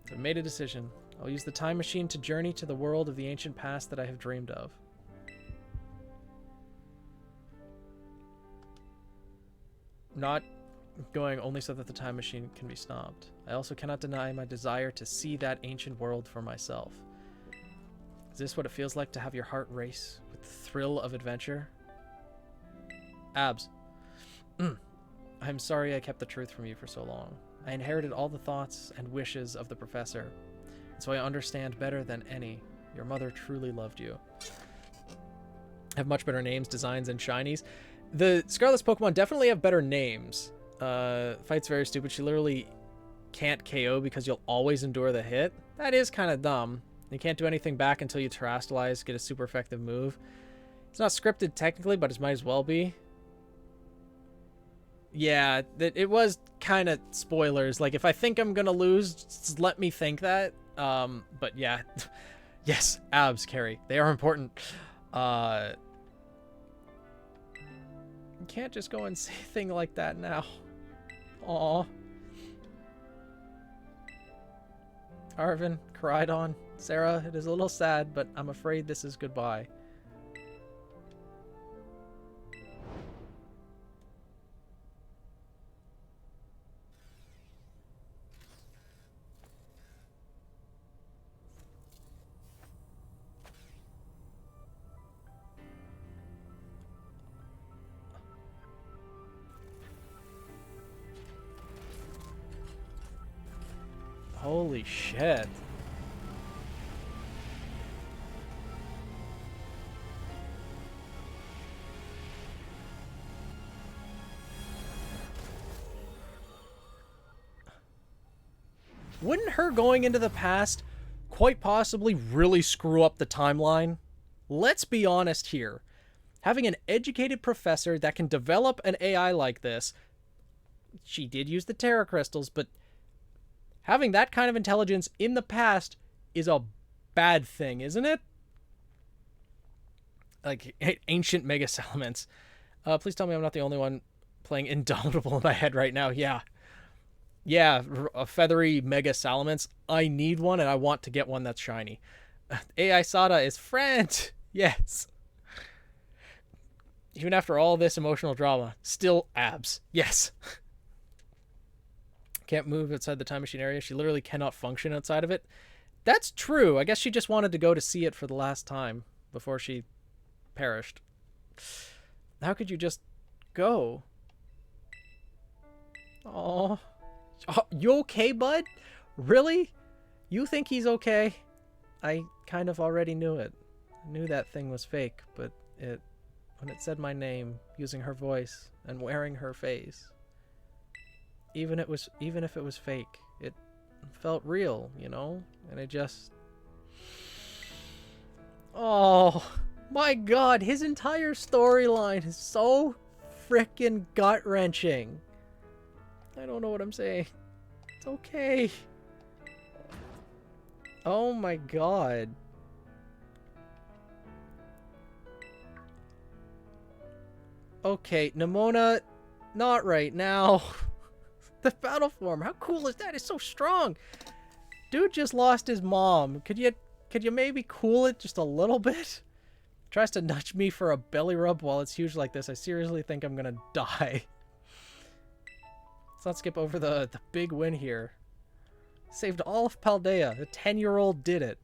So I've made a decision. I'll use the time machine to journey to the world of the ancient past that I have dreamed of. Not going only so that the time machine can be stopped. I also cannot deny my desire to see that ancient world for myself. Is this what it feels like to have your heart race with the thrill of adventure? Abs. I'm sorry I kept the truth from you for so long. I inherited all the thoughts and wishes of the professor, and so I understand better than any. Your mother truly loved you. Have much better names, designs, and shinies. The Scarlet's Pokemon definitely have better names. Fight's very stupid. She literally can't KO because you'll always endure the hit. That is kind of dumb. You can't do anything back until you Terrastalize, get a super effective move. It's not scripted technically, but it might as well be. Yeah, it was kind of spoilers. Like, if I think I'm gonna lose, just let me think that. But yeah. Yes, abs, Carrie. They are important. You can't just go and say a thing like that now. Aw. Arvin, Coridon, Sarah, it is a little sad, but I'm afraid this is goodbye. Holy shit. Wouldn't her going into the past quite possibly really screw up the timeline? Let's be honest here. Having an educated professor that can develop an AI like this, she did use the Terra Crystals, but having that kind of intelligence in the past is a bad thing, isn't it? Like, ancient Mega Salamence. Please tell me I'm not the only one playing Indomitable in my head right now. Yeah. Yeah, a feathery Mega Salamence. I need one, and I want to get one that's shiny. AI Sada is friend. Yes. Even after all this emotional drama, still abs. Yes. Can't move outside the time machine area. She literally cannot function outside of it. That's true. I guess she just wanted to go to see it for the last time before she perished. How could you just go? Oh, you okay, bud? Really? You think he's okay? I kind of already knew it. I knew that thing was fake, but when it said my name, using her voice and wearing her face, even if it was fake, it felt real, you know? And it just... Oh, my God, his entire storyline is so frickin' gut-wrenching. I don't know what I'm saying. It's okay. Oh my God. Okay, Nimona, not right now. The battle form, how cool is that? It's so strong. Dude just lost his mom. Could you maybe cool it just a little bit? Tries to nudge me for a belly rub while it's huge like this. I seriously think I'm gonna die. Let's not skip over the big win here. Saved all of Paldea. The 10-year-old did it.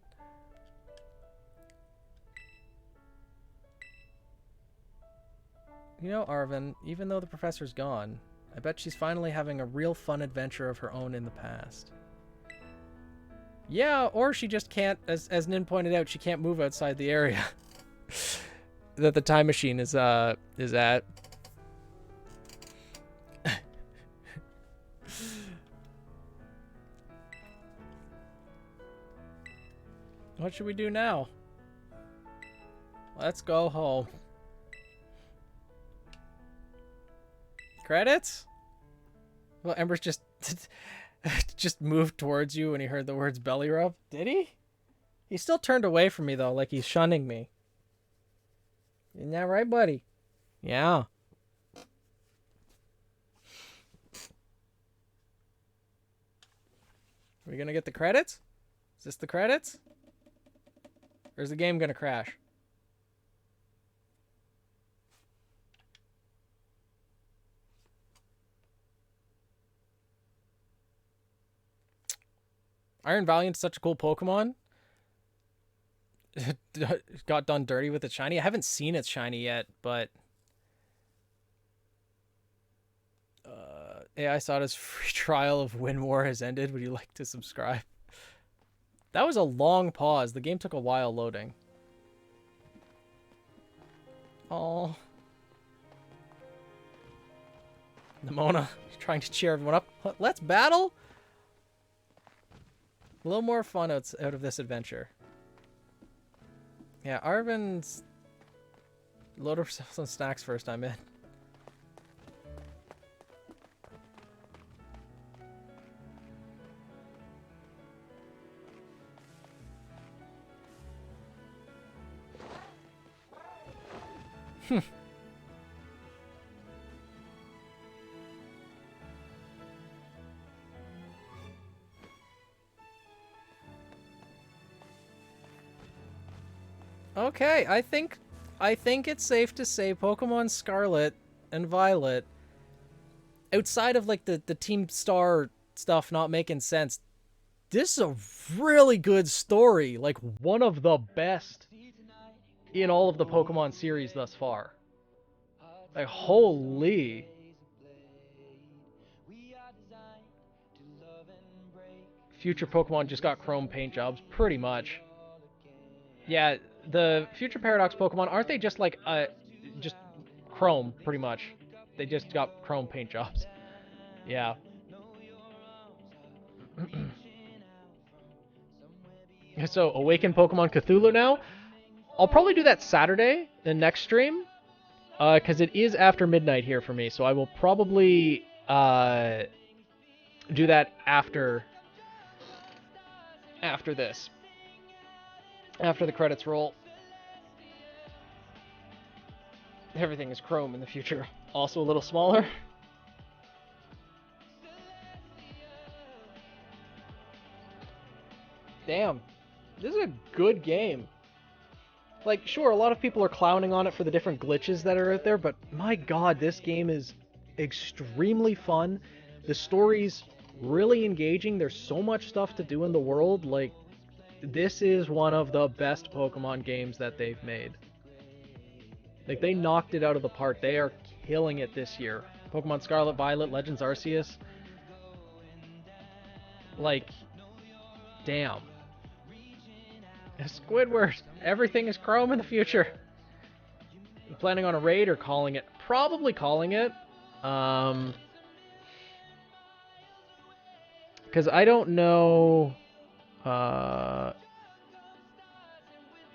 You know, Arvin, even though the professor's gone, I bet she's finally having a real fun adventure of her own in the past. Yeah, or she just can't, as Nin pointed out, she can't move outside the area that the time machine is at. What should we do now? Let's go home. Credits? Well, Ember's just just moved towards you when he heard the words belly rub. Did he? He still turned away from me though, like he's shunning me. Isn't that right, buddy? Yeah. Are we gonna get the credits? Is this the credits? Or is the game gonna crash? Iron Valiant's such a cool Pokemon. Got done dirty with its shiny. I haven't seen its shiny yet, but AI Sada's free trial of Win War has ended. Would you like to subscribe? That was a long pause. The game took a while loading. Oh. Nimona trying to cheer everyone up. Let's battle. A little more fun out of this adventure. Yeah, Arvin's... Load up some snacks first, I'm in. Okay, I think it's safe to say Pokemon Scarlet and Violet, outside of like the Team Star stuff not making sense, this is a really good story, like one of the best in all of the Pokemon series thus far. Like, holy. Future Pokemon just got chrome paint jobs, pretty much. Yeah, the Future Paradox Pokemon, aren't they just like, just chrome, pretty much? They just got chrome paint jobs. Yeah. So, Awaken Pokemon Cthulhu now? I'll probably do that Saturday, the next stream, because it is after midnight here for me, so I will probably do that after this. After the credits roll. Everything is chrome in the future. Also a little smaller. Damn. This is a good game. Like, sure, a lot of people are clowning on it for the different glitches that are out there, but my god, this game is extremely fun. The story's really engaging. There's so much stuff to do in the world. Like, this is one of the best Pokemon games that they've made. Like, they knocked it out of the park. They are killing it this year. Pokemon Scarlet, Violet, Legends Arceus. Like, damn. Squidward. Everything is Chrome in the future. I'm planning on a raid or calling it? Probably calling it. Because I don't know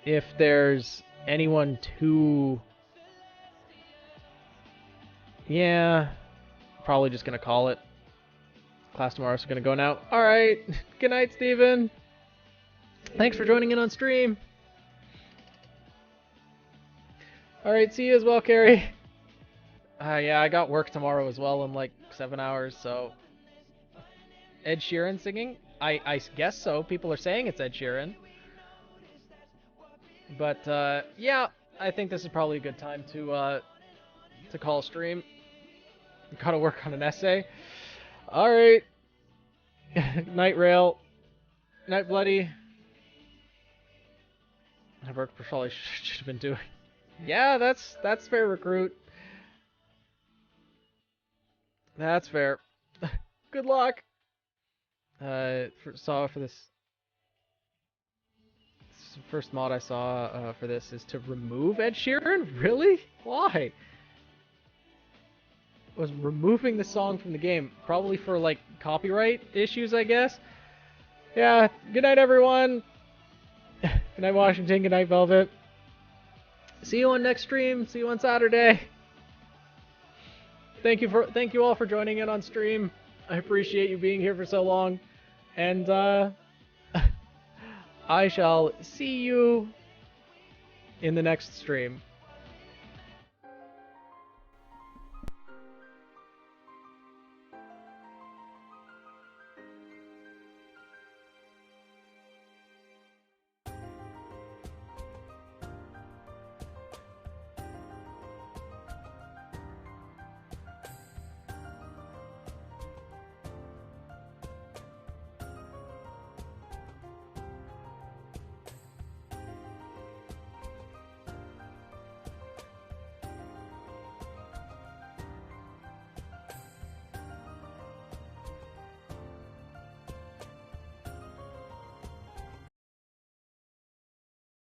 if there's anyone to... Yeah, probably just going to call it. Class tomorrow's going to go now. Alright, good night, Steven. Thanks for joining in on stream. Alright, see you as well, Carrie. Yeah, I got work tomorrow as well in like 7 hours, so... Ed Sheeran singing? I guess so. People are saying it's Ed Sheeran. But, yeah, I think this is probably a good time to call a stream. Gotta work on an essay. Alright. Night Rail. Night Bloody. I work for probably should have been doing. Yeah, that's fair, Recruit. That's fair. Good luck. For this first mod I saw for this is to remove Ed Sheeran? Really? Why? Was removing the song from the game, probably for like copyright issues, I guess. Yeah, good night everyone. Good night Washington, good night Velvet. See you on next stream, see you on Saturday. Thank you all for joining in on stream. I appreciate you being here for so long. And I shall see you in the next stream.